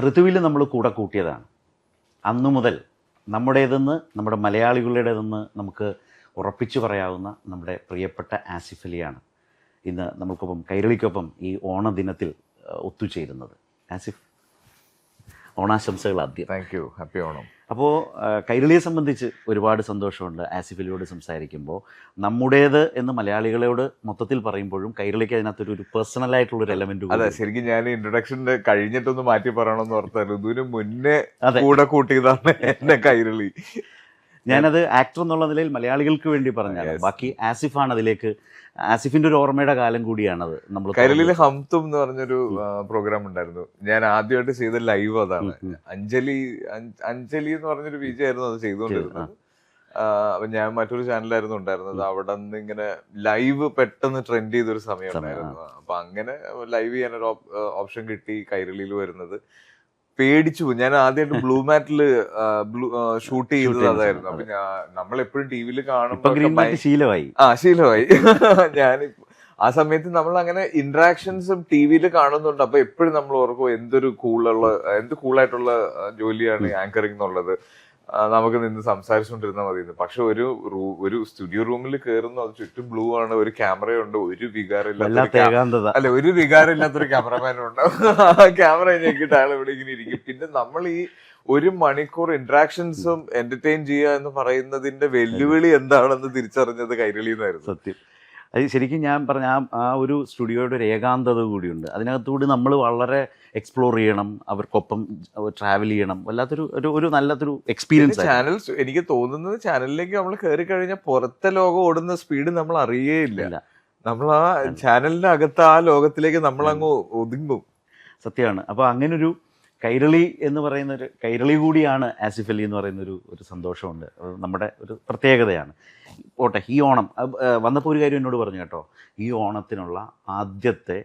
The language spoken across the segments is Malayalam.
ഋതുവിൽ നമ്മൾ കൂടെ കൂട്ടിയതാണ്. അന്നു മുതൽ നമ്മുടേതെന്ന്, നമ്മുടെ മലയാളികളുടേതെന്ന് നമുക്ക് ഉറപ്പിച്ചു പറയാവുന്ന നമ്മുടെ പ്രിയപ്പെട്ട ആസിഫ് അലിയാണ് ഇന്ന് നമ്മൾക്കൊപ്പം, കൈരളിക്കൊപ്പം ഈ ഓണദിനത്തിൽ ഒത്തുചേരുന്നത്. ആസിഫ്, ഓണാശംസകൾ ആദ്യം. Thank you. ഹാപ്പി ഓണം. അപ്പോൾ കൈരളിയെ സംബന്ധിച്ച് ഒരുപാട് സന്തോഷമുണ്ട് ആസിഫ് അലിയോട് സംസാരിക്കുമ്പോൾ. നമ്മുടേത് എന്ന് മലയാളികളോട് മൊത്തത്തിൽ പറയുമ്പോഴും കൈരളിക്ക് അതിനകത്തൊരു പേഴ്സണലായിട്ടുള്ളൊരു എലമെന്റ്. അതെ, ശരിക്കും ഞാൻ ഇൻട്രൊഡക്ഷന്റെ കഴിഞ്ഞിട്ടൊന്ന് മാറ്റി പറയണമെന്ന് ഓർത്തായിരുന്നു. ഇതിന് മുന്നേ കൂടെ കൂട്ടിയതാണ് എന്നെ കൈരളി. ഞാനത് ആക്ടർ എന്നുള്ള നിലയിൽ മലയാളികൾക്ക് വേണ്ടി പറഞ്ഞാൽ, ബാക്കി ആസിഫാണ് അതിലേക്ക്. ആസിഫിന്റെ ഒരു ഓർമ്മയുടെ കാലം കൂടിയാണത്. നമ്മൾ കൈരളിയിലെ ഹംതും എന്ന് പറഞ്ഞൊരു പ്രോഗ്രാം ഉണ്ടായിരുന്നു. ഞാൻ ആദ്യമായിട്ട് ചെയ്ത ലൈവ് അതാണ്. അഞ്ജലി എന്ന് പറഞ്ഞൊരു വിജയായിരുന്നു അത് ചെയ്തുകൊണ്ടിരുന്നത്. അപ്പൊ ഞാൻ മറ്റൊരു ചാനലായിരുന്നു ഉണ്ടായിരുന്നത്. അവിടെ നിന്ന് ഇങ്ങനെ ലൈവ് പെട്ടെന്ന് ട്രെൻഡ് ചെയ്തൊരു സമയം ഉണ്ടായിരുന്നു. അപ്പൊ അങ്ങനെ ലൈവ് ചെയ്യാനൊരു ഓപ്ഷൻ കിട്ടി കൈരളിയിൽ വരുന്നത്. പേടിച്ചു. ഞാൻ ആദ്യമായിട്ട് ബ്ലൂ മാറ്റില് ഷൂട്ട് ചെയ്തത് അതായിരുന്നു. അപ്പൊ നമ്മൾ എപ്പോഴും ടി വിയിൽ കാണുമ്പോൾ ശീലമായി. ഞാൻ ആ സമയത്ത് നമ്മൾ അങ്ങനെ ഇന്ററാക്ഷൻസും ടി വിയിൽ കാണുന്നുണ്ട്. അപ്പൊ എപ്പോഴും നമ്മൾ ഓർക്കും എന്ത് കൂളായിട്ടുള്ള ജോലിയാണ് ആങ്കറിംഗ് എന്നുള്ളത്. നമുക്ക് നിന്ന് സംസാരിച്ചുകൊണ്ടിരുന്നാൽ മതി. പക്ഷെ ഒരു സ്റ്റുഡിയോ റൂമിൽ കയറുന്നു, അത് ചുറ്റും ബ്ലൂ ആണ്, ഒരു ക്യാമറയുണ്ട്, ഒരു വികാരമില്ലാത്തൊരു ക്യാമറമാനും ഉണ്ടാവും. ക്യാമറ ഞെക്കിട്ട് അയാൾ ഇവിടെ ഇങ്ങനെ ഇരിക്കും. പിന്നെ നമ്മൾ ഈ 1 മണിക്കൂർ ഇന്ററാക്ഷൻസും എന്റർടൈൻ ചെയ്യുക എന്ന് പറയുന്നതിന്റെ വെല്ലുവിളി എന്താണെന്ന് തിരിച്ചറിഞ്ഞത് കൈരളിന്നായിരുന്നു. സത്യം. അത് ശരിക്കും ഞാൻ പറഞ്ഞ ആ ഒരു സ്റ്റുഡിയോയുടെ ഒരു ഏകാന്തത കൂടിയുണ്ട്. അതിനകത്തുകൂടി നമ്മൾ വളരെ എക്സ്പ്ലോർ ചെയ്യണം, അവർക്കൊപ്പം ട്രാവൽ ചെയ്യണം. വല്ലാത്തൊരു നല്ലൊരു എക്സ്പീരിയൻസ്. ചാനൽ, എനിക്ക് തോന്നുന്നത് ചാനലിലേക്ക് നമ്മൾ കയറി കഴിഞ്ഞാൽ പുറത്തെ ലോകം ഓടുന്ന സ്പീഡ് നമ്മൾ അറിയേയില്ല. നമ്മൾ ആ ചാനലിന്റെ അകത്ത് ആ ലോകത്തിലേക്ക് നമ്മൾ അങ്ങ് ഒതുങ്ങും. സത്യമാണ്. അപ്പോൾ അങ്ങനൊരു കൈരളി എന്ന് പറയുന്നൊരു കൈരളി കൂടിയാണ് ആസിഫ് അലി എന്ന് പറയുന്നൊരു സന്തോഷമുണ്ട്. നമ്മുടെ ഒരു പ്രത്യേകതയാണ്. പോട്ടെ, ഈ ഓണം വന്നപ്പോൾ ഒരു കാര്യം എന്നോട് പറഞ്ഞു കേട്ടോ, ഈ ഓണത്തിനുള്ള ആദ്യത്തെ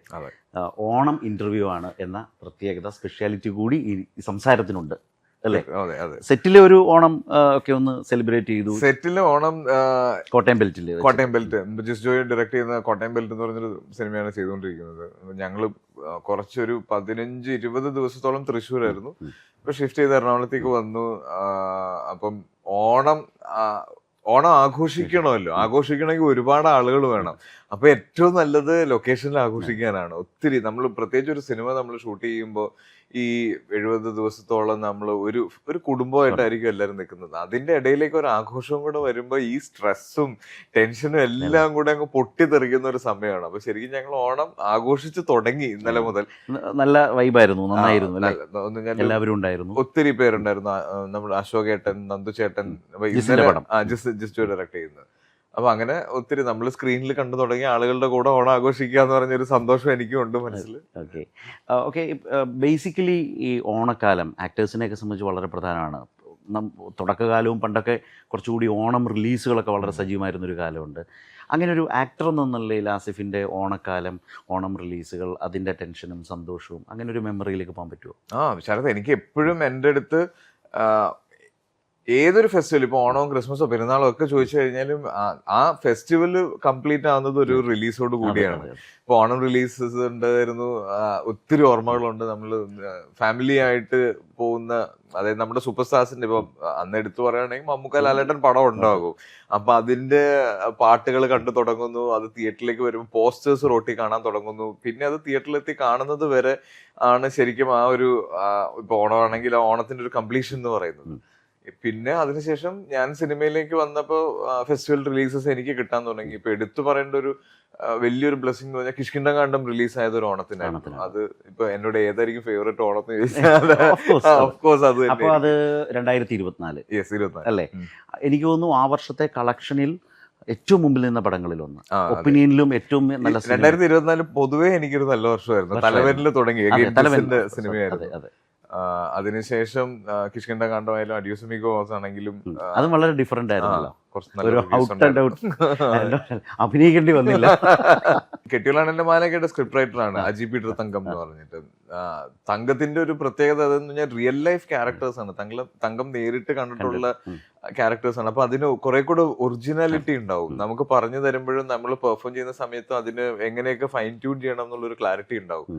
ഓണം ഇന്റർവ്യൂ ആണ് എന്ന പ്രത്യേകത, സ്പെഷ്യാലിറ്റി കൂടി ഈ സംസാരത്തിനുണ്ട് അല്ലേ? സെറ്റിലെ ഒരു ഓണം ഒക്കെ ഒന്ന് സെലിബ്രേറ്റ് ചെയ്തു. സെറ്റിലെ ഓണം കോട്ടയം ബെൽറ്റ് ജിസ് ജോയി ഡയറക്ട് ചെയ്യുന്ന കോട്ടയം ബെൽറ്റ് എന്ന് പറഞ്ഞൊരു സിനിമയാണ് ചെയ്തുകൊണ്ടിരിക്കുന്നത്. ഞങ്ങൾ കുറച്ചൊരു 15-20 ദിവസത്തോളം തൃശ്ശൂരായിരുന്നു. ഇപ്പൊ ഷിഫ്റ്റ് ചെയ്ത് എറണാകുളത്തേക്ക് വന്നു. അപ്പം ഓണം ആഘോഷിക്കണമല്ലോ. ആഘോഷിക്കണമെങ്കിൽ ഒരുപാട് ആളുകൾ വേണം. അപ്പൊ ഏറ്റവും നല്ലത് ലൊക്കേഷനിൽ ആഘോഷിക്കാനാണ്. ഒത്തിരി നമ്മൾ പ്രത്യേകിച്ച് ഒരു സിനിമ നമ്മൾ ഷൂട്ട് ചെയ്യുമ്പോൾ ഈ 70 ദിവസത്തോളം നമ്മൾ ഒരു കുടുംബമായിട്ടായിരിക്കും എല്ലാവരും നിൽക്കുന്നത്. അതിന്റെ ഇടയിലേക്ക് ഒരു ആഘോഷവും കൂടെ വരുമ്പോൾ ഈ സ്ട്രെസ്സും ടെൻഷനും എല്ലാം കൂടെ അങ്ങ് പൊട്ടിത്തെറിക്കുന്ന ഒരു സമയമാണ്. അപ്പൊ ശരിക്കും ഞങ്ങൾ ഓണം ആഘോഷിച്ച് തുടങ്ങി ഇന്നലെ മുതൽ. നല്ല വൈബായിരുന്നു, നന്നായിരുന്നു, എല്ലാവരും ഉണ്ടായിരുന്നു, ഒത്തിരി പേരുണ്ടായിരുന്നു. നമ്മുടെ അശോകേട്ടൻ, നന്ദുചേട്ടൻ, ജിസ്റ്റോ ഡയറക്ട് ചെയ്യുന്നത്. അപ്പൊ അങ്ങനെ ഒത്തിരി നമ്മൾ സ്ക്രീനിൽ കണ്ടു തുടങ്ങിയ ആളുകളുടെ കൂടെ ഓണം ആഘോഷിക്കുക എന്ന് പറഞ്ഞൊരു സന്തോഷം എനിക്കും ഉണ്ട് മനസ്സിൽ. ഓക്കെ. ബേസിക്കലി ഈ ഓണക്കാലം ആക്ടേഴ്സിനെയൊക്കെ സംബന്ധിച്ച് വളരെ പ്രധാനമാണ്. തുടക്കകാലവും പണ്ടൊക്കെ കുറച്ചുകൂടി ഓണം റിലീസുകളൊക്കെ വളരെ സജീവമായിരുന്നൊരു കാലമുണ്ട്. അങ്ങനെ ഒരു ആക്ടർ എന്ന നിലയിൽ ആസിഫിൻ്റെ ഓണക്കാലം, ഓണം റിലീസുകൾ, അതിൻ്റെ ടെൻഷനും സന്തോഷവും, അങ്ങനെ ഒരു മെമ്മറിയിലേക്ക് പോകാൻ പറ്റുമോ? ശരത്, എനിക്ക് എപ്പോഴും എൻ്റെ അടുത്ത് ഏതൊരു ഫെസ്റ്റിവൽ, ഇപ്പൊ ഓണവും ക്രിസ്മസോ പെരുന്നാളോ ഒക്കെ ചോദിച്ചു കഴിഞ്ഞാലും ആ ഫെസ്റ്റിവൽ കംപ്ലീറ്റ് ആവുന്നത് ഒരു റിലീസോട് കൂടിയാണ്. ഇപ്പൊ ഓണം റിലീസസ് ഉണ്ടായിരുന്നു, ഒത്തിരി ഓർമ്മകളുണ്ട്. നമ്മൾ ഫാമിലി ആയിട്ട് പോകുന്ന, അതായത് നമ്മുടെ സൂപ്പർ സ്റ്റാർസിന്റെ ഇപ്പൊ അന്ന് എടുത്തു പറയുകയാണെങ്കിൽ മമ്മൂക്ക, ലാലേട്ടൻ പടം ഉണ്ടാകും. അപ്പൊ അതിന്റെ പാട്ടുകൾ കണ്ടു തുടങ്ങുന്നു. അത് തിയേറ്ററിലേക്ക് വരുമ്പോൾ പോസ്റ്റേഴ്സ് റോട്ടി കാണാൻ തുടങ്ങുന്നു. പിന്നെ അത് തിയേറ്ററിലെത്തി കാണുന്നത് വരെ ആണ് ശരിക്കും ആ ഒരു, ഇപ്പൊ ഓണമാണെങ്കിൽ ആ ഓണത്തിന്റെ ഒരു കംപ്ലീഷൻ എന്ന് പറയുന്നത്. പിന്നെ അതിനുശേഷം ഞാൻ സിനിമയിലേക്ക് വന്നപ്പോൾ ഫെസ്റ്റിവൽ റിലീസസ് എനിക്ക് കിട്ടാൻ തുടങ്ങി. ഇപ്പൊ എടുത്തു പറയേണ്ട ഒരു വലിയൊരു ബ്ലെസ്സിംഗ് എന്ന് പറഞ്ഞാൽ കിഷ്കിന്ധകാണ്ഡം റിലീസ് ആയത് ഒരു ഓണത്തിനായിരുന്നു. അത് ഇപ്പൊ എന്നോട് ഏതായിരിക്കും ഫേവറേറ്റ് ഓണത്തിന് ചോദിച്ചാൽ ഓഫ്കോഴ്സ് അത് 2024 അല്ലേ? എനിക്ക് തോന്നുന്നു ആ വർഷത്തെ കളക്ഷനിൽ ഏറ്റവും മുമ്പിൽ നിന്ന പടങ്ങളിലൊന്ന്, ഒപ്പീനിയനിലും ഏറ്റവും നല്ല. 2024 പൊതുവെ എനിക്കൊരു നല്ല വർഷമായിരുന്നു. തലവരിൽ തുടങ്ങി സിനിമയായിരുന്നു. അതിനുശേഷം കിഷ്കിന്ധകാണ്ഡമായാലും അഡ്യൂസമിഗോ ആണെങ്കിലും അതും വളരെ ഡിഫറെന്റ് ആയിരുന്നല്ലോ. അഭിനയിക്കേണ്ടി വന്നില്ല. കെട്ടിയോളാണെന്റെ മാലക്കയുടെ സ്ക്രിപ്റ്റ് റൈറ്ററാണ് അജി പീറ്റർ തങ്കം എന്ന് പറഞ്ഞിട്ട്. തങ്കത്തിന്റെ ഒരു പ്രത്യേകത അതെന്ന് പറഞ്ഞാൽ റിയൽ ലൈഫ് ക്യാരക്ടേഴ്സ് ആണ്. തങ്കം നേരിട്ട് കണ്ടിട്ടുള്ള ക്യാരക്ടേഴ്സ് ആണ്. അപ്പൊ അതിന് കുറെ കൂടെ ഒറിജിനാലിറ്റി ഉണ്ടാവും. നമുക്ക് പറഞ്ഞു തരുമ്പോഴും നമ്മൾ പെർഫോം ചെയ്യുന്ന സമയത്തും അതിന് എങ്ങനെയൊക്കെ ഫൈൻ ട്യൂൺ ചെയ്യണം എന്നുള്ളൊരു ക്ലാരിറ്റി ഉണ്ടാവും.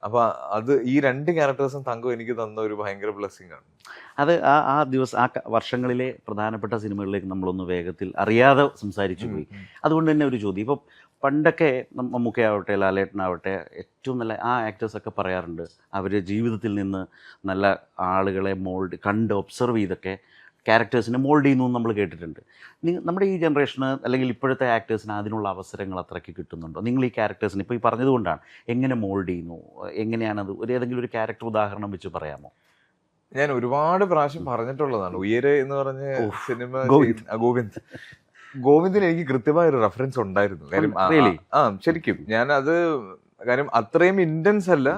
അപ്പൊ അത് ഈ 2 ക്യാരക്ടേഴ്സും തങ്കം എനിക്ക് തന്ന ഒരു ഭയങ്കര ബ്ലെസ്സിങ് ആണ്. അത് ആ ദിവസം വർഷങ്ങളിലെ പ്രധാനപ്പെട്ട സിനിമകളിലേക്ക് നമ്മളൊന്ന് വേഗത്തിൽ അറിയാതെ സംസാരിച്ചു പോയി. അതുകൊണ്ട് തന്നെ ഒരു ചോദ്യം, ഇപ്പോൾ പണ്ടൊക്കെ മമ്മൂക്കയാവട്ടെ ലാലേട്ടനാവട്ടെ ഏറ്റവും നല്ല ആ ആക്ടേഴ്സൊക്കെ പറയാറുണ്ട് അവർ ജീവിതത്തിൽ നിന്ന് നല്ല ആളുകളെ കണ്ട് ഒബ്സർവ് ചെയ്തൊക്കെ ക്യാരക്ടേഴ്സിനെ മോൾഡ് ചെയ്യുന്നു നമ്മൾ കേട്ടിട്ടുണ്ട്. നമ്മുടെ ഈ ജനറേഷന് അല്ലെങ്കിൽ ഇപ്പോഴത്തെ ആക്ടേഴ്സിന് അതിനുള്ള അവസരങ്ങൾ അത്രയ്ക്ക് കിട്ടുന്നുണ്ടോ? നിങ്ങൾ ഈ ക്യാരക്ടേഴ്സിന് ഇപ്പോൾ ഈ പറഞ്ഞതുകൊണ്ടാണ് എങ്ങനെ മോൾഡ് ചെയ്യുന്നു, എങ്ങനെയാണത്, ഏതെങ്കിലും ഒരു ക്യാരക്ടർ ഉദാഹരണം വെച്ച് പറയാമോ? ഞാൻ ഒരുപാട് പ്രാവശ്യം പറഞ്ഞിട്ടുള്ളതാണ്. ഉയരെ എന്ന് പറഞ്ഞ സിനിമ ഗോവിന്ദിന് എനിക്ക് കൃത്യമായ ഒരു റെഫറൻസ് ഉണ്ടായിരുന്നു. കാര്യം ശരിക്കും ഞാൻ അത് കാര്യം അത്രയും ഇന്റൻസ് അല്ല,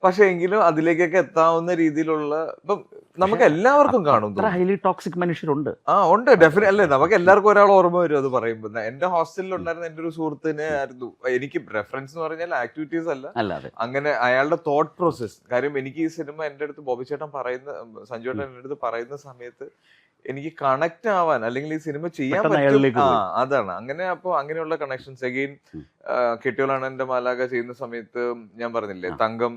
പക്ഷെ എങ്കിലും അതിലേക്കൊക്കെ എത്താവുന്ന രീതിയിലുള്ള ഇപ്പം നമുക്ക് എല്ലാവർക്കും കാണും. ഹൈലി ടോക്സിക് മനുഷ്യരുണ്ട്. ഉണ്ട് ഡെഫിനറ്റ് അല്ലേ, നമുക്ക് എല്ലാവർക്കും ഒരാൾ ഓർമ്മ വരും അത് പറയുമ്പോൾ. എന്റെ ഹോസ്റ്റലിൽ ഉണ്ടായിരുന്ന എന്റെ ഒരു സുഹൃത്തിനെ ആയിരുന്നു എനിക്ക് റെഫറൻസ് എന്ന് പറഞ്ഞാൽ ആക്ടിവിറ്റീസ് അല്ലാതെ അങ്ങനെ അയാളുടെ തോട്ട് പ്രോസസ്. കാര്യം എനിക്ക് ഈ സിനിമ എന്റെ അടുത്ത് ബോബി ചേട്ടൻ സഞ്ജു ചേട്ടൻ എന്റെ അടുത്ത് പറയുന്ന സമയത്ത് എനിക്ക് കണക്ട് ആവാൻ അല്ലെങ്കിൽ ഈ സിനിമ ചെയ്യാൻ പറ്റും, അതാണ് അങ്ങനെ. അപ്പൊ അങ്ങനെയുള്ള കണക്ഷൻസ് അഗെയിൻ കെട്ടിയോളാണ് എന്റെ മാലാക ചെയ്യുന്ന സമയത്ത് ഞാൻ പറഞ്ഞില്ലേ തങ്കം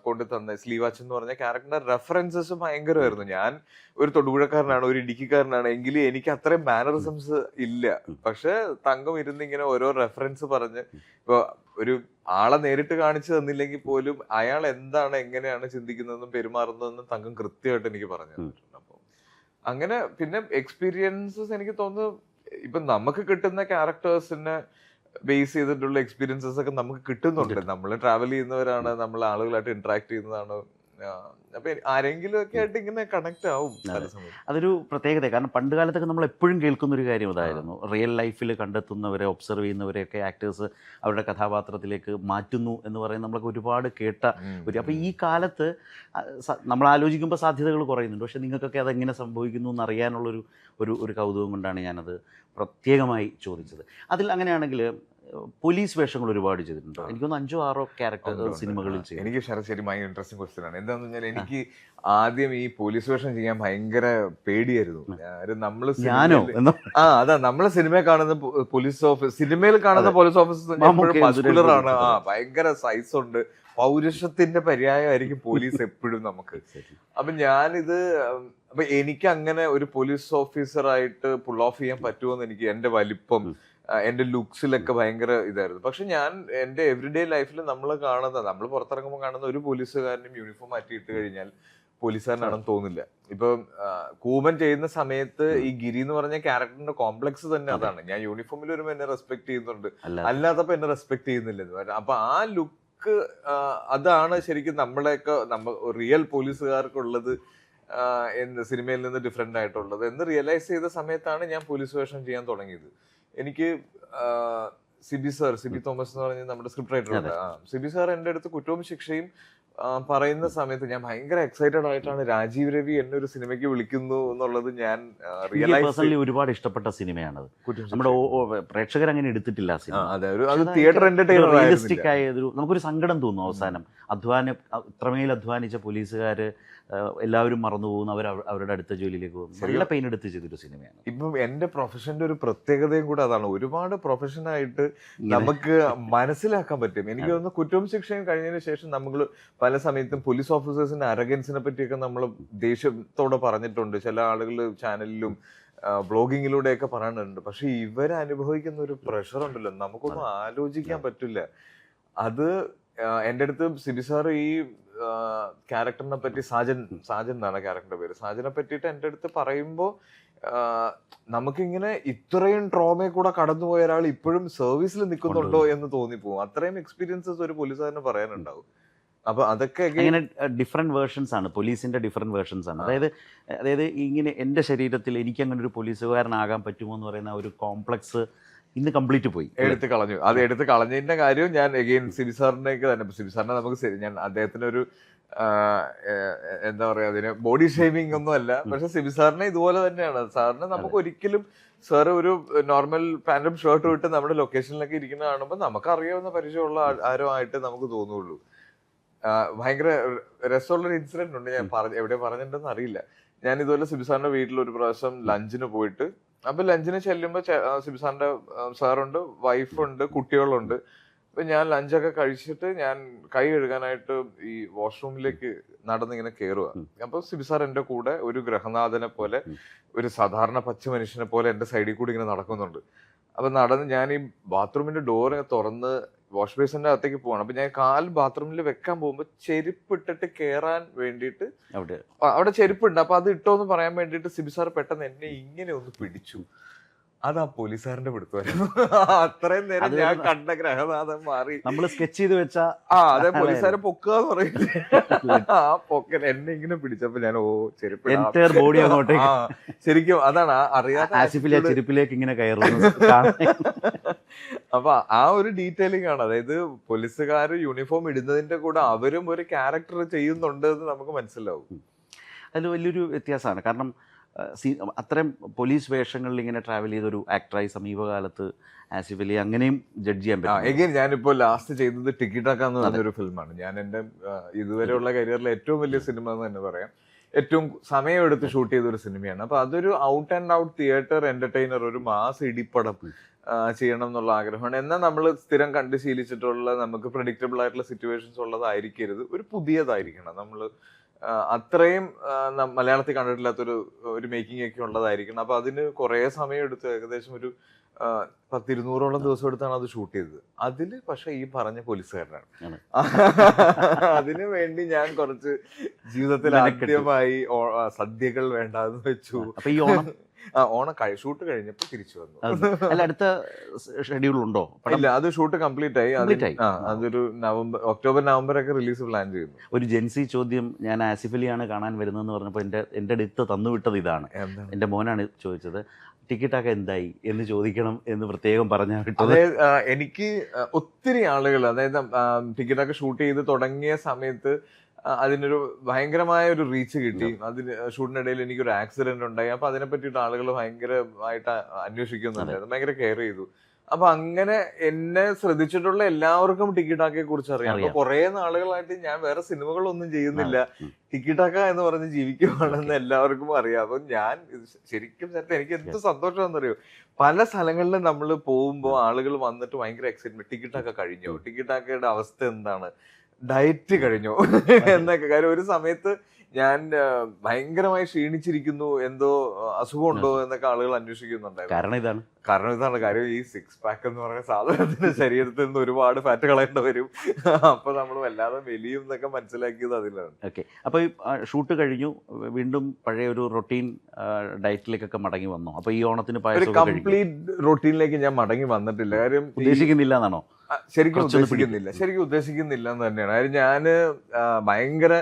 കൊണ്ടു തന്ന സ്ലീവാച്ച് എന്ന് പറഞ്ഞ ക്യാരക്ടറിന്റെ റെഫറൻസസ് ഭയങ്കരമായിരുന്നു. ഞാൻ ഒരു തൊടുപുഴക്കാരനാണ്, ഒരു ഇടുക്കിക്കാരനാണ്, എങ്കിലും എനിക്ക് അത്രയും മാനറിസംസ് ഇല്ല. പക്ഷെ തങ്കം ഇരുന്ന് ഇങ്ങനെ ഓരോ റെഫറൻസ് പറഞ്ഞ് ഇപ്പൊ ഒരു ആളെ നേരിട്ട് കാണിച്ചു തന്നില്ലെങ്കിൽ പോലും അയാൾ എന്താണ് എങ്ങനെയാണ് ചിന്തിക്കുന്നതെന്നും പെരുമാറുന്നതെന്നും തങ്കം കൃത്യമായിട്ട് എനിക്ക് പറഞ്ഞു തന്നിട്ടുണ്ട്. അപ്പൊ അങ്ങനെ പിന്നെ എക്സ്പീരിയൻസസ് എനിക്ക് തോന്നുന്നു ഇപ്പൊ നമുക്ക് കിട്ടുന്ന ക്യാരക്ടേഴ്സിനെ ബേസ് ചെയ്തിട്ടുള്ള എക്സ്പീരിയൻസസ് ഒക്കെ നമുക്ക് കിട്ടുന്നുണ്ട്. നമ്മൾ ട്രാവൽ ചെയ്യുന്നവരാണ്, നമ്മൾ ആളുകളായിട്ട് ഇന്ററാക്ട് ചെയ്യുന്നതാണ്. അപ്പൊ ആരെങ്കിലും ഒക്കെ ആയിട്ട് ഇങ്ങനെ കണക്ട് ആവും. അതൊരു പ്രത്യേകത. കാരണം പണ്ട് കാലത്തൊക്കെ നമ്മൾ എപ്പോഴും കേൾക്കുന്ന ഒരു കാര്യം അതായിരുന്നു, റിയൽ ലൈഫിൽ കണ്ടെത്തുന്നവരെ ഒബ്സർവ് ചെയ്യുന്നവരെയൊക്കെ ആക്ടേഴ്സ് അവരുടെ കഥാപാത്രത്തിലേക്ക് മാറ്റുന്നു എന്ന് പറയുന്നത് നമ്മളൊക്കെ ഒരുപാട് കേട്ട ഒരു. അപ്പോൾ ഈ കാലത്ത് നമ്മൾ ആലോചിക്കുമ്പോൾ സാധ്യതകൾ കുറയുന്നുണ്ട്. പക്ഷേ നിങ്ങൾക്കൊക്കെ അതെങ്ങനെ സംഭവിക്കുന്നു എന്നറിയാനുള്ളൊരു ഒരു കൗതുകം കൊണ്ടാണ് ഞാനത് പ്രത്യേകമായി ചോദിച്ചത്. അതിൽ അങ്ങനെയാണെങ്കിൽ പോലീസ് വേഷങ്ങൾ ഒരുപാട് ചെയ്തിട്ടുണ്ട്. എനിക്കൊന്ന് 5-6 ക്യാരക്ടർ സിനിമകളിൽ ചെയ്തു. എനിക്ക് ശരി ഭയങ്കര ഇൻട്രസ്റ്റിംഗ് ക്വസ്റ്റ്യൻ ആണ്. എന്താണെന്ന് വെച്ചാൽ എനിക്ക് ആദ്യം ഈ പോലീസ് വേഷം ചെയ്യാൻ ഭയങ്കര പേടിയായിരുന്നു. നമ്മള് അതാ നമ്മള് സിനിമയിൽ കാണുന്ന പോലീസ് ഓഫീസർ, സിനിമയിൽ കാണുന്ന പോലീസ് ഓഫീസർ മസ്കുലർ ആണ്, ഭയങ്കര സൈസ് ഉണ്ട്, പൗരുഷത്തിന്റെ പര്യായമായിരിക്കും പോലീസ് എപ്പോഴും നമുക്ക്. അപ്പൊ ഞാനിത് അപ്പൊ എനിക്ക് അങ്ങനെ ഒരു പോലീസ് ഓഫീസറായിട്ട് പുൾ ഓഫ് ചെയ്യാൻ പറ്റുമോന്ന് എനിക്ക് എന്റെ വലിപ്പം എന്റെ ലുക്സിലൊക്കെ ഭയങ്കര ഇതായിരുന്നു. പക്ഷെ ഞാൻ എന്റെ എവറിഡേ ലൈഫിൽ നമ്മൾ പുറത്തിറങ്ങുമ്പോൾ കാണുന്ന ഒരു പോലീസുകാരനും യൂണിഫോം മാറ്റിയിട്ട് കഴിഞ്ഞാൽ പോലീസുകാരനാണെന്ന് തോന്നില്ല. ഇപ്പൊ കൂമൻ ചെയ്യുന്ന സമയത്ത് ഈ ഗിരി എന്ന് പറഞ്ഞ ക്യാരക്ടറിന്റെ കോംപ്ലക്സ് തന്നെ അതാണ്. ഞാൻ യൂണിഫോമിൽ വരുമ്പോൾ എന്നെ റെസ്പെക്ട് ചെയ്യുന്നുണ്ട്, അല്ലാത്തപ്പോ എന്നെ റെസ്പെക്ട് ചെയ്യുന്നില്ല. അപ്പൊ ആ ലുക്ക് അതാണ് ശരിക്കും നമ്മളെയൊക്കെ റിയൽ പോലീസുകാർക്കുള്ളത് സിനിമയിൽ നിന്ന് ഡിഫറെന്റ് ആയിട്ടുള്ളത് എന്ന് റിയലൈസ് ചെയ്ത സമയത്താണ് ഞാൻ പോലീസ് വേഷം ചെയ്യാൻ തുടങ്ങിയത്. എനിക്ക് സിബി തോമസ് എന്ന് പറഞ്ഞ നമ്മുടെ സ്ക്രിപ്റ്റ് റൈറ്റർ ഉണ്ട്, സിബി സാർ എന്റെ അടുത്ത് കുറ്റവും ശിക്ഷയും പറയുന്ന സമയത്ത് ഞാൻ ഭയങ്കര എക്സൈറ്റഡ് ആയിട്ടാണ് രാജീവ് രവി എന്നെ ഒരു സിനിമയ്ക്ക് വിളിക്കുന്നു എന്നുള്ളത് ഞാൻ റിയലൈസ് ഒരുപാട് ഇഷ്ടപ്പെട്ട സിനിമയാണത്. നമ്മുടെ പ്രേക്ഷകർ അങ്ങനെ എടുത്തിട്ടില്ല സിനിമ. തിയേറ്റർ എന്റർടൈനർ റിയലിസ്റ്റിക് ആയതൊരു നമുക്കൊരു സങ്കടം തോന്നും അവസാനം. ഇത്രമേൽ അധ്വാനിച്ച പോലീസുകാര് എല്ലാവരും മറന്നു പോകുന്നു, അവരുടെ അടുത്ത ജോലിയിലേക്ക് പോകുന്നു. നല്ല പെയിൻ എടുത്ത് ചെയ്തൊരു സിനിമയാണ്. ഇപ്പം എന്റെ പ്രൊഫഷന്റെ ഒരു പ്രത്യേകതയും കൂടെ അതാണ്. ഒരുപാട് പ്രൊഫഷനായിട്ട് നമുക്ക് മനസ്സിലാക്കാൻ പറ്റും. എനിക്ക് തോന്നുന്നു കുറ്റവും ശിക്ഷയും കഴിഞ്ഞതിന് ശേഷം നമ്മൾ പല സമയത്തും പോലീസ് ഓഫീസേഴ്സിന്റെ അരഗൻസിനെ പറ്റിയൊക്കെ നമ്മൾ ദേഷ്യത്തോടെ പറഞ്ഞിട്ടുണ്ട്. ചില ആളുകൾ ചാനലിലും ബ്ലോഗിങ്ങിലൂടെയൊക്കെ പറയാനുണ്ട്. പക്ഷെ ഇവരനുഭവിക്കുന്ന ഒരു പ്രഷർ ഉണ്ടല്ലോ, നമുക്കൊന്നും ആലോചിക്കാൻ പറ്റില്ല. അത് എന്റെ അടുത്ത് സിബി സാർ ഈ ക്യാരക്ടറിനെ പറ്റി സാജൻ എന്നാണ് ക്യാരക്ടറിന്റെ പേര്, സാജനെ പറ്റിയിട്ട് എന്റെ അടുത്ത് പറയുമ്പോ നമുക്കിങ്ങനെ ഇത്രയും ട്രോമയെ കൂടെ കടന്നുപോയ ഒരാൾ ഇപ്പോഴും സർവീസിൽ നിൽക്കുന്നുണ്ടോ എന്ന് തോന്നിപ്പോകും. അത്രയും എക്സ്പീരിയൻസസ് ഒരു പോലീസുകാരന് പറയാനുണ്ടാവും. അപ്പൊ അതൊക്കെ ഇങ്ങനെ ഡിഫറെന്റ് വേർഷൻസ് ആണ്, പോലീസിന്റെ ഡിഫറെന്റ് വേർഷൻസ് ആണ്. അതായത് ഇങ്ങനെ എന്റെ ശരീരത്തിൽ എനിക്ക് അങ്ങനെ ഒരു പോലീസുകാരനാകാൻ പറ്റുമോ എന്ന് പറയുന്ന ഒരു കോംപ്ലക്സ് ഇന്ന് കംപ്ലീറ്റ് പോയി, എടുത്ത് കളഞ്ഞു. അത് എടുത്ത് കളഞ്ഞതിന്റെ കാര്യം ഞാൻ അഗെയിൻ സിബി സാറിനെയൊക്കെ തന്നെ, സിബി സാറിനെ നമുക്ക് ഞാൻ അദ്ദേഹത്തിനൊരു എന്താ പറയാ അതിന് ബോഡി ഷേമിങ് ഒന്നും അല്ല, പക്ഷെ സിബി സാറിനെ ഇതുപോലെ തന്നെയാണ്. സാറിന് നമുക്ക് ഒരിക്കലും സാറ് ഒരു നോർമൽ പാന്റും ഷർട്ടും ഇട്ട് നമ്മുടെ ലൊക്കേഷനിലൊക്കെ ഇരിക്കുന്ന കാണുമ്പോൾ നമുക്ക് അറിയാവുന്ന പരിചയമുള്ള ആരോ ആയിട്ട് നമുക്ക് തോന്നുള്ളൂ. ഭയങ്കര രസമുള്ളൊരു ഇൻസിഡന്റ് ഉണ്ട്, ഞാൻ എവിടെ പറഞ്ഞിട്ടുണ്ടെന്ന് അറിയില്ല. ഞാൻ ഇതുപോലെ സിബി സാറിന്റെ വീട്ടിൽ ഒരു പ്രാവശ്യം ലഞ്ചിന് പോയിട്ട്, അപ്പൊ ലഞ്ചിന് ചെല്ലുമ്പോ സിബി സാറിന്റെ സാറുണ്ട്, വൈഫുണ്ട്, കുട്ടികളുണ്ട്. അപ്പൊ ഞാൻ ലഞ്ചൊക്കെ കഴിച്ചിട്ട് ഞാൻ കൈ കഴുകാനായിട്ട് ഈ വാഷ്റൂമിലേക്ക് നടന്നിങ്ങനെ കയറുക. അപ്പൊ സിബി സാർ എന്റെ കൂടെ ഒരു ഗ്രഹനാഥനെ പോലെ, ഒരു സാധാരണ പച്ച മനുഷ്യനെ പോലെ എന്റെ സൈഡിൽ കൂടി ഇങ്ങനെ നടക്കുന്നുണ്ട്. അപ്പൊ നടന്ന് ഞാൻ ഈ ബാത്റൂമിന്റെ ഡോർ തുറന്ന് വാഷ് ബേസിന്റെ അകത്തേക്ക് പോവാണ്. അപ്പൊ ഞാൻ കാൽ ബാത്റൂമിൽ വെക്കാൻ പോകുമ്പോ ചെരുപ്പ് ഇട്ടിട്ട് കേറാൻ വേണ്ടിയിട്ട് അവിടെ ചെരുപ്പുണ്ട്. അപ്പൊ അത് ഇട്ടോന്ന് പറയാൻ വേണ്ടിയിട്ട് സിബി സാർ പെട്ടെന്ന് എന്നെ ഇങ്ങനെ ഒന്ന് പിടിച്ചു. അതാ പോലീസുകാരന്റെ പിടുത്തമായിരുന്നു. അത്രയും നേരം ഞാൻ കണ്ട ഗ്രഹനാഥൻ മാറി. നമ്മള് സ്കെച്ച് ചെയ്ത് വെച്ച അതെ, പോലീസുകാരെ പൊക്കാന്ന് പറയില്ലേ, ആ പൊക്കൻ എന്നെ ഇങ്ങനെ പിടിച്ചപ്പോ ഞാൻ എൻറ്റയർ ബോഡി അങ്ങോട്ടേക്ക് ശരിക്കും അതാണ് അറിയാത്ത ആസിഫിലെ ചെരുപ്പിലേക്ക് ഇങ്ങനെ കയറുന്നു. അപ്പൊ ആ ഒരു ഡീറ്റെയിലിംഗ് ആണ്. അതായത് പോലീസുകാർ യൂണിഫോം ഇടുന്നതിന്റെ കൂടെ അവരും ഒരു ക്യാരക്ടർ ചെയ്യുന്നുണ്ട് എന്ന് നമുക്ക് മനസ്സിലാവും. അതിൽ വലിയൊരു വ്യത്യാസമാണ്. കാരണം അത്രയും പോലീസ് വേഷങ്ങളിൽ ഇങ്ങനെ ട്രാവൽ ചെയ്തൊരു ആക്ടറായി സമീപകാലത്ത് ആസിഫ് അലി അങ്ങനെയും ജഡ്ജ് ചെയ്യാൻ പറ്റും. എഗെയിൻ ഞാനിപ്പോ ലാസ്റ്റ് ചെയ്തത് ടിക്കറ്റ് എന്ന് പറഞ്ഞൊരു ഫിലിമാണ്. ഞാൻ എന്റെ ഇതുവരെയുള്ള കരിയറിലെ ഏറ്റവും വലിയ സിനിമ എന്ന് തന്നെ പറയാം. ഏറ്റവും സമയമെടുത്ത് ഷൂട്ട് ചെയ്ത ഒരു സിനിമയാണ്. അപ്പൊ അതൊരു out and out theatre entertainer, ഒരു മാസ് ഇടിപ്പടം ചെയ്യണം എന്നുള്ള ആഗ്രഹമാണ്. എന്നാൽ നമ്മൾ സ്ഥിരം കണ്ട് ശീലിച്ചിട്ടുള്ള നമുക്ക് പ്രെഡിക്റ്റബിൾ ആയിട്ടുള്ള സിറ്റുവേഷൻസ് ഉള്ളതായിരിക്കരുത്, ഒരു പുതിയതായിരിക്കണം. നമ്മൾ അത്രയും മലയാളത്തിൽ കണ്ടിട്ടില്ലാത്തൊരു മേക്കിംഗ് ഒക്കെ ഉള്ളതായിരിക്കണം. അപ്പൊ അതിന് കുറെ സമയം എടുത്ത് ഏകദേശം ഒരു 100-200ഓളം ദിവസം എടുത്താണ് അത് ഷൂട്ട് ചെയ്തത്. അതില് പക്ഷെ ഈ പറഞ്ഞ പോലീസുകാരനാണ്. അതിനു വേണ്ടി ഞാൻ കുറച്ച് ജീവിതത്തിൽ ആദ്യമായി സദ്യകൾ വേണ്ടാന്ന് വെച്ചു. അപ്പൊ ഈ ഓണം ഓണം ഷൂട്ട് കഴിഞ്ഞപ്പോ തിരിച്ചു വന്നു. അല്ല, അടുത്ത ഷെഡ്യൂൾ ഉണ്ടോ? ഇല്ല, അത് ഷൂട്ട് കംപ്ലീറ്റ് ആയി. അതൊരു ഒക്ടോബർ നവംബർ ഒക്കെ റിലീസ് പ്ലാൻ ചെയ്യുന്നു. ഒരു ജെൻസി ചോദ്യം, ഞാൻ ആസിഫ് അലിയാണ് കാണാൻ വരുന്നതെന്ന് പറഞ്ഞപ്പോൾ എൻ്റെ അടുത്ത് തന്നുവിട്ടത് ഇതാണ്. എൻ്റെ മോനാണ് ചോദിച്ചത്, ടിക്കറ്റൊക്കെ എന്തായി എന്ന് ചോദിക്കണം എന്ന് പ്രത്യേകം പറഞ്ഞാൽ വിട്ടത്. എനിക്ക് ഒത്തിരി ആളുകൾ, അതായത് ടിക്കറ്റൊക്കെ ഷൂട്ട് ചെയ്ത് തുടങ്ങിയ സമയത്ത് അതിനൊരു ഭയങ്കരമായ ഒരു റീച്ച് കിട്ടി. അതിന് ഷൂട്ടിനിടയിൽ എനിക്കൊരു ആക്സിഡന്റ് ഉണ്ടായി. അപ്പൊ അതിനെ പറ്റിയിട്ട് ആളുകൾ ഭയങ്കരമായിട്ട് അന്വേഷിക്കുന്നുണ്ടായിരുന്നു, ഭയങ്കര കെയർ ചെയ്തു. അപ്പൊ അങ്ങനെ എന്നെ ശ്രദ്ധിച്ചിട്ടുള്ള എല്ലാവർക്കും ടിക്കറ്റാക്കയെ കുറിച്ച് അറിയാം. അപ്പൊ കുറെ നാളുകളായിട്ട് ഞാൻ വേറെ സിനിമകളൊന്നും ചെയ്യുന്നില്ല, ടിക്കറ്റാക്ക എന്ന് പറഞ്ഞ് ജീവിക്കുവാണെന്ന് എല്ലാവർക്കും അറിയാം. അപ്പൊ ഞാൻ ശരിക്കും എനിക്ക് എന്ത് സന്തോഷമാണെന്നറിയോ, പല സ്ഥലങ്ങളിലും നമ്മൾ പോകുമ്പോൾ ആളുകൾ വന്നിട്ട് ഭയങ്കര എക്സൈറ്റ്മെന്റ്, ടിക്കറ്റാക്ക കഴിഞ്ഞോ, ടിക്കറ്റാക്കയുടെ അവസ്ഥ എന്താണ്, ഡയറ്റ് കഴിഞ്ഞോ എന്നൊക്കെ. കാര്യം ഒരു സമയത്ത് ഞാൻ ഭയങ്കരമായി ക്ഷീണിച്ചിരിക്കുന്നു, എന്തോ അസുഖമുണ്ടോ എന്നൊക്കെ ആളുകൾ അന്വേഷിക്കുന്നുണ്ടായിരുന്നു. കാരണം ഇതാണ് കാര്യം, ഈ 6 പാക്ക് എന്ന് പറയുന്ന സാധനത്തിന്റെ ശരീരത്തിൽ നിന്ന് ഒരുപാട് ഫാറ്റ് കളയേണ്ടി വരും. അപ്പൊ നമ്മൾ വല്ലാതെ മെലിയും എന്നൊക്കെ മനസ്സിലാക്കിയത് അതിലാണ്. ഓക്കെ, അപ്പൊ ഈ ഷൂട്ട് കഴിഞ്ഞു, വീണ്ടും പഴയ ഒരു റൊട്ടീൻ ഡയറ്റിലേക്കൊക്കെ മടങ്ങി വന്നു. അപ്പൊ ഈ ഓണത്തിന് കംപ്ലീറ്റ് റൊട്ടീനിലേക്ക് ഞാൻ മടങ്ങി വന്നിട്ടില്ല. കാര്യം ഉദ്ദേശിക്കുന്നില്ല എന്നാണോ? ശരിക്കും ഉദ്ദേശിക്കുന്നില്ല എന്ന് തന്നെയാണ്. കാര്യം ഞാന് ഭയങ്കര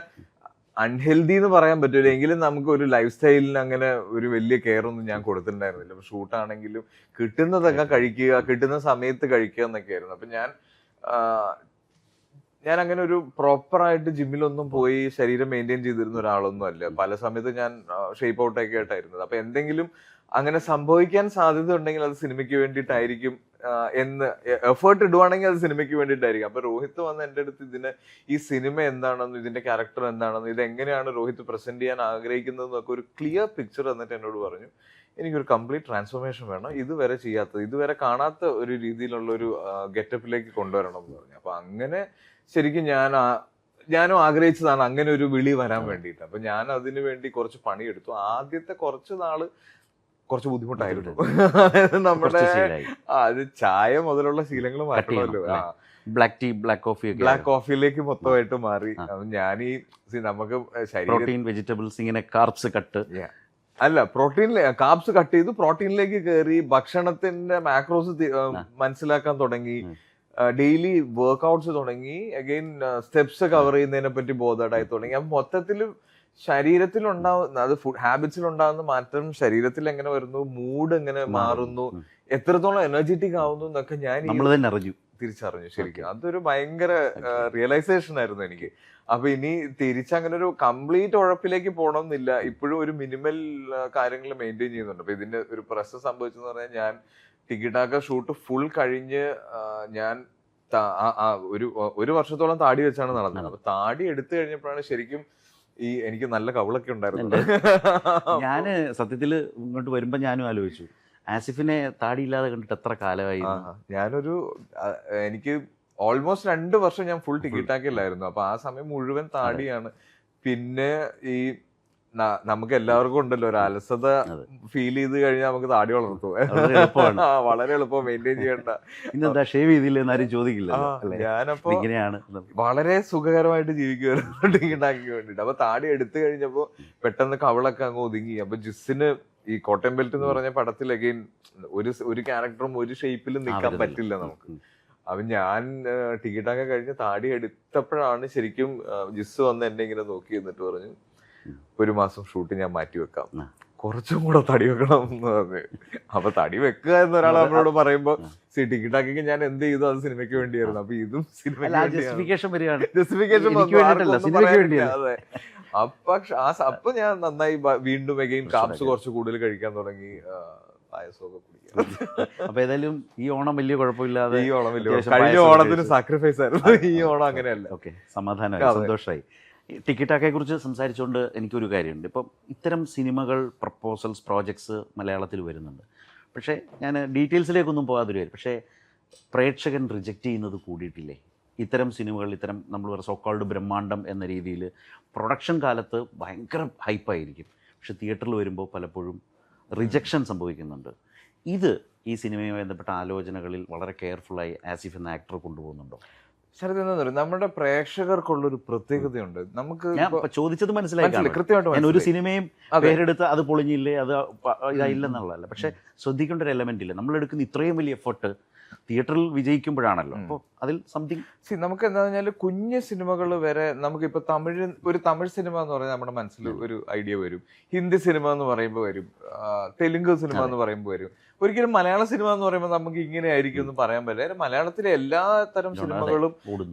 അൺഹെൽതി എന്ന് പറയാൻ പറ്റൂല, എങ്കിലും നമുക്ക് ഒരു ലൈഫ് സ്റ്റൈലിന് അങ്ങനെ ഒരു വലിയ കെയർ ഒന്നും ഞാൻ കൊടുത്തിട്ടുണ്ടായിരുന്നില്ല. അപ്പൊ ഷൂട്ടാണെങ്കിലും കിട്ടുന്നതൊക്കെ കഴിക്കുക, കിട്ടുന്ന സമയത്ത് കഴിക്കുക എന്നൊക്കെയായിരുന്നു. അപ്പൊ ഞാൻ അങ്ങനെ ഒരു പ്രോപ്പറായിട്ട് ജിമ്മിലൊന്നും പോയി ശരീരം മെയിൻറ്റെയിൻ ചെയ്തിരുന്ന ഒരാളൊന്നും അല്ല. പല സമയത്ത് ഞാൻ ഷേപ്പ് ഔട്ടൊക്കെ ആയിട്ടായിരുന്നത്. അപ്പൊ എന്തെങ്കിലും അങ്ങനെ സംഭവിക്കാൻ സാധ്യത ഉണ്ടെങ്കിൽ അത് സിനിമയ്ക്ക് വേണ്ടിയിട്ടായിരിക്കും എന്ന് എഫേർട്ട് ഇടുവാണെങ്കിൽ അത് സിനിമയ്ക്ക് വേണ്ടിയിട്ടായിരിക്കും. അപ്പൊ രോഹിത് വന്ന് എൻ്റെ അടുത്ത് ഈ സിനിമ എന്താണെന്നും ഇതിന്റെ ക്യാരക്ടർ എന്താണെന്നും ഇതെങ്ങനെയാണ് രോഹിത് പ്രസന്റ് ചെയ്യാൻ ആഗ്രഹിക്കുന്നതെന്നൊക്കെ ഒരു ക്ലിയർ പിക്ചർ എന്നിട്ട് എന്നോട് പറഞ്ഞു, എനിക്കൊരു കംപ്ലീറ്റ് ട്രാൻസ്ഫോർമേഷൻ വേണം, ഇതുവരെ ചെയ്യാത്തത്, ഇതുവരെ കാണാത്ത ഒരു രീതിയിലുള്ള ഒരു ഗെറ്റപ്പിലേക്ക് കൊണ്ടുവരണം എന്ന് പറഞ്ഞു. അപ്പൊ അങ്ങനെ ശരിക്കും ഞാനും ആഗ്രഹിച്ചതാണ് അങ്ങനെ ഒരു വിളി വരാൻ വേണ്ടിയിട്ട്. അപ്പൊ ഞാൻ അതിനു വേണ്ടി കുറച്ച് പണിയെടുത്തു. ആദ്യത്തെ കുറച്ച് നാള് കുറച്ച് ബുദ്ധിമുട്ടായിരുന്നു. നമ്മുടെ അത് ചായ മുതലുള്ള ശീലങ്ങൾ മാറ്റണമല്ലോ. ബ്ലാക്ക് ടീ, ബ്ലാക്ക് കോഫിയിലേക്ക് മൊത്തമായിട്ട് മാറി. ഞാൻ നമുക്ക് പ്രോട്ടീൻ, വെജിറ്റബിൾസ്, ഇങ്ങനെ കാർബ്സ് കട്ട് അല്ല, കാർബ്സ് കട്ട് ചെയ്തു, പ്രോട്ടീനിലേക്ക് കയറി, ഭക്ഷണത്തിന്റെ മാക്രോസ് മനസ്സിലാക്കാൻ തുടങ്ങി, ഡെയിലി വർക്ക്ഔട്ട്സ് തുടങ്ങി, അഗൈൻ സ്റ്റെപ്സ് കവർ ചെയ്യുന്നതിനെ പറ്റി ബോധേഡായി തുടങ്ങി. അപ്പൊ മൊത്തത്തില് ശരീരത്തിലുണ്ടാവുന്ന, അത് ഫുഡ് ഹാബിറ്റ്സിലുണ്ടാകുന്ന മാറ്റം ശരീരത്തിൽ എങ്ങനെ വരുന്നു, മൂഡ് എങ്ങനെ മാറുന്നു, എത്രത്തോളം എനർജറ്റിക് ആവുന്നു എന്നൊക്കെ ഞാൻ തിരിച്ചറിഞ്ഞു. ശരിക്കും അതൊരു ഭയങ്കര റിയലൈസേഷൻ ആയിരുന്നു എനിക്ക്. അപ്പൊ ഇനി തിരിച്ചങ്ങനെ ഒരു കംപ്ലീറ്റ് ഉഴപ്പിലേക്ക് പോകണം എന്നില്ല, ഇപ്പോഴും ഒരു മിനിമൽ കാര്യങ്ങൾ മെയിൻറ്റെയിൻ ചെയ്യുന്നുണ്ട്. അപ്പൊ ഇതിന്റെ ഒരു പ്രശ്നം സംഭവിച്ചെന്ന് പറഞ്ഞാൽ, ഞാൻ ടിക്കറ്റാക്ക ഷൂട്ട് ഫുൾ കഴിഞ്ഞ് ഞാൻ ഒരു വർഷത്തോളം താടി വെച്ചാണ് നടന്നത്. അപ്പൊ താടി എടുത്തു കഴിഞ്ഞപ്പോഴാണ് ശരിക്കും എനിക്ക് നല്ല കവിളൊക്കെ ഉണ്ടായിരുന്നു. ഞാന് സത്യത്തില് ഇങ്ങോട്ട് വരുമ്പോ ഞാനും ആലോചിച്ചു, ആസിഫിനെ താടിയില്ലാതെ കണ്ടിട്ട് എത്ര കാലമായി. എനിക്ക് ഓൾമോസ്റ്റ് 2 വർഷം ഞാൻ ഫുൾ ടിക്കറ്റാക്കില്ലായിരുന്നു. അപ്പൊ ആ സമയം മുഴുവൻ താടിയാണ്. പിന്നെ ഈ നമുക്ക് എല്ലാവർക്കും ഉണ്ടല്ലോ ഒരു അലസത ഫീൽ ചെയ്ത് കഴിഞ്ഞാൽ നമുക്ക് താടി വളർത്തും. വളരെ എളുപ്പം മെയിൻറ്റെയിൻ ചെയ്യേണ്ട. ഇന്നെന്താ ഷേവ് ചെയ്തില്ലെന്ന് ആരും ചോദിക്കില്ല. ഞാനപ്പോ വളരെ സുഖകരമായിട്ട് ജീവിക്കുമായിരുന്നു ടിക്കറ്റാക്കി വേണ്ടിട്ട്. അപ്പൊ താടി എടുത്തു കഴിഞ്ഞപ്പോ പെട്ടെന്ന് കവിളൊക്കെ അങ്ങ് ഒതുങ്ങി. അപ്പൊ ജിസ്സിന് ഈ കോട്ടയം ബെൽറ്റ് എന്ന് പറഞ്ഞ പടത്തിൽ അഗൈൻ ഒരു ക്യാരക്ടറും ഒരു ഷേപ്പിലും നിൽക്കാൻ പറ്റില്ല നമുക്ക്. അപ്പൊ ഞാൻ ടിക്കറ്റൊക്കെ കഴിഞ്ഞ് താടി എടുത്തപ്പോഴാണ് ശരിക്കും ജിസ് വന്ന് എന്നെ ഇങ്ങനെ നോക്കി എന്നിട്ട് പറഞ്ഞു, 1 മാസം ഷൂട്ട് ഞാൻ മാറ്റി വെക്കാം, കുറച്ചും കൂടെ തടി വെക്കണം എന്ന് പറഞ്ഞു. അപ്പൊ തടി വെക്കുക എന്ന് ഒരാൾ നമ്മളോട് പറയുമ്പോ ടിക്കറ്റാക്കി ഞാൻ എന്ത് ചെയ്തു, അത് സിനിമയ്ക്ക് വേണ്ടിയായിരുന്നു. അപ്പൊ ഇതും ജസ്റ്റിഫിക്കേഷൻ അതെ. അപ്പൊ ഞാൻ നന്നായി വീണ്ടും അഗൈൻ കാപ്സ് കുറച്ച് കൂടുതൽ കഴിക്കാൻ തുടങ്ങി, പായസമൊക്കെ കുടിക്കാൻ. അപ്പൊ ഏതായാലും ഈ ഓണം വലിയ കുഴപ്പമില്ലാതെ, ഈ ഓണം വലിയ കഴിഞ്ഞ ഓണത്തിന് സാക്രിഫൈസ് ആയിരുന്നു, ഈ ഓണം അങ്ങനെയല്ല. ഓക്കെ, സമാധാനമായി, സന്തോഷമായി. ടിക്കറ്റാക്കെ കുറിച്ച് സംസാരിച്ചുകൊണ്ട് എനിക്കൊരു കാര്യമുണ്ട്. ഇപ്പം ഇത്തരം സിനിമകൾ, പ്രപ്പോസൽസ്, പ്രോജക്ട്സ് മലയാളത്തിൽ വരുന്നുണ്ട്. പക്ഷേ ഞാൻ ഡീറ്റെയിൽസിലേക്കൊന്നും പോകാതെ വരും. പക്ഷേ പ്രേക്ഷകൻ റിജക്റ്റ് ചെയ്യുന്നത് കൂടിയിട്ടില്ലേ? ഇത്തരം സിനിമകൾ, ഇത്തരം നമ്മൾ പറയുന്ന സോക്കോൾഡ് ബ്രഹ്മാണ്ഡം എന്ന രീതിയിൽ പ്രൊഡക്ഷൻ കാലത്ത് ഭയങ്കര ഹൈപ്പായിരിക്കും, പക്ഷെ തിയേറ്ററിൽ വരുമ്പോൾ പലപ്പോഴും റിജക്ഷൻ സംഭവിക്കുന്നുണ്ട്. ഇത് ഈ സിനിമയുമായി ബന്ധപ്പെട്ട ആലോചനകളിൽ വളരെ കെയർഫുള്ളായി ആസിഫ് എന്ന ആക്ടർ കൊണ്ടുപോകുന്നുണ്ടോ? ശരത്, എന്താ പറയുക, നമ്മുടെ പ്രേക്ഷകർക്കുള്ളൊരു പ്രത്യേകതയുണ്ട്. നമുക്ക് ചോദിച്ചത് മനസ്സിലായി, കൃത്യമായിട്ട് ഞാൻ ഒരു സിനിമയും പേരെടുത്ത് അത് പൊളിഞ്ഞില്ലേ, അത് ഇതായില്ലെന്നുള്ളതല്ല. പക്ഷെ ശ്രദ്ധിക്കേണ്ട ഒരു എലമെന്റ് ഇല്ല, നമ്മളെടുക്കുന്ന ഇത്രയും വലിയ എഫർട്ട് തിയേറ്ററിൽ വിജയിക്കുമ്പോഴാണല്ലോ. അപ്പോൾ അതിൽ സംതിങ് നമുക്ക് എന്താ പറഞ്ഞാൽ കുഞ്ഞു സിനിമകൾ വരെ നമുക്കിപ്പോ തമിഴ് സിനിമ എന്ന് പറഞ്ഞാൽ നമ്മുടെ മനസ്സിൽ ഒരു ഐഡിയ വരും, ഹിന്ദി സിനിമ എന്ന് പറയുമ്പോൾ വരും, തെലുങ്ക് സിനിമ എന്ന് പറയുമ്പോൾ വരും. ഒരിക്കലും മലയാള സിനിമ എന്ന് പറയുമ്പോൾ നമുക്ക് ഇങ്ങനെ ആയിരിക്കും എന്ന് പറയാൻ പറ്റില്ല. മലയാളത്തിലെ എല്ലാ തരം സിനിമകളും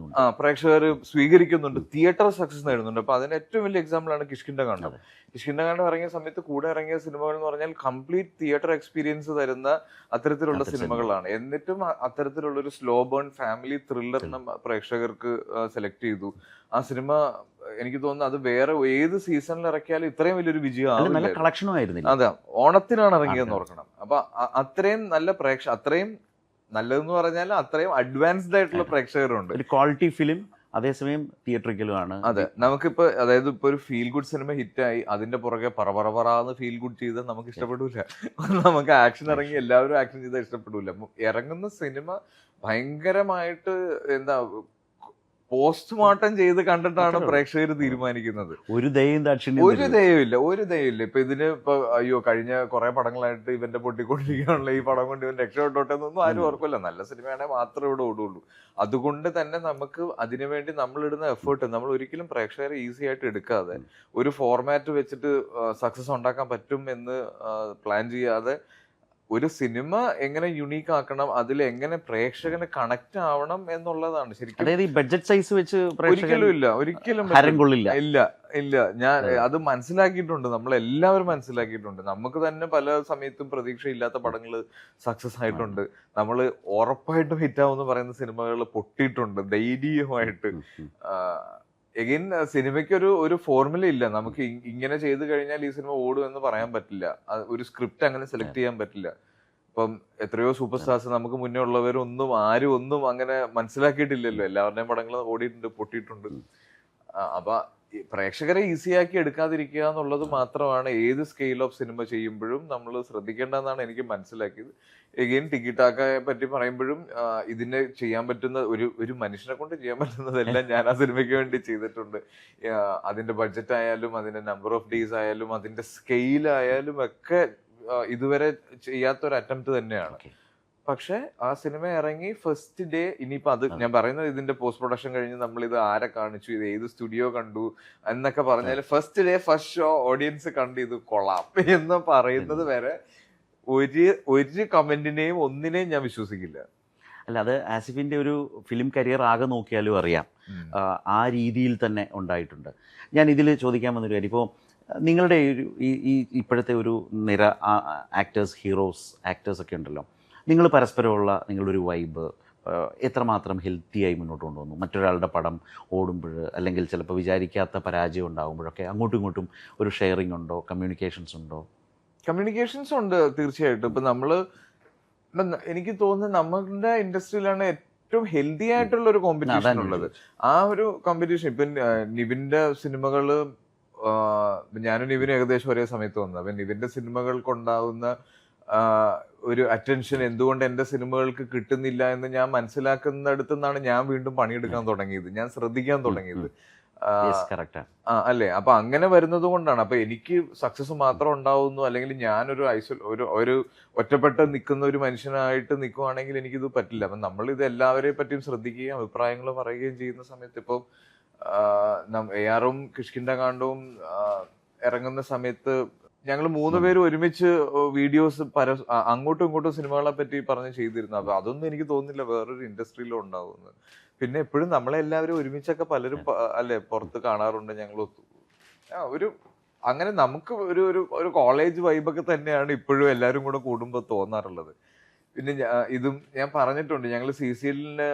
പ്രേക്ഷകർ സ്വീകരിക്കുന്നുണ്ട്, തിയേറ്റർ സക്സസ് നേടുന്നുണ്ട്. അപ്പൊ അതിന് ഏറ്റവും വലിയ എക്സാമ്പിൾ ആണ് കിഷ്കിന്ധകാണ്ഡം. കിഷ്കിന്ധകാണ്ഡം ഇറങ്ങിയ സമയത്ത് കൂടെ ഇറങ്ങിയ സിനിമകൾ എന്ന് പറഞ്ഞാൽ കംപ്ലീറ്റ് തിയേറ്റർ എക്സ്പീരിയൻസ് തരുന്ന അത്തരത്തിലുള്ള സിനിമകളാണ്. എന്നിട്ടും അത്തരത്തിലുള്ള ഒരു സ്ലോ ബേൺ ഫാമിലി ത്രില്ലർ പ്രേക്ഷകർക്ക് സെലക്ട് ചെയ്തു. ആ സിനിമ എനിക്ക് തോന്നുന്നു അത് വേറെ ഏത് സീസണിൽ ഇറക്കിയാലും ഇത്രയും വലിയൊരു വിജയമായിരുന്നു. അതെ, ഓണത്തിനാണ് ഇറങ്ങിയതെന്ന് ഓർക്കണം. അപ്പൊ അത്രയും നല്ല അത്രയും നല്ലതെന്ന് പറഞ്ഞാൽ അത്രയും അഡ്വാൻസ്ഡ് ആയിട്ടുള്ള പ്രേക്ഷകരുണ്ട്. ഒരു ക്വാളിറ്റി ഫിലിം, അതേസമയം തിയേറ്ററിക്കലുമാണ്. അതെ, നമുക്കിപ്പോ അതായത് ഇപ്പൊ ഒരു ഫീൽ ഗുഡ് സിനിമ ഹിറ്റായി, അതിന്റെ പുറകെ പറന്ന് ഫീൽ ഗുഡ് ചെയ്താൽ നമുക്ക് ഇഷ്ടപ്പെടൂല. നമുക്ക് ആക്ഷൻ ഇറങ്ങി എല്ലാവരും ആക്ഷൻ ചെയ്താൽ ഇഷ്ടപ്പെടൂല. ഇറങ്ങുന്ന സിനിമ ഭയങ്കരമായിട്ട് എന്താ പോസ്റ്റ്മോർട്ടം ചെയ്ത് കണ്ടിട്ടാണ് പ്രേക്ഷകർ തീരുമാനിക്കുന്നത്. ഒരു ദയവില്ല. ഇപ്പൊ ഇതിന് ഇപ്പൊ അയ്യോ കഴിഞ്ഞ കുറെ പടങ്ങളായിട്ട് ഇവന്റെ പൊട്ടിക്കൊണ്ടിരിക്കുകയാണല്ലോ, ഈ പടം കൊണ്ട് ഇവൻ രക്ഷപ്പെട്ടോട്ടെ എന്നൊന്നും ആരും ഓർക്കില്ല. നല്ല സിനിമയാണെങ്കിൽ മാത്രമേ ഇവിടെ ഓടുള്ളൂ. അതുകൊണ്ട് തന്നെ നമുക്ക് അതിനുവേണ്ടി നമ്മളിടുന്ന എഫേർട്ട് നമ്മൾ ഒരിക്കലും പ്രേക്ഷകരെ ഈസി ആയിട്ട് എടുക്കാതെ ഒരു ഫോർമാറ്റ് വെച്ചിട്ട് സക്സസ് ഉണ്ടാക്കാൻ പറ്റും എന്ന് പ്ലാൻ ചെയ്യാതെ ഒരു സിനിമ എങ്ങനെ യുണീക്ക് ആക്കണം, അതിൽ എങ്ങനെ പ്രേക്ഷകന് കണക്ട് ആവണം എന്നുള്ളതാണ് ശരിക്കും. അതായത് ഈ ബഡ്ജറ്റ് സൈസ് വെച്ച് ഒരിക്കലും ഇല്ല. ഞാൻ അത് മനസ്സിലാക്കിയിട്ടുണ്ട്, നമ്മളെല്ലാവരും മനസ്സിലാക്കിയിട്ടുണ്ട്. നമുക്ക് തന്നെ പല സമയത്തും പ്രതീക്ഷയില്ലാത്ത പടങ്ങൾ സക്സസ് ആയിട്ടുണ്ട്. നമ്മൾ ഉറപ്പായിട്ടും ഹിറ്റാവെന്ന് പറയുന്ന സിനിമകൾ പൊട്ടിയിട്ടുണ്ട് ധൈര്യമായിട്ട്. എഗെയിൻ സിനിമയ്ക്ക് ഒരു ഫോർമുല ഇല്ല. നമുക്ക് ഇങ്ങനെ ചെയ്തു കഴിഞ്ഞാൽ ഈ സിനിമ ഓടും എന്ന് പറയാൻ പറ്റില്ല. ഒരു സ്ക്രിപ്റ്റ് അങ്ങനെ സെലക്ട് ചെയ്യാൻ പറ്റില്ല. ഇപ്പം എത്രയോ സൂപ്പർ സ്റ്റാർസ് നമുക്ക് മുന്നേ ഉള്ളവരൊന്നും ആരും ഒന്നും അങ്ങനെ മനസ്സിലാക്കിയിട്ടില്ലല്ലോ. എല്ലാവരുടെയും പടങ്ങൾ ഓടിയിട്ടുണ്ട്, പൊട്ടിയിട്ടുണ്ട്. അപ്പൊ പ്രേക്ഷകരെ ഈസിയാക്കി എടുക്കാതിരിക്കുക എന്നുള്ളത് മാത്രമാണ് ഏത് സ്കെയിൽ ഓഫ് സിനിമ ചെയ്യുമ്പോഴും നമ്മൾ ശ്രദ്ധിക്കേണ്ടതെന്നാണ് എനിക്ക് മനസ്സിലാക്കിയത്. എഗെയിൻ ടിക്കറ്റാക്കയെ പറ്റി പറയുമ്പോഴും ഇതിനെ ചെയ്യാൻ പറ്റുന്ന ഒരു മനുഷ്യനെ കൊണ്ട് ചെയ്യാൻ പറ്റുന്നതെല്ലാം ഞാൻ ആ സിനിമയ്ക്ക് വേണ്ടി ചെയ്തിട്ടുണ്ട്. അതിന്റെ ബഡ്ജറ്റ് ആയാലും അതിന്റെ നമ്പർ ഓഫ് ഡേയ്സ് ആയാലും അതിന്റെ സ്കെയിൽ ആയാലും ഒക്കെ ഇതുവരെ ചെയ്യാത്തൊരു അറ്റംപ്റ്റ് തന്നെയാണ്. പക്ഷെ ആ സിനിമ ഇറങ്ങി ഫസ്റ്റ് ഡേ, ഇനിയിപ്പോ അത് ഞാൻ പറയുന്നത് ഇതിന്റെ പോസ്റ്റ് പ്രൊഡക്ഷൻ കഴിഞ്ഞ് നമ്മൾ ഇത് ആരെ കാണിച്ചു, ഇത് ഏത് സ്റ്റുഡിയോ കണ്ടു എന്നൊക്കെ പറഞ്ഞാൽ first day first show audience കണ്ട് ഇത് കൊള്ളാം എന്ന് പറയുന്നത് വരെ ഒരു കമന്റിനെയും ഒന്നിനെയും ഞാൻ വിശ്വസിക്കില്ല. അല്ല, അത് ആസിഫിന്റെ ഒരു ഫിലിം കരിയർ ആകെ നോക്കിയാലും അറിയാം ആ രീതിയിൽ തന്നെ ഉണ്ടായിട്ടുണ്ട്. ഞാൻ ഇതിൽ ചോദിക്കാൻ വന്നൊരു കാര്യം, ഇപ്പോൾ നിങ്ങളുടെ ഈ ഇപ്പോഴത്തെ ഒരു നിര ആക്ടേഴ്സ്, ഹീറോസ്, ആക്ടേഴ്സ് ഒക്കെ ഉണ്ടല്ലോ, നിങ്ങൾ പരസ്പരമുള്ള നിങ്ങളൊരു വൈബ് എത്രമാത്രം ഹെൽത്തിയായി മുന്നോട്ട് കൊണ്ടുവന്നു? മറ്റൊരാളുടെ പടം ഓടുമ്പോൾ അല്ലെങ്കിൽ ചിലപ്പോൾ വിചാരിക്കാത്ത പരാജയം ഉണ്ടാകുമ്പോഴൊക്കെ അങ്ങോട്ടും ഇങ്ങോട്ടും ഒരു ഷെയറിംഗ് ഉണ്ടോ, കമ്മ്യൂണിക്കേഷൻസ് ഉണ്ടോ? കമ്മ്യൂണിക്കേഷൻസ് ഉണ്ട് തീർച്ചയായിട്ടും. ഇപ്പം എനിക്ക് തോന്നുന്നത് നമ്മളുടെ ഇൻഡസ്ട്രിയിലാണ് ഏറ്റവും ഹെൽത്തി ആയിട്ടുള്ള ഒരു കോമ്പറ്റീഷൻ അതാണ് ഉള്ളത്. ആ ഒരു കോമ്പറ്റീഷൻ ഇപ്പൊ നിവിന്റെ സിനിമകള് ഞാനും നിവിനും ഏകദേശം ഒരേ സമയത്ത് വന്നത്. അപ്പൊ നിവിന്റെ സിനിമകൾക്കുണ്ടാവുന്ന ഒരു അറ്റൻഷൻ എന്തുകൊണ്ട് എന്റെ സിനിമകൾക്ക് കിട്ടുന്നില്ല എന്ന് ഞാൻ മനസ്സിലാക്കുന്നിടത്തു നിന്നാണ് ഞാൻ വീണ്ടും പണിയെടുക്കാൻ തുടങ്ങിയത്, ഞാൻ ശ്രദ്ധിക്കാൻ തുടങ്ങിയത്. അല്ലേ? അപ്പൊ അങ്ങനെ വരുന്നത് കൊണ്ടാണ്. അപ്പൊ എനിക്ക് സക്സസ് മാത്രം ഉണ്ടാവുന്നു, അല്ലെങ്കിൽ ഞാനൊരു ഒരു ഒറ്റപ്പെട്ട് നിൽക്കുന്ന ഒരു മനുഷ്യനായിട്ട് നിൽക്കുവാണെങ്കിൽ എനിക്കിത് പറ്റില്ല. അപ്പൊ നമ്മൾ ഇത് എല്ലാവരെയും പറ്റിയും ശ്രദ്ധിക്കുകയും അഭിപ്രായങ്ങൾ പറയുകയും ചെയ്യുന്ന സമയത്ത് ഇപ്പം AR-ഉം കിഷ്കിന്ദ കാണ്ഡവും ഇറങ്ങുന്ന സമയത്ത് ഞങ്ങൾ 3 പേര് ഒരുമിച്ച് വീഡിയോസ് അങ്ങോട്ടും ഇങ്ങോട്ടും സിനിമകളെ പറ്റി പറഞ്ഞ് ചെയ്തിരുന്നു. അപ്പൊ അതൊന്നും എനിക്ക് തോന്നുന്നില്ല വേറൊരു ഇൻഡസ്ട്രിയിലും ഉണ്ടാവുന്നത്. പിന്നെ എപ്പോഴും നമ്മളെല്ലാവരും ഒരുമിച്ചൊക്കെ പലരും അല്ലെ പുറത്ത് കാണാറുണ്ട്. ഞങ്ങൾ ഒരു അങ്ങനെ നമുക്ക് ഒരു കോളേജ് വൈബൊക്കെ തന്നെയാണ് ഇപ്പോഴും എല്ലാവരും കൂടെ കൂടുമ്പോൾ തോന്നാറുള്ളത്. പിന്നെ ഇതും ഞാൻ പറഞ്ഞിട്ടുണ്ട്, ഞങ്ങൾ CCL-ന്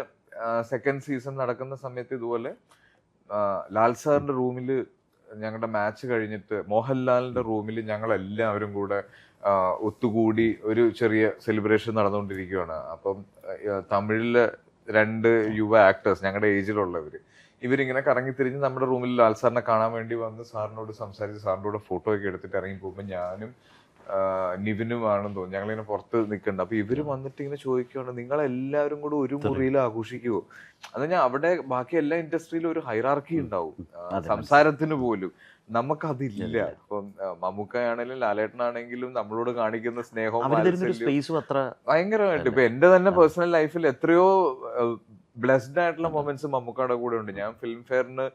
സെക്കൻഡ് സീസൺ നടക്കുന്ന സമയത്ത് ഇതുപോലെ ലാൽ സാറിന്റെ റൂമിൽ ഞങ്ങളുടെ മാച്ച് കഴിഞ്ഞിട്ട് മോഹൻലാലിന്റെ റൂമിൽ ഞങ്ങൾ എല്ലാവരും കൂടെ ഒത്തുകൂടി ഒരു ചെറിയ സെലിബ്രേഷൻ നടന്നുകൊണ്ടിരിക്കുകയാണ്. അപ്പം തമിഴിലെ 2 യുവ ആക്ടേഴ്സ് ഞങ്ങളുടെ ഏജിലുള്ളവര് ഇവരിങ്ങനെ കറങ്ങിത്തിരിഞ്ഞ് നമ്മുടെ റൂമിൽ ലാൽ സാറിനെ കാണാൻ വേണ്ടി വന്ന് സാറിനോട് സംസാരിച്ച് സാറിൻ്റെ കൂടെ ഫോട്ടോ ഒക്കെ എടുത്തിട്ട് ഇറങ്ങി പോകുമ്പോൾ ഞാനും നിവിനുമാണെന്ന് തോന്നുന്നു ഞങ്ങളിങ്ങനെ പുറത്ത് നിൽക്കുന്നുണ്ട്. അപ്പൊ ഇവര് വന്നിട്ട് ഇങ്ങനെ ചോദിക്കുകയാണ്, നിങ്ങളെല്ലാവരും കൂടെ ഒരു മുറിയിൽ ആഘോഷിക്കുവോ? അത് ഞാൻ അവിടെ ബാക്കി എല്ലാ ഇൻഡസ്ട്രിയിലും ഒരു ഹൈറാർക്കി ഉണ്ടാവും സംസാരത്തിന് പോലും, നമുക്കതില്ല. ഇപ്പം മമ്മൂക്കയാണെങ്കിലും ലാലേട്ടനാണെങ്കിലും നമ്മളോട് കാണിക്കുന്ന സ്നേഹവും ഭയങ്കരമായിട്ട്. ഇപ്പൊ എന്റെ തന്നെ പേഴ്സണൽ ലൈഫിൽ എത്രയോ ബ്ലെസ്ഡ് ആയിട്ടുള്ള മൊമെന്റ്സ് മമ്മൂക്കയുടെ കൂടെ ഉണ്ട്. ഞാൻ ഫിലിം ഫെയറിന്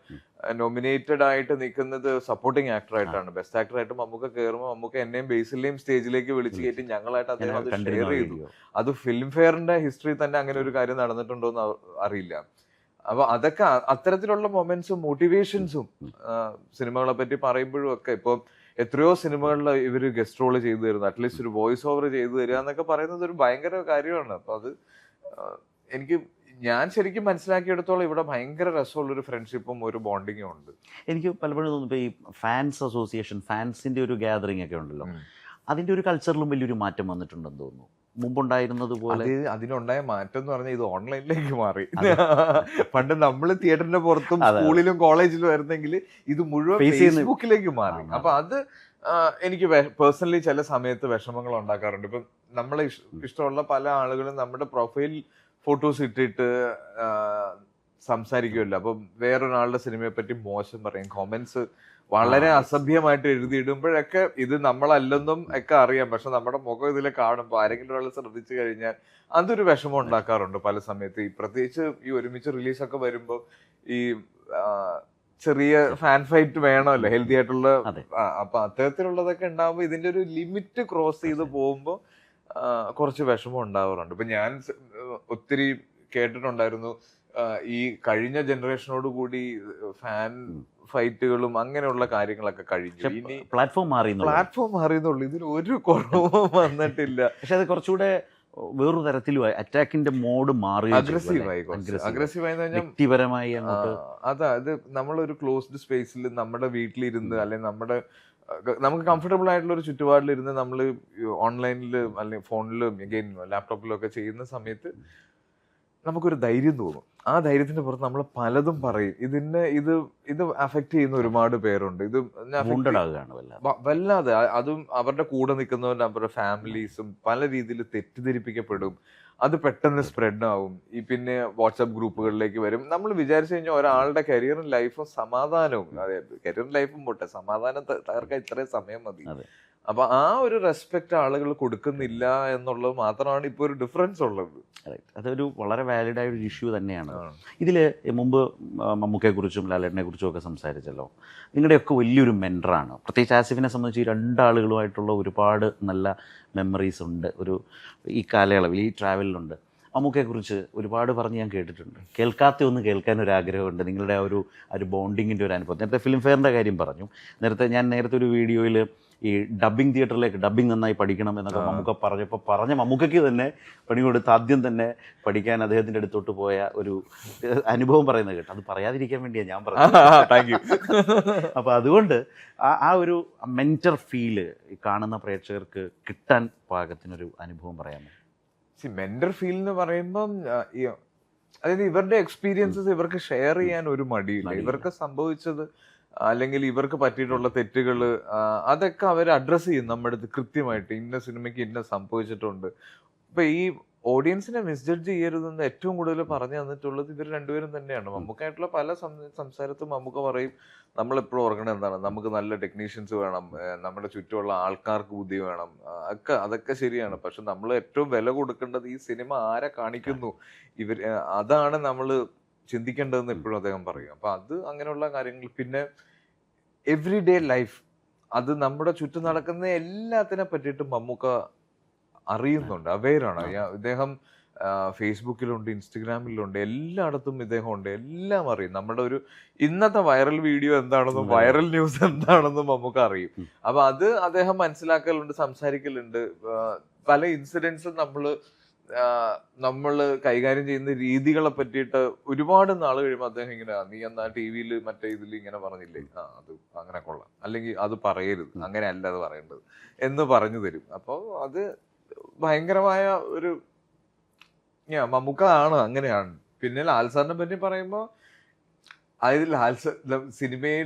നോമിനേറ്റഡ് ആയിട്ട് നിൽക്കുന്നത് സപ്പോർട്ടിംഗ് ആക്ടർ ആയിട്ടാണ്. ബെസ്റ്റ് ആക്ടർ ആയിട്ട് മമ്മൂക്ക കയറുമ്പോൾ മമ്മൂക്ക എന്നെയും ബേസിലെയും സ്റ്റേജിലേക്ക് വിളിച്ച് കയറ്റി ഞങ്ങളായിട്ട് അദ്ദേഹം അത് ഷെയർ ചെയ്തു. അത് ഫിലിം ഫെയറിന്റെ ഹിസ്റ്ററി തന്നെ അങ്ങനെ ഒരു കാര്യം നടന്നിട്ടുണ്ടോ എന്ന് അറിയില്ല. അപ്പൊ അതൊക്കെ അത്തരത്തിലുള്ള മൊമെന്റ്സും മോട്ടിവേഷൻസും സിനിമകളെ പറ്റി പറയുമ്പോഴും ഒക്കെ ഇപ്പൊ എത്രയോ സിനിമകളിൽ ഇവര് ഗസ്റ്റ് റോള് ചെയ്തു തരുന്നു, അറ്റ്ലീസ്റ്റ് ഒരു വോയിസ് ഓവർ ചെയ്തു തരിക എന്നൊക്കെ പറയുന്നത് ഒരു ഭയങ്കര കാര്യമാണ്. അപ്പൊ അത് ഞാൻ ശരിക്കും മനസ്സിലാക്കിയെടുത്തോളം ഇവിടെ ഭയങ്കര രസമുള്ളൊരു ഫ്രണ്ട്ഷിപ്പും ഒരു ബോണ്ടിങ്ങും ഉണ്ട്. എനിക്ക് പലപ്പോഴും തോന്നുന്നു ഇപ്പോൾ ഈ ഫാൻസ് അസോസിയേഷൻ, ഫാൻസിന്റെ ഒരു ഗ്യാതറിംഗ് ഒക്കെ ഉണ്ടല്ലോ, അതിന്റെ ഒരു കൾച്ചറിലും വലിയൊരു മാറ്റം വന്നിട്ടുണ്ടെന്ന് തോന്നുന്നു. മുമ്പുണ്ടായിരുന്നത് പോലെ അതിനുണ്ടായ മാറ്റം എന്ന് പറഞ്ഞാൽ ഇത് ഓൺലൈനിലേക്ക് മാറി. പണ്ട് നമ്മൾ തിയേറ്ററിന്റെ പുറത്തും സ്കൂളിലും കോളേജിലും ആയിരുന്നെങ്കിൽ ഇത് മുഴുവൻ ഫേസ്ബുക്കിലേക്ക് മാറി. അപ്പൊ അത് എനിക്ക് പേഴ്സണലി ചില സമയത്ത് വിഷമങ്ങൾ ഉണ്ടാക്കാറുണ്ട്. ഇപ്പം നമ്മളെ ഇഷ്ടമുള്ള പല ആളുകളും നമ്മുടെ പ്രൊഫൈൽ ഫോട്ടോസ് ഇട്ടിട്ട് സംസാരിക്കുമല്ലോ. അപ്പം വേറൊരാളുടെ സിനിമയെ പറ്റി മോശം പറയും, കൊമന്റ്സ് വളരെ അസഭ്യമായിട്ട് എഴുതിയിടുമ്പോഴൊക്കെ ഇത് നമ്മളല്ലെന്നും ഒക്കെ അറിയാം. പക്ഷെ നമ്മുടെ മുഖം ഇതിൽ കാണുമ്പോൾ ആരെങ്കിലും ഒരാൾ ശ്രദ്ധിച്ചു കഴിഞ്ഞാൽ അതൊരു വിഷമം ഉണ്ടാക്കാറുണ്ട് പല സമയത്ത്. പ്രത്യേകിച്ച് ഈ ഒരുമിച്ച് റിലീസൊക്കെ വരുമ്പോൾ ഈ ചെറിയ ഫാൻ ഫൈറ്റ് വേണമല്ലോ, ഹെൽത്തി ആയിട്ടുള്ള. അപ്പൊ അത്തരത്തിലുള്ളതൊക്കെ ഉണ്ടാകുമ്പോൾ ഇതിന്റെ ഒരു ലിമിറ്റ് ക്രോസ് ചെയ്ത് പോകുമ്പോൾ കുറച്ച് വിഷമം ഉണ്ടാവാറുണ്ട്. ഇപ്പൊ ഞാൻ ഒത്തിരി കേട്ടിട്ടുണ്ടായിരുന്നു ഈ കഴിഞ്ഞ ജനറേഷനോട് കൂടി ഫാൻ ഫൈറ്റുകളും അങ്ങനെയുള്ള കാര്യങ്ങളൊക്കെ കഴിഞ്ഞു, ഇനി പ്ലാറ്റ്ഫോം മാറിയെന്നുള്ളൂ, ഇതിന് ഒരു കുറവും വന്നിട്ടില്ല. പക്ഷെ അത് കുറച്ചുകൂടെ വേറൊരു തരത്തിലും അറ്റാക്കിന്റെ മോഡ് മാറി, അഗ്രസീവായി വ്യക്തിപരമായി. അതാ ഇത് നമ്മളൊരു ക്ലോസ്ഡ് സ്പേസിൽ നമ്മുടെ വീട്ടിലിരുന്ന് അല്ലെങ്കിൽ നമുക്ക് കംഫർട്ടബിൾ ആയിട്ടുള്ള ഒരു ചുറ്റുപാടിലിരുന്ന് നമ്മൾ ഓൺലൈനിൽ അല്ലെങ്കിൽ ഫോണിലും ലാപ്ടോപ്പിലും ഒക്കെ ചെയ്യുന്ന സമയത്ത് നമുക്കൊരു ധൈര്യം തോന്നും. ആ ധൈര്യത്തിന്റെ പുറത്ത് നമ്മൾ പലതും പറയും. ഇത് അഫക്റ്റ് ചെയ്യുന്ന ഒരുപാട് പേരുണ്ട്. ഇത് വല്ലാതെ അതും അവരുടെ കൂടെ നിൽക്കുന്നവരുടെ അവരുടെ ഫാമിലീസും പല രീതിയിൽ തെറ്റിദ്ധരിപ്പിക്കപ്പെടും. അത് പെട്ടെന്ന് സ്പ്രെഡ് ആവും. പിന്നെ വാട്സാപ്പ് ഗ്രൂപ്പുകളിലേക്ക് വരും. നമ്മൾ വിചാരിച്ചു കഴിഞ്ഞാൽ ഒരാളുടെ കരിയറും ലൈഫും സമാധാനവും, അതായത് കരിയറും ലൈഫും പോട്ടെ, സമാധാനം തകർക്കാൻ ഇത്രയും സമയം മതി. അപ്പൊ ആ ഒരു റെസ്പെക്ട് ആളുകൾ കൊടുക്കുന്നില്ല എന്നുള്ളത് മാത്രമാണ് ഇപ്പൊ ഒരു ഡിഫറൻസ് ഉള്ളത്. അതൊരു വളരെ വാലിഡ് ആയ ഒരു ഇഷ്യൂ തന്നെയാണ്. ഇതില് മുമ്പ് മമ്മൂക്കയെ കുറിച്ചും ലാലേട്ടനെ കുറിച്ചും ഒക്കെ സംസാരിച്ചല്ലോ. നിങ്ങളുടെയൊക്കെ വലിയൊരു മെൻറ്ററാണ്. പ്രത്യേകിച്ച് ആസിഫിനെ സംബന്ധിച്ച് ഈ 2 ആളുകളുമായിട്ടുള്ള ഒരുപാട് നല്ല മെമ്മറീസ് ഉണ്ട് ഈ കാലയളവിൽ, ഈ ട്രാവലിലുണ്ട്. മമ്മൂക്കയെക്കുറിച്ച് ഒരുപാട് പറഞ്ഞ് ഞാൻ കേട്ടിട്ടുണ്ട്. കേൾക്കാത്ത ഒന്ന് കേൾക്കാനൊരാഗ്രഹമുണ്ട്. നിങ്ങളുടെ ആ ഒരു ബോണ്ടിങ്ങിൻ്റെ ഒരു അനുഭവം. നേരത്തെ ഫിലിം ഫെയറിൻ്റെ കാര്യം പറഞ്ഞു. ഞാൻ നേരത്തെ ഒരു വീഡിയോയിൽ ഈ ഡബ്ബിംഗ് തിയേറ്ററിലേക്ക് ഡബ്ബിംഗ് നന്നായി പഠിക്കണം എന്നൊക്കെ മമ്മൂക്ക പറഞ്ഞ മമ്മൂക്കയ്ക്ക് തന്നെ പണി കൊടുത്ത് ആദ്യം തന്നെ പഠിക്കാൻ അദ്ദേഹത്തിൻ്റെ അടുത്തോട്ട് പോയ ഒരു അനുഭവം പറയുന്നത് കേട്ടോ. അത് പറയാതിരിക്കാൻ വേണ്ടിയാണ് ഞാൻ പറഞ്ഞത്. Thank you. അപ്പോൾ അതുകൊണ്ട് ആ ഒരു മെൻറ്റർ ഫീല് കാണുന്ന പ്രേക്ഷകർക്ക് കിട്ടാൻ പാകത്തിനൊരു അനുഭവം പറയാമോ? മെന്റർ ഫീൽ എന്ന് പറയുമ്പം അതായത് ഇവരുടെ എക്സ്പീരിയൻസസ് ഇവർക്ക് ഷെയർ ചെയ്യാൻ ഒരു മടിയില്ല. ഇവർക്ക് സംഭവിച്ചത് അല്ലെങ്കിൽ ഇവർക്ക് പറ്റിയിട്ടുള്ള തെറ്റുകൾ അതൊക്കെ അവർ അഡ്രസ്സ് ചെയ്യും നമ്മുടെ അടുത്ത് കൃത്യമായിട്ട്. ഇന്ന സിനിമയ്ക്ക് ഇന്ന സംഭവിച്ചിട്ടുണ്ട്. ഇപ്പൊ ഈ ഓഡിയൻസിനെ മിസ്ജഡ്ജ് ചെയ്യരുതെന്ന് ഏറ്റവും കൂടുതൽ പറഞ്ഞു തന്നിട്ടുള്ളത് ഇവർ രണ്ടുപേരും തന്നെയാണ്. മമ്മൂക്കായിട്ടുള്ള പല സംസാരത്തും മമ്മൂക്ക പറയും, നമ്മളെപ്പോഴും ഓർക്കണം എന്താണ്, നമുക്ക് നല്ല ടെക്നീഷ്യൻസ് വേണം, നമ്മുടെ ചുറ്റുമുള്ള ആൾക്കാർക്ക് ബുദ്ധി വേണം, അതൊക്കെ ശരിയാണ്. പക്ഷെ നമ്മൾ ഏറ്റവും വില കൊടുക്കേണ്ടത് ഈ സിനിമ ആരെ കാണിക്കുന്നു, അതാണ് നമ്മൾ ചിന്തിക്കേണ്ടതെന്ന് എപ്പോഴും അദ്ദേഹം പറയും. അപ്പൊ അത് അങ്ങനെയുള്ള കാര്യങ്ങൾ. പിന്നെ എവ്രി ഡേ ലൈഫ്, അത് നമ്മുടെ ചുറ്റും നടക്കുന്ന എല്ലാത്തിനെ പറ്റിയിട്ട് മമ്മൂക്ക അറിയുന്നുണ്ട്, അവെയറാണ്. ഇദ്ദേഹം ഫേസ്ബുക്കിലുണ്ട്, ഇൻസ്റ്റഗ്രാമിലുണ്ട്, എല്ലായിടത്തും ഇദ്ദേഹം ഉണ്ട്, എല്ലാം അറിയും. നമ്മുടെ ഒരു ഇന്നത്തെ വൈറൽ വീഡിയോ എന്താണെന്നും വൈറൽ ന്യൂസ് എന്താണെന്നും നമുക്ക് അറിയും. അപ്പൊ അത് അദ്ദേഹം മനസ്സിലാക്കലുണ്ട്, സംസാരിക്കലുണ്ട്. പല ഇൻസിഡൻസും നമ്മള് കൈകാര്യം ചെയ്യുന്ന രീതികളെ പറ്റിയിട്ട് ഒരുപാട് നാൾ കഴിയുമ്പോൾ അദ്ദേഹം ഇങ്ങനെ, നീ എന്നാ ടി വിയിൽ മറ്റേ ഇതിൽ ഇങ്ങനെ പറഞ്ഞില്ലേ, അത് അങ്ങനെ കൊള്ളാം, അല്ലെങ്കിൽ അത് പറയരുത്, അങ്ങനെ അല്ല അത് പറയേണ്ടത് എന്ന് പറഞ്ഞു തരും. അപ്പൊ അത് ഭയങ്കരമായ ഒരു മമ്മൂക്ക ആണ്, അങ്ങനെയാണ്. പിന്നെ ലാൽ സാറിനെ പറ്റി പറയുമ്പോൾ അതായത് ലാൽ സാർ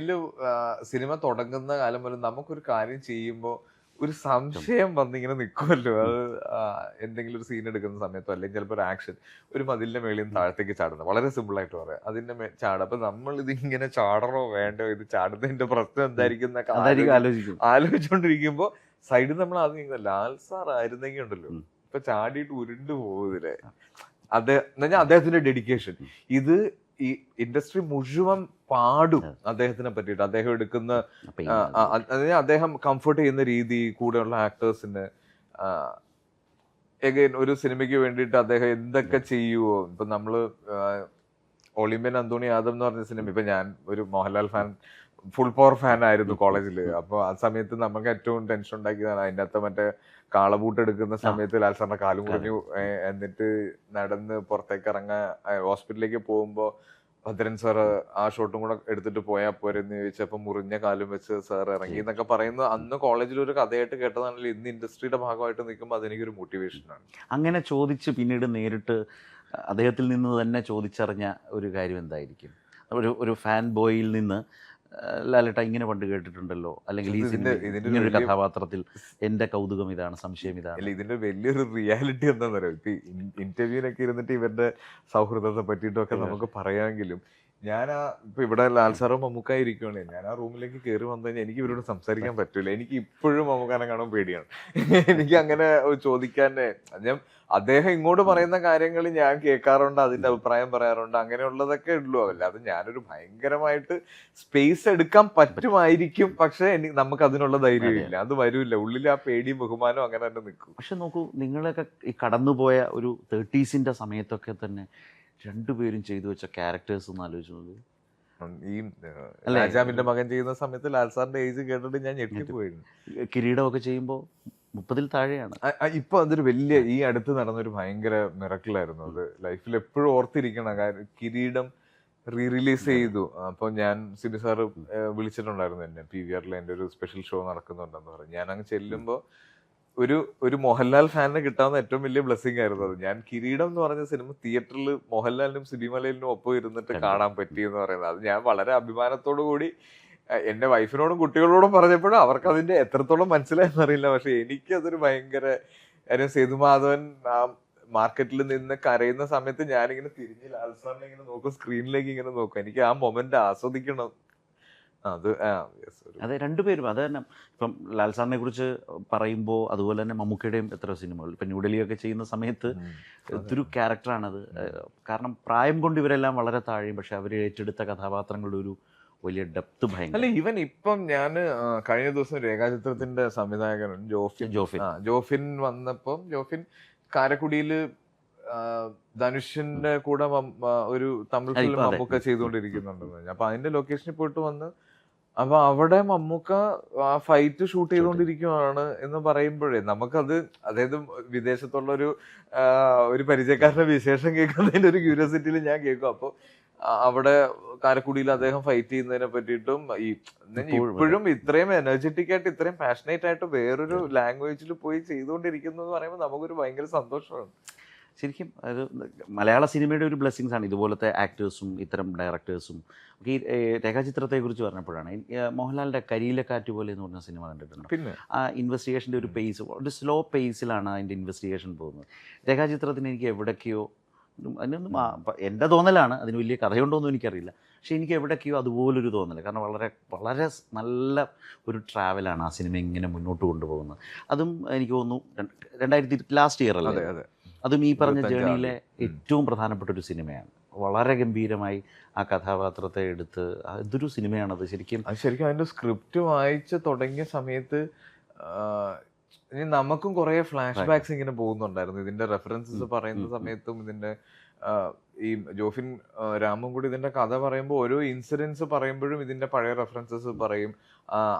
സിനിമ തുടങ്ങുന്ന കാലം മുതൽ നമുക്കൊരു കാര്യം ചെയ്യുമ്പോൾ ഒരു സംശയം വന്നിങ്ങനെ നിൽക്കുമല്ലോ. അത് എന്തെങ്കിലും ഒരു സീൻ എടുക്കുന്ന സമയത്തോ അല്ലെങ്കിൽ ചിലപ്പോൾ ഒരു ആക്ഷൻ, ഒരു മതിലിന്റെ മേളിൽ നിന്ന് താഴത്തേക്ക് ചാടുന്നത്, വളരെ സിമ്പിൾ ആയിട്ട് പറയാം, അതിന്റെ ചാടും. അപ്പൊ നമ്മൾ ഇതിങ്ങനെ ചാടണോ വേണ്ടോ, ഇത് ചാടുന്നതിന്റെ പ്രശ്നം എന്തായിരിക്കും എന്നൊക്കെ ആലോചിച്ചുകൊണ്ടിരിക്കുമ്പോ സൈഡിൽ നമ്മൾ ആദ്യം ലാൽ സാർ ആയിരുന്നെങ്കിൽ ഉണ്ടല്ലോ ഇപ്പൊ ചാടിയിട്ട് ഉരുണ്ടു പോകുന്നില്ലേ. അദ്ദേഹത്തിന്റെ ഡെഡിക്കേഷൻ, ഇത് ഈ ഇൻഡസ്ട്രി മുഴുവൻ പാടും അദ്ദേഹത്തിനെ പറ്റിയിട്ട്. അദ്ദേഹം എടുക്കുന്ന അദ്ദേഹം കംഫർട്ട് ചെയ്യുന്ന രീതി, കൂടെയുള്ള ആക്ടേഴ്സിന് എഗൈൻ ഒരു സിനിമയ്ക്ക് വേണ്ടിയിട്ട് അദ്ദേഹം എന്തൊക്കെ ചെയ്യുവോ. ഇപ്പൊ നമ്മള് ഒളിമ്പ്യൻ അന്തോണി യാദവ് എന്ന് പറഞ്ഞ സിനിമ, ഇപ്പൊ ഞാൻ ഒരു Mohanlal fan, full power fan ആയിരുന്നു കോളേജിൽ. അപ്പൊ ആ സമയത്ത് നമുക്ക് ഏറ്റവും ടെൻഷൻ ഉണ്ടാക്കിയതാണ് അതിൻ്റെ അകത്ത് മറ്റേ കാളബൂട്ട് എടുക്കുന്ന സമയത്ത് ലാൽ സാറിന്റെ കാല് മുറിഞ്ഞു, എന്നിട്ട് നടന്ന് പുറത്തേക്ക് ഇറങ്ങാൻ ഹോസ്പിറ്റലിലേക്ക് പോകുമ്പോ ഭദ്രൻ സാർ ആ ഷോട്ടും കൂടെ എടുത്തിട്ട് പോയാൽ പോരെന്ന് ചോദിച്ചപ്പോ മുറിഞ്ഞ കാലും വെച്ച് സാർ ഇറങ്ങി എന്നൊക്കെ പറയുന്നത് അന്ന് കോളേജിൽ ഒരു കഥയായിട്ട് കേട്ടതാണെങ്കിൽ ഇന്ന് ഇൻഡസ്ട്രിയുടെ ഭാഗമായിട്ട് നിൽക്കുമ്പോൾ അതെനിക്കൊരു മോട്ടിവേഷനാണ്. അങ്ങനെ ചോദിച്ച് പിന്നീട് നേരിട്ട് അദ്ദേഹത്തിൽ നിന്ന് തന്നെ ചോദിച്ചറിഞ്ഞ ഒരു കാര്യം എന്തായിരിക്കും? ഒരു ഫാൻ ബോയിൽ നിന്ന് ലാലേട്ട ഇങ്ങനെ പണ്ട് കേട്ടിട്ടുണ്ടല്ലോ, അല്ലെങ്കിൽ ഈ ഇങ്ങനൊരു കഥാപാത്രത്തിൽ എന്റെ കൗതുകം ഇതാണ്, സംശയം ഇതാണ്. ഇതിന്റെ വലിയൊരു റിയാലിറ്റി എന്താണെന്ന് അറിയാം. ഇപ്പൊ ഇന്റർവ്യൂവിനൊക്കെ ഇരുന്നിട്ട് ഇവരുടെ സൗഹൃദത്തെ പറ്റിയിട്ടൊക്കെ നമുക്ക് പറയാമെങ്കിലും ഇപ്പൊ ഇവിടെ ലാൽ സാറും മമ്മൂക്കായി ഇരിക്കുകയാണ്, ഞാൻ ആ റൂമിലേക്ക് കയറി വന്നു കഴിഞ്ഞാൽ എനിക്ക് ഇവരോട് സംസാരിക്കാൻ പറ്റൂല. എനിക്ക് ഇപ്പോഴും മമ്മൂക്കാനെ കാണാൻ പേടിയാണ്. എനിക്ക് അങ്ങനെ ചോദിക്കാൻ അദ്ദേഹം ഇങ്ങോട്ട് പറയുന്ന കാര്യങ്ങൾ ഞാൻ കേൾക്കാറുണ്ട്, അതിന്റെ അഭിപ്രായം പറയാറുണ്ട്, അങ്ങനെയുള്ളതൊക്കെ ഉള്ളൂ. അല്ലാതെ ഞാനൊരു ഭയങ്കരമായിട്ട് സ്പേസ് എടുക്കാൻ പറ്റുമായിരിക്കും, പക്ഷെ നമുക്ക് അതിനുള്ള ധൈര്യമില്ല, അത് വരൂല്ല. ഉള്ളിൽ ആ പേടിയും ബഹുമാനവും അങ്ങനെ തന്നെ നിൽക്കും. പക്ഷെ നോക്കൂ, നിങ്ങളൊക്കെ ഈ കടന്നുപോയ ഒരു 30s സമയത്തൊക്കെ തന്നെ രണ്ടുപേരും ചെയ്തു വെച്ച ക്യാരക്ടേഴ്സ് ഒന്ന് ആലോചിച്ചു നോക്കൂ. ഈ രാജാവിന്റെ മകൻ ചെയ്യുന്ന സമയത്ത് ലാൽ സാറിന്റെ ഏജ് കേട്ടിട്ട് ഞാൻ ഞെട്ടിപ്പോയിരുന്നു. കിരീടമൊക്കെ ചെയ്യുമ്പോൾ 30-ൽ താഴെയാണ്. ഇപ്പൊ അതൊരു വലിയ ഈ അടുത്ത് നടന്നൊരു ഭയങ്കര മിറക്കിളായിരുന്നു. അത് ലൈഫിൽ എപ്പോഴും ഓർത്തിരിക്കണം. കാര്യം കിരീടം റിലീസ് ചെയ്തു. അപ്പൊ ഞാൻ സിബി സാറ് വിളിച്ചിട്ടുണ്ടായിരുന്നു എന്നെ, PVR എന്റെ ഒരു സ്പെഷ്യൽ ഷോ നടക്കുന്നുണ്ടെന്ന് പറഞ്ഞു. ഞാൻ അങ്ങ് ചെല്ലുമ്പോ ഒരു മോഹൻലാൽ ഫാനിന് കിട്ടാവുന്ന ഏറ്റവും വലിയ ബ്ലെസ്സിങ് ആയിരുന്നു അത്. ഞാൻ കിരീടം എന്ന് പറഞ്ഞ സിനിമ തിയേറ്ററിൽ മോഹൻലാലിനും സിബിമലയിലിനും ഒപ്പം ഇരുന്നിട്ട് കാണാൻ പറ്റിയെന്ന് പറയുന്നത്, അത് ഞാൻ വളരെ അഭിമാനത്തോടു കൂടി എന്റെ വൈഫിനോടും കുട്ടികളോടും പറഞ്ഞപ്പോഴും അവർക്ക് അതിന്റെ എത്രത്തോളം മനസ്സിലായെന്നറിയില്ല. പക്ഷെ എനിക്കതൊരു ഭയങ്കര കാര്യം. സേതുമാധവൻ മാർക്കറ്റിൽ നിന്ന് കരയുന്ന സമയത്ത് ഞാനിങ്ങനെ തിരിഞ്ഞ് ലാൽ സാറിനെ ഇങ്ങനെ നോക്കും, സ്ക്രീനിലേക്ക് ഇങ്ങനെ നോക്കും. എനിക്ക് ആ മൊമെന്റ് ആസ്വദിക്കണം. അതെ, രണ്ടുപേരും അത് തന്നെ. ഇപ്പം ലാൽ സാറിനെ കുറിച്ച് പറയുമ്പോൾ അതുപോലെ തന്നെ മമ്മൂക്കയുടെയും എത്ര സിനിമകൾ, ഇപ്പം ന്യൂഡൽഹിയൊക്കെ ചെയ്യുന്ന സമയത്ത് ഇതൊരു ക്യാരക്ടറാണത്. കാരണം പ്രായം കൊണ്ട് ഇവരെല്ലാം വളരെ താഴെയും, പക്ഷെ അവർ ഏറ്റെടുത്ത കഥാപാത്രങ്ങളുടെ ഒരു വലിയ ഡെപ്ത് ഭയങ്കര. അല്ല, ഈവൻ ഇപ്പം ഞാൻ കഴിഞ്ഞ ദിവസം രേഖാചിത്രത്തിന്റെ സംവിധായകൻ ജോഫിൻ വന്നപ്പം, ജോഫിൻ കാരക്കുടിയില് ധനുഷിന്റെ കൂടെ ഒരു തമിഴ് ഫിലിം മമ്മൂക്ക ചെയ്തുകൊണ്ടിരിക്കുന്നുണ്ടെന്ന് പറഞ്ഞു. അപ്പൊ അതിന്റെ ലൊക്കേഷനിൽ പോയിട്ട് വന്ന്, അപ്പൊ അവിടെ മമ്മൂക്ക ആ ഫൈറ്റ് ഷൂട്ട് ചെയ്തുകൊണ്ടിരിക്കുകയാണ് എന്ന് പറയുമ്പോഴേ നമുക്കത്, അതായത് വിദേശത്തുള്ള ഒരു പരിചയക്കാരന്റെ വിശേഷം കേൾക്കുന്നതിന്റെ ഒരു ക്യൂരിയോസിറ്റിയിൽ ഞാൻ കേൾക്കും. അപ്പൊ അവിടെ കാരക്കുടിയിൽ അദ്ദേഹം ഫൈറ്റ് ചെയ്യുന്നതിനെ പറ്റിയിട്ടും ഇപ്പോഴും ഇത്രയും എനർജറ്റിക് ആയിട്ട് ഇത്രയും പാഷനേറ്റ് ആയിട്ട് വേറൊരു ലാംഗ്വേജിൽ പോയി ചെയ്തുകൊണ്ടിരിക്കുന്നു എന്ന് പറയുമ്പോൾ നമുക്കൊരു ഭയങ്കര സന്തോഷമാണ്. ശരിക്കും അത് മലയാള സിനിമയുടെ ഒരു ബ്ലെസ്സിങ്സ് ആണ് ഇതുപോലത്തെ ആക്ടേഴ്സും ഇത്തരം ഡയറക്ടേഴ്സും. ഈ രേഖാചിത്രത്തെക്കുറിച്ച് പറഞ്ഞപ്പോഴാണ് മോഹൻലാലിൻ്റെ കരിയിലെ കാറ്റ് പോലെ എന്ന് പറഞ്ഞ സിനിമ കണ്ടിട്ടുണ്ട്. പിന്നെ ആ ഇൻവെസ്റ്റിഗേഷൻ്റെ ഒരു പേസ്, ഒരു സ്ലോ പേസിലാണ് അതിൻ്റെ ഇൻവെസ്റ്റിഗേഷൻ പോകുന്നത്. രേഖാചിത്രത്തിന് എനിക്ക് എവിടേക്കോ അതിനൊന്നും എൻ്റെ തോന്നലാണ്, അതിന് വലിയ കഥയുണ്ടോയെന്നും എനിക്കറിയില്ല, പക്ഷേ എനിക്ക് എവിടേക്കോ അതുപോലൊരു തോന്നൽ. കാരണം വളരെ വളരെ നല്ല ഒരു ട്രാവലാണ് ആ സിനിമ ഇങ്ങനെ മുന്നോട്ട് കൊണ്ടുപോകുന്നത്. അതും എനിക്ക് തോന്നുന്നു 2000 ലാസ്റ്റ് ഇയർ അല്ലേ. അതെ. അതും ഈ പറഞ്ഞ ജേണിയിലെ ഏറ്റവും പ്രധാനപ്പെട്ട ഒരു സിനിമയാണ്. വളരെ ഗംഭീരമായി ആ കഥാപാത്രത്തെ എടുത്ത് ഇതൊരു സിനിമയാണത് ശരിക്കും. ശരിക്കും അതിന്റെ സ്ക്രിപ്റ്റ് വായിച്ച് തുടങ്ങിയ സമയത്ത് നമുക്കും കുറെ ഫ്ലാഷ് ബാക്സ് ഇങ്ങനെ പോകുന്നുണ്ടായിരുന്നു. ഇതിന്റെ റെഫറൻസസ് പറയുന്ന സമയത്തും ഇതിന്റെ ഈ ജോഫിൻ രാമും കൂടി ഇതിന്റെ കഥ പറയുമ്പോൾ ഓരോ ഇൻസിഡൻസ് പറയുമ്പോഴും ഇതിന്റെ പഴയ റെഫറൻസസ് പറയും.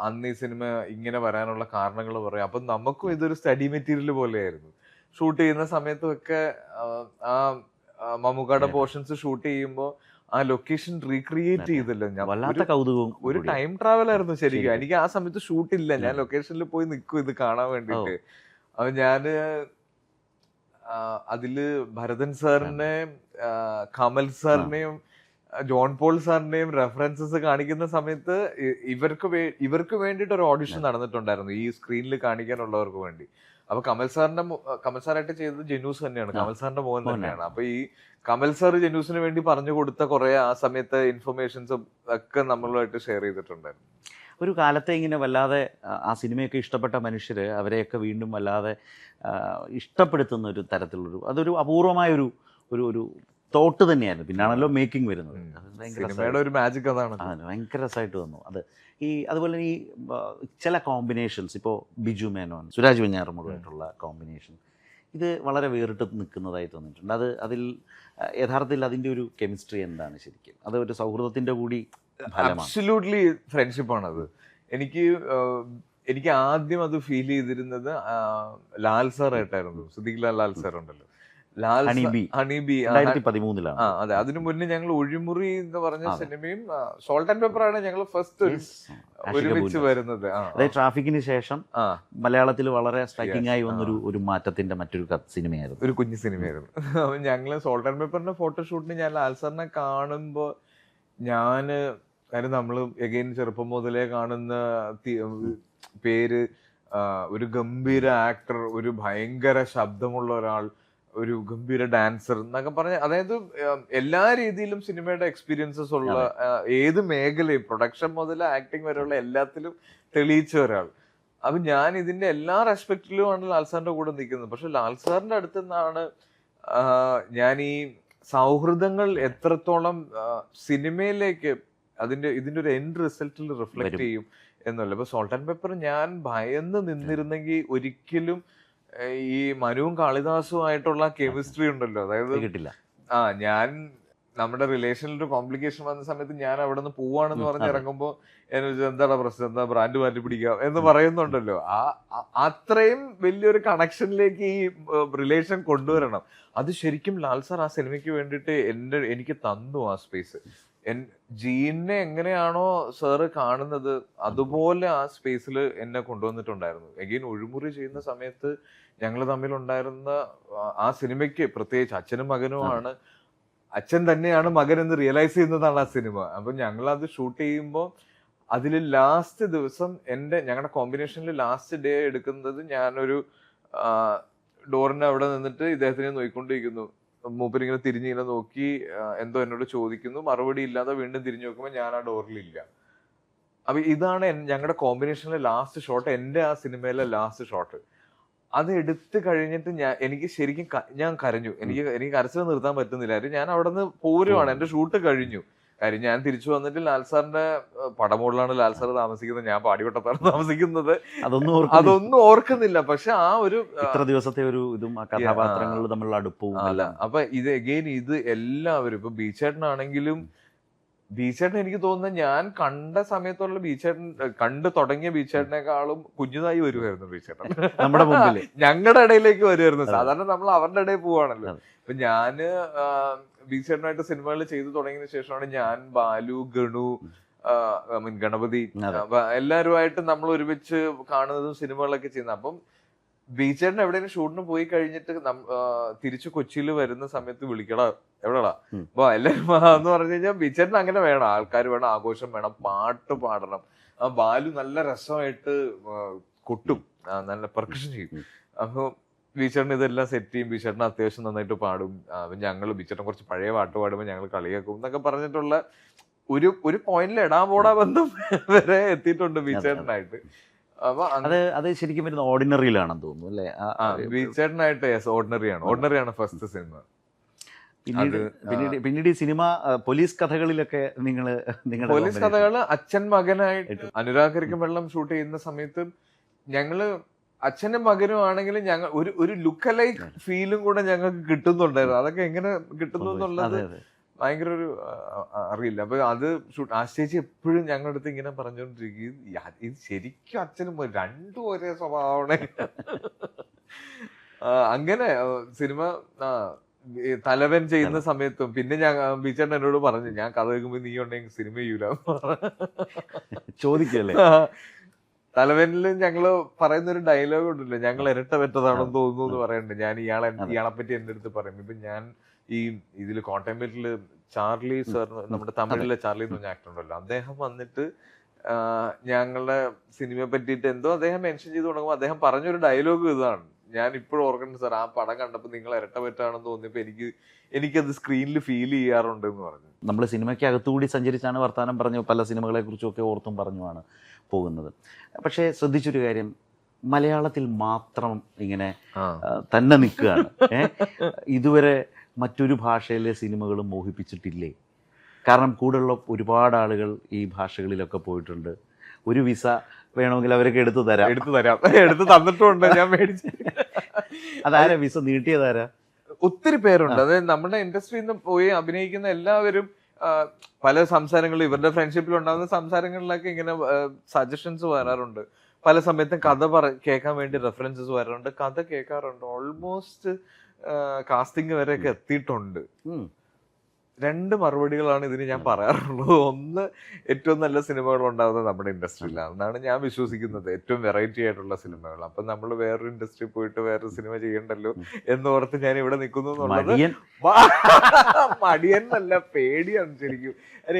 അന്ന് ഈ സിനിമ ഇങ്ങനെ വരാനുള്ള കാരണങ്ങൾ പറയും. അപ്പം നമുക്കും ഇതൊരു സ്റ്റഡി മെറ്റീരിയൽ പോലെയായിരുന്നു. ഷൂട്ട് ചെയ്യുന്ന സമയത്തൊക്കെ ആ മമ്മൂക്കയുടെ പോർഷൻസ് ഷൂട്ട് ചെയ്യുമ്പോൾ ആ ലൊക്കേഷൻ റീക്രിയേറ്റ് ചെയ്തല്ലോ. വല്ലാത്ത കൗതുകവും ഒരു ടൈം ട്രാവൽ ആയിരുന്നു ശരിക്കും. എനിക്ക് ആ സമയത്ത് ഷൂട്ടില്ല, ഞാൻ ലൊക്കേഷനിൽ പോയി നിൽക്കും ഇത് കാണാൻ വേണ്ടിട്ട്. അപ്പൊ ഞാന് അതില് ഭരതൻ സാറിനെയും കമൽ സാറിനെയും ജോൺ പോൾ സാറിന്റെയും റെഫറൻസസ് കാണിക്കുന്ന സമയത്ത് ഇവർക്ക് വേണ്ടിയിട്ട് ഒരു ഓഡിഷൻ നടന്നിട്ടുണ്ടായിരുന്നു ഈ സ്ക്രീനിൽ കാണിക്കാനുള്ളവർക്ക് വേണ്ടി. അപ്പൊ കമൽ സാറായിട്ട് ചെയ്തത് ജനൂസ് തന്നെയാണ്, കമൽ സാറിന്റെ മോൻ തന്നെയാണ്. അപ്പൊ ഈ കമൽ സാർ ജനൂസിന് വേണ്ടി പറഞ്ഞു കൊടുത്ത കുറെ ആ സമയത്ത് ഇൻഫർമേഷൻസും ഒക്കെ നമ്മളുമായിട്ട് ഷെയർ ചെയ്തിട്ടുണ്ടായിരുന്നു. ഒരു കാലത്തെ ഇങ്ങനെ വല്ലാതെ ആ സിനിമയൊക്കെ ഇഷ്ടപ്പെട്ട മനുഷ്യർ അവരെയൊക്കെ വീണ്ടും വല്ലാതെ ഇഷ്ടപ്പെടുത്തുന്ന ഒരു തരത്തിലുള്ളൊരു അതൊരു അപൂർവമായൊരു ഒരു തോട്ട് തന്നെയായിരുന്നു. പിന്നാണല്ലോ മേക്കിംഗ് വരുന്നത്. സിനിമയുടെ ഒരു മാജിക് അതാണ്. ഭയങ്കര രസമായിട്ട് വന്നു അത്. അതുപോലെ ഈ ചില കോമ്പിനേഷൻസ്, ഇപ്പോൾ ബിജു മേനോൻ സുരാജ് വെഞ്ഞാറമ്മൂടുമായിട്ടുള്ള കോമ്പിനേഷൻ, ഇത് വളരെ വേറിട്ട് നിൽക്കുന്നതായി തോന്നിയിട്ടുണ്ട്. അതിൽ യഥാർത്ഥത്തിൽ അതിൻ്റെ ഒരു കെമിസ്ട്രി എന്താണ് ശരിക്കും? അത് ഒരു സൗഹൃദത്തിൻ്റെ കൂടി അബ്സല്യൂട്ട്ലി ഫ്രണ്ട്ഷിപ്പാണത്. എനിക്ക് ആദ്യം അത് ഫീൽ ചെയ്തിരുന്നത് ലാൽ സാറായിട്ടായിരുന്നു. സിദ്ദിഖ് ലാൽ സാർ ഉണ്ടല്ലോ, ഹണീബി 2013 അതെ. അതിനു മുന്നേ ഞങ്ങൾ ഒഴിമുറി എന്ന് പറഞ്ഞ സിനിമയും സോൾട്ട് ആൻഡ് പെപ്പർ ആണ് ഞങ്ങൾ ഫസ്റ്റ് ഒരുമിച്ച് വരുന്നത്. അതായത് ട്രാഫിക്കിന് ശേഷം മലയാളത്തിൽ വളരെ സ്ട്രൈക്കിംഗ് ആയി വന്നൊരു ഒരു മാറ്റത്തിന്റെ മറ്റൊരു സിനിമയായിരുന്നു, ഒരു കുഞ്ഞു സിനിമയായിരുന്നു. അപ്പൊ ഞങ്ങള് സോൾട്ട് ആൻഡ് പെപ്പറിന്റെ ഫോട്ടോഷൂട്ടിന് ഞാൻ ലാൽ സാറിനെ കാണുമ്പോ കാര്യം നമ്മള് എഗെയിൻ ചെറുപ്പം മുതലേ കാണുന്ന പേര്, ഒരു ഗംഭീര ആക്ടർ, ഒരു ഭയങ്കര ശബ്ദമുള്ള ഒരാൾ, ഒരു ഗംഭീര ഡാൻസർ എന്നൊക്കെ പറഞ്ഞ, അതായത് എല്ലാ രീതിയിലും സിനിമയുടെ എക്സ്പീരിയൻസസ് ഉള്ള, ഏത് മേഖലയും പ്രൊഡക്ഷൻ മുതൽ ആക്ടിങ് വരെയുള്ള എല്ലാത്തിലും തെളിയിച്ച ഒരാൾ. അപ്പൊ ഞാൻ ഇതിന്റെ എല്ലാ റെസ്പെക്റ്റിലുമാണ് ലാൽ സാറിന്റെ കൂടെ നിൽക്കുന്നത്. പക്ഷെ ലാൽ സാറിന്റെ അടുത്ത് നിന്നാണ് ഞാൻ ഈ സൗഹൃദങ്ങൾ എത്രത്തോളം സിനിമയിലേക്ക് ഇതിന്റെ ഒരു എൻഡ് റിസൾട്ടിൽ റിഫ്ലക്ട് ചെയ്യും എന്നല്ല. ഇപ്പൊ സോൾട്ട് ആൻഡ് പെപ്പർ ഞാൻ ഭയന്ന് നിന്നിരുന്നെങ്കിൽ ഒരിക്കലും ഈ മനുവും കാളിദാസും ആയിട്ടുള്ള കെമിസ്ട്രി ഉണ്ടല്ലോ, അതായത് കിട്ടില്ല. ഞാൻ നമ്മുടെ റിലേഷനിൽ ഒരു കോംപ്ലിക്കേഷൻ വന്ന സമയത്ത് ഞാൻ അവിടെ നിന്ന് പോവാണെന്ന് പറഞ്ഞ് ഇറങ്ങുമ്പോ എന്താണ് പ്രശ്നം, എന്താ ബ്രാൻഡ് മാറ്റി പിടിക്കാം എന്ന് പറയുന്നുണ്ടല്ലോ. അത്രയും വലിയൊരു കണക്ഷനിലേക്ക് ഈ റിലേഷൻ കൊണ്ടുവരണം. അത് ശരിക്കും ലാൽ സാർ ആ സിനിമയ്ക്ക് വേണ്ടിയിട്ട് എനിക്ക് തന്നു ആ സ്പേസ്. ജീനെ എങ്ങനെയാണോ സാറ് കാണുന്നത് അതുപോലെ ആ സ്പേസിൽ എന്നെ കൊണ്ടുവന്നിട്ടുണ്ടായിരുന്നു. എഗെയിൻ ഒഴിമുറി ചെയ്യുന്ന സമയത്ത് ഞങ്ങൾ തമ്മിലുണ്ടായിരുന്ന ആ സിനിമയ്ക്ക് പ്രത്യേകിച്ച് അച്ഛനും മകനുമാണ്, അച്ഛൻ തന്നെയാണ് മകൻ എന്ന് റിയലൈസ് ചെയ്യുന്നതാണ് ആ സിനിമ. അപ്പൊ ഞങ്ങൾ അത് ഷൂട്ട് ചെയ്യുമ്പോൾ അതിൽ ലാസ്റ്റ് ദിവസം ഞങ്ങളുടെ കോമ്പിനേഷനിൽ ലാസ്റ്റ് ഡേ എടുക്കുന്നത് ഞാനൊരു ഡോറിന്റെ അവിടെ നിന്നിട്ട് ഇദ്ദേഹത്തിനെ നോക്കിക്കൊണ്ടിരിക്കുന്നു. മൂപ്പരിങ്ങനെ തിരിഞ്ഞിങ്ങനെ നോക്കി എന്തോ എന്നോട് ചോദിക്കുന്നു, മറുപടി ഇല്ലാതെ വീണ്ടും തിരിഞ്ഞു നോക്കുമ്പോൾ ഞാൻ ആ ഡോറിലില്ല. അപ്പൊ ഇതാണ് ഞങ്ങളുടെ കോമ്പിനേഷനിലെ ലാസ്റ്റ് ഷോട്ട്, എന്റെ ആ സിനിമയിലെ ലാസ്റ്റ് ഷോട്ട്. അത് എടുത്തു കഴിഞ്ഞിട്ട് എനിക്ക് ശരിക്കും ഞാൻ കരഞ്ഞു. എനിക്ക് കരച്ചിൽ നിർത്താൻ പറ്റുന്നില്ല. ഞാൻ അവിടെ നിന്ന് പോരുവാണ്, എന്റെ ഷൂട്ട് കഴിഞ്ഞു. കാര്യം ഞാൻ തിരിച്ചു വന്നിട്ട് ലാൽ സാറിന്റെ പടമോളിലാണ് ലാൽ സാർ താമസിക്കുന്നത്, ഞാൻ പാടിവട്ടത്താണ് താമസിക്കുന്നത്. അതൊന്നും ഓർക്കുന്നില്ല. പക്ഷെ ആ ഒരു ഇത്ര ദിവസത്തെ ഒരു ഇതും കഥാപാത്രങ്ങളിൽ തമ്മിലുള്ള അടുപ്പവും അല്ല. അപ്പൊ ഇത് എഗെയിൻ ഇത് എല്ലാവരും ഇപ്പൊ ബീച്ചേട്ടനാണെങ്കിലും, ബീച്ചേട്ടൻ എനിക്ക് തോന്നുന്നത് ഞാൻ കണ്ട സമയത്തുള്ള ബീച്ചേട്ടൻ, കണ്ടു തുടങ്ങിയ ബീച്ചേട്ടനേക്കാളും കുഞ്ഞുതായി വരുമായിരുന്നു ബീച്ചേട്ടൻ നമ്മുടെ മുമ്പിൽ, ഞങ്ങളുടെ ഇടയിലേക്ക് വരുമായിരുന്നു. സാധാരണ നമ്മൾ അവരുടെ ഇടയിൽ പോവാണല്ലോ. ഇപ്പൊ ഞാന് ബീച്ചേട്ടനായിട്ട് സിനിമകൾ ചെയ്തു തുടങ്ങിയതിനു ശേഷമാണ് ഞാൻ ബാലു, ഗണു, ഗണപതി എല്ലാവരുമായിട്ട് നമ്മൾ ഒരുമിച്ച് കാണുന്നതും സിനിമകളൊക്കെ ചെയ്യുന്നത്. അപ്പം ബീച്ചേട്ടൻ എവിടെയെങ്കിലും ഷൂട്ടിന് പോയി കഴിഞ്ഞിട്ട് തിരിച്ചു കൊച്ചിയിൽ വരുന്ന സമയത്ത് വിളിക്കടാ എവിടെടാ അപ്പൊ എല്ലാരും എന്ന് പറഞ്ഞു കഴിഞ്ഞാൽ ബീച്ചേട്ടൻ അങ്ങനെ വേണം, ആൾക്കാർ വേണം, ആഘോഷം വേണം, പാട്ട് പാടണം. ആ ബാലു നല്ല രസമായിട്ട് കൊട്ടും, നല്ല പെർക്കഷൻ ചെയ്യും. അപ്പൊ ബീച്ചേട്ടൻ ഇതെല്ലാം സെറ്റ് ചെയ്യും. ബീച്ചേട്ടൻ അത്യാവശ്യം നന്നായിട്ട് പാടും. ഞങ്ങൾ ബീച്ചേട്ടൻ കുറച്ച് പഴയ പാട്ട് പാടുമ്പോൾ ഞങ്ങൾ കളിയാക്കും എന്നൊക്കെ പറഞ്ഞിട്ടുള്ള ഒരു പോയിന്റിൽ എടാപോടാ ബന്ധം വരെ എത്തിയിട്ടുണ്ട് ബീച്ചേട്ടനായിട്ട്. അപ്പൊ അത് ശരിക്കും വരുന്ന ഓർഡിനറിയിലാണെന്ന് തോന്നുന്നു അല്ലേ? ബീച്ചേട്ടനായിട്ട് ഓർഡിനറിയാണ് ഫസ്റ്റ് സിനിമ. പിന്നീട് ഈ സിനിമ പോലീസ് കഥകളിലൊക്കെ പോലീസ് കഥകള് അച്ഛൻ മകനായിട്ട് അനുരാഗ് കരിക്കും വെള്ളം ഷൂട്ട് ചെയ്യുന്ന സമയത്ത് ഞങ്ങള് അച്ഛനും മകനും ആണെങ്കിലും ഞങ്ങൾ ഒരു ലുക്ക് ലൈക്ക് ഫീലും കൂടെ ഞങ്ങൾക്ക് കിട്ടുന്നുണ്ടായിരുന്നു. അതൊക്കെ എങ്ങനെ കിട്ടുന്നു എന്നുള്ളത് ഭയങ്കര ഒരു അറിയില്ല. അപ്പൊ അത് ആശ്ചേച്ചി എപ്പോഴും ഞങ്ങളുടെ അടുത്ത് ഇങ്ങനെ പറഞ്ഞുകൊണ്ടിരിക്കും, ഇത് ശരിക്കും അച്ഛനും രണ്ടും ഒരേ സ്വഭാവമാണ്. അങ്ങനെ സിനിമ തലവൻ ചെയ്യുന്ന സമയത്തും പിന്നെ ഞാൻ ബീച്ചേട്ടൻ എന്നോട് പറഞ്ഞു, ഞാൻ കഥ കേൾക്കുമ്പോ നീ ഉണ്ടെങ്കിൽ സിനിമ ചെയ്യൂല ചോദിക്കല്ലേ. തലവനിൽ ഞങ്ങള് പറയുന്ന ഒരു ഡയലോഗ് ഉണ്ടല്ലോ, ഞങ്ങൾ ഇരട്ട പറ്റതാണെന്ന് തോന്നുന്നു എന്ന് പറയുന്നുണ്ട്. ഞാൻ ഇയാളെ പറ്റി എന്റെ അടുത്ത് പറയും. ഇപ്പൊ ഞാൻ ഈ ഇതില് കോണ്ടംപ്ലേറ്റില് ചാർലി സാർ, നമ്മുടെ തമിഴിലെ ചാർലി എന്ന് പറഞ്ഞ ആക്ടർ ഉണ്ടല്ലോ, അദ്ദേഹം വന്നിട്ട് ഞങ്ങളുടെ സിനിമയെ പറ്റിയിട്ട് എന്തോ അദ്ദേഹം മെൻഷൻ ചെയ്ത് തുടങ്ങുമ്പോൾ അദ്ദേഹം പറഞ്ഞൊരു ഡയലോഗ് ഇതാണ്, ഞാൻ ഇപ്പോഴും ഓർക്കുന്നുണ്ട് സാർ, ആ പടം കണ്ടപ്പോൾ നിങ്ങൾ ഇരട്ട പറ്റാണെന്ന് തോന്നിയപ്പോൾ എനിക്കത് സ്ക്രീനിൽ ഫീൽ ചെയ്യാറുണ്ട് എന്ന് പറഞ്ഞു. നമ്മൾ സിനിമയ്ക്ക് അകത്തുകൂടി സഞ്ചരിച്ചാണ് വർത്തമാനം പറഞ്ഞു, പല സിനിമകളെ കുറിച്ചൊക്കെ ഓർത്തും പറഞ്ഞുമാണ് പോകുന്നത്. പക്ഷേ ശ്രദ്ധിച്ചൊരു കാര്യം, മലയാളത്തിൽ മാത്രം ഇങ്ങനെ തന്നെ നിൽക്കുകയാണ്. ഇതുവരെ മറ്റൊരു ഭാഷയിലെ സിനിമകളും മോഹിപ്പിച്ചിട്ടില്ലേ? കാരണം കൂടെയുള്ള ഒരുപാട് ആളുകൾ ഈ ഭാഷകളിലൊക്കെ പോയിട്ടുണ്ട്. ഒരു വിസ വേണമെങ്കിൽ അവരൊക്കെ എടുത്തു തന്നിട്ടുണ്ട്, ഞാൻ മേടിച്ചു. അതാരാ വിസ നീട്ടിയതാരാ? ഒത്തിരി പേരുണ്ട്. അതായത് നമ്മുടെ ഇൻഡസ്ട്രിയിൽ നിന്ന് പോയി അഭിനയിക്കുന്ന എല്ലാവരും പല സംസാരങ്ങളിൽ, ഇവരുടെ ഫ്രണ്ട്ഷിപ്പിൽ ഉണ്ടാകുന്ന സംസാരങ്ങളിലൊക്കെ ഇങ്ങനെ സജഷൻസ് വരാറുണ്ട്. പല സമയത്തും കഥ കേൾക്കാൻ വേണ്ടി റെഫറൻസസ് വരാറുണ്ട്, കഥ കേൾക്കാറുണ്ട്. ഓൾമോസ്റ്റ് കാസ്റ്റിംഗ് വരെയൊക്കെ എത്തിയിട്ടുണ്ട്. രണ്ട് മറുപടികളാണ് ഇതിന് ഞാൻ പറയാറുള്ളത്. ഒന്ന്, ഏറ്റവും നല്ല സിനിമകൾ ഉണ്ടാകുന്നത് നമ്മുടെ ഇൻഡസ്ട്രിയിലാണ് എന്നാണ് ഞാൻ വിശ്വസിക്കുന്നത്, ഏറ്റവും വെറൈറ്റി ആയിട്ടുള്ള സിനിമകൾ. അപ്പൊ നമ്മൾ വേറൊരു ഇൻഡസ്ട്രി പോയിട്ട് വേറൊരു സിനിമ ചെയ്യണ്ടല്ലോ എന്നോർത്ത് ഞാൻ ഇവിടെ നിൽക്കുന്നു എന്നുള്ളത് മടിയൻ എന്നല്ല, പേടിയാണ് ശരിക്കും.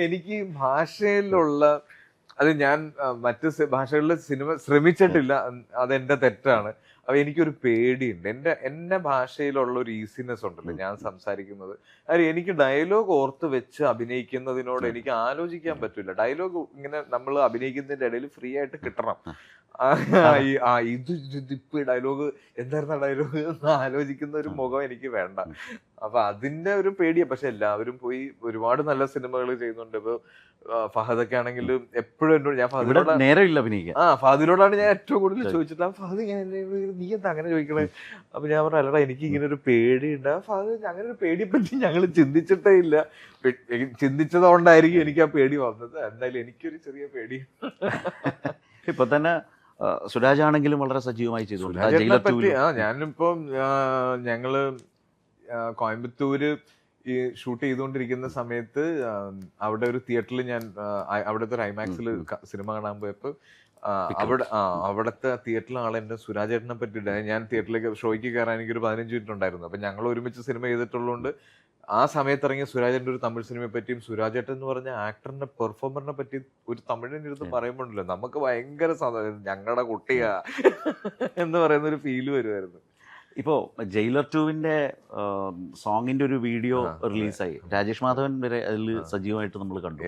എനിക്ക് ഭാഷയിലുള്ള അത് ഞാൻ മറ്റ് ഭാഷകളിലെ സിനിമ ശ്രമിച്ചിട്ടില്ല, അതെന്റെ തെറ്റാണ്. അപ്പൊ എനിക്കൊരു പേടിയുണ്ട്. എന്റെ ഭാഷയിലുള്ള ഒരു ഈസിനെസ് ഉണ്ടല്ലോ ഞാൻ സംസാരിക്കുന്നത്. കാര്യം എനിക്ക് ഡയലോഗ് ഓർത്ത് വെച്ച് അഭിനയിക്കുന്നതിനോട് എനിക്ക് ആലോചിക്കാൻ പറ്റില്ല. ഡയലോഗ് ഇങ്ങനെ നമ്മൾ അഭിനയിക്കുന്നതിന്റെ ഇടയിൽ ഫ്രീ ആയിട്ട് കിട്ടണം. ഇതിപ്പോ ഡയലോഗ് എന്തായിരുന്നു ഡയലോഗ് എന്ന് ആലോചിക്കുന്ന ഒരു മുഖം എനിക്ക് വേണ്ട. അപ്പൊ അതിന്റെ ഒരു പേടിയാ. പക്ഷെ എല്ലാവരും പോയി ഒരുപാട് നല്ല സിനിമകൾ ചെയ്യുന്നുണ്ട്. ഇപ്പൊ ഫഹദൊക്കെ ആണെങ്കിൽ എപ്പോഴും എന്നോട്, ഞാൻ ഫഹദിനോടാണ് ഞാൻ ഏറ്റവും കൂടുതൽ ചോദിച്ചിട്ട്, ഫഹദ് നീ എന്താ അങ്ങനെ ചോദിക്കണേ? അപ്പൊ ഞാൻ പറഞ്ഞു, അല്ലടാ എനിക്ക് ഇങ്ങനെ ഒരു പേടിയുണ്ട്. ഫഹദ് അങ്ങനെ ഒരു പേടിയെ പറ്റി ഞങ്ങൾ ചിന്തിച്ചിട്ടേ ഇല്ല, ചിന്തിച്ചതുകൊണ്ടായിരിക്കും എനിക്ക് ആ പേടി വന്നത്. എന്തായാലും എനിക്കൊരു ചെറിയ പേടി. ഇപ്പൊ തന്നെ സുരാജ് ആണെങ്കിലും വളരെ സജീവമായി ചെയ്തു. ഞാനിപ്പോ ഞങ്ങള് കോയമ്പത്തൂര് ഈ ഷൂട്ട് ചെയ്തുകൊണ്ടിരിക്കുന്ന സമയത്ത് അവിടെ ഒരു തിയേറ്ററിൽ ഞാൻ അവിടുത്തെ ഒരു ഐമാക്സിൽ സിനിമ കാണാൻ പോയപ്പോ അവിടുത്തെ തിയേറ്ററിലെ ആളെ എന്നെ സുരാജേട്ടനെ പറ്റിയിട്ട്, ഞാൻ തിയേറ്ററിലേക്ക് ഷോയ്ക്ക് കയറാൻ എനിക്കൊരു 15 മിനിറ്റ് ഉണ്ടായിരുന്നു. അപ്പൊ ഞങ്ങൾ ഒരുമിച്ച് സിനിമ ചെയ്തിട്ടുള്ളതുകൊണ്ട് ആ സമയത്ത് ഇറങ്ങിയ സുരാജേട്ടൻ്റെ ഒരു തമിഴ് സിനിമയെ പറ്റിയും സുരാജേട്ടൻ എന്ന് പറഞ്ഞ ആക്ടറിന്റെ പെർഫോമറിനെ പറ്റി ഒരു തമിഴിനെ ഇരുന്ന് പറയുമ്പോഴല്ലോ നമുക്ക് ഭയങ്കര ഞങ്ങളുടെ കുട്ടിയാ എന്ന് പറയുന്ന ഒരു ഫീല് വരുമായിരുന്നു. ഇപ്പോൾ ജയിലർ 2-ന്റെ സോങ്ങിന്റെ ഒരു വീഡിയോ റിലീസായി. രാജേഷ് മാധവൻ വരെ അതിൽ സജീവമായിട്ട് നമ്മൾ കണ്ടു.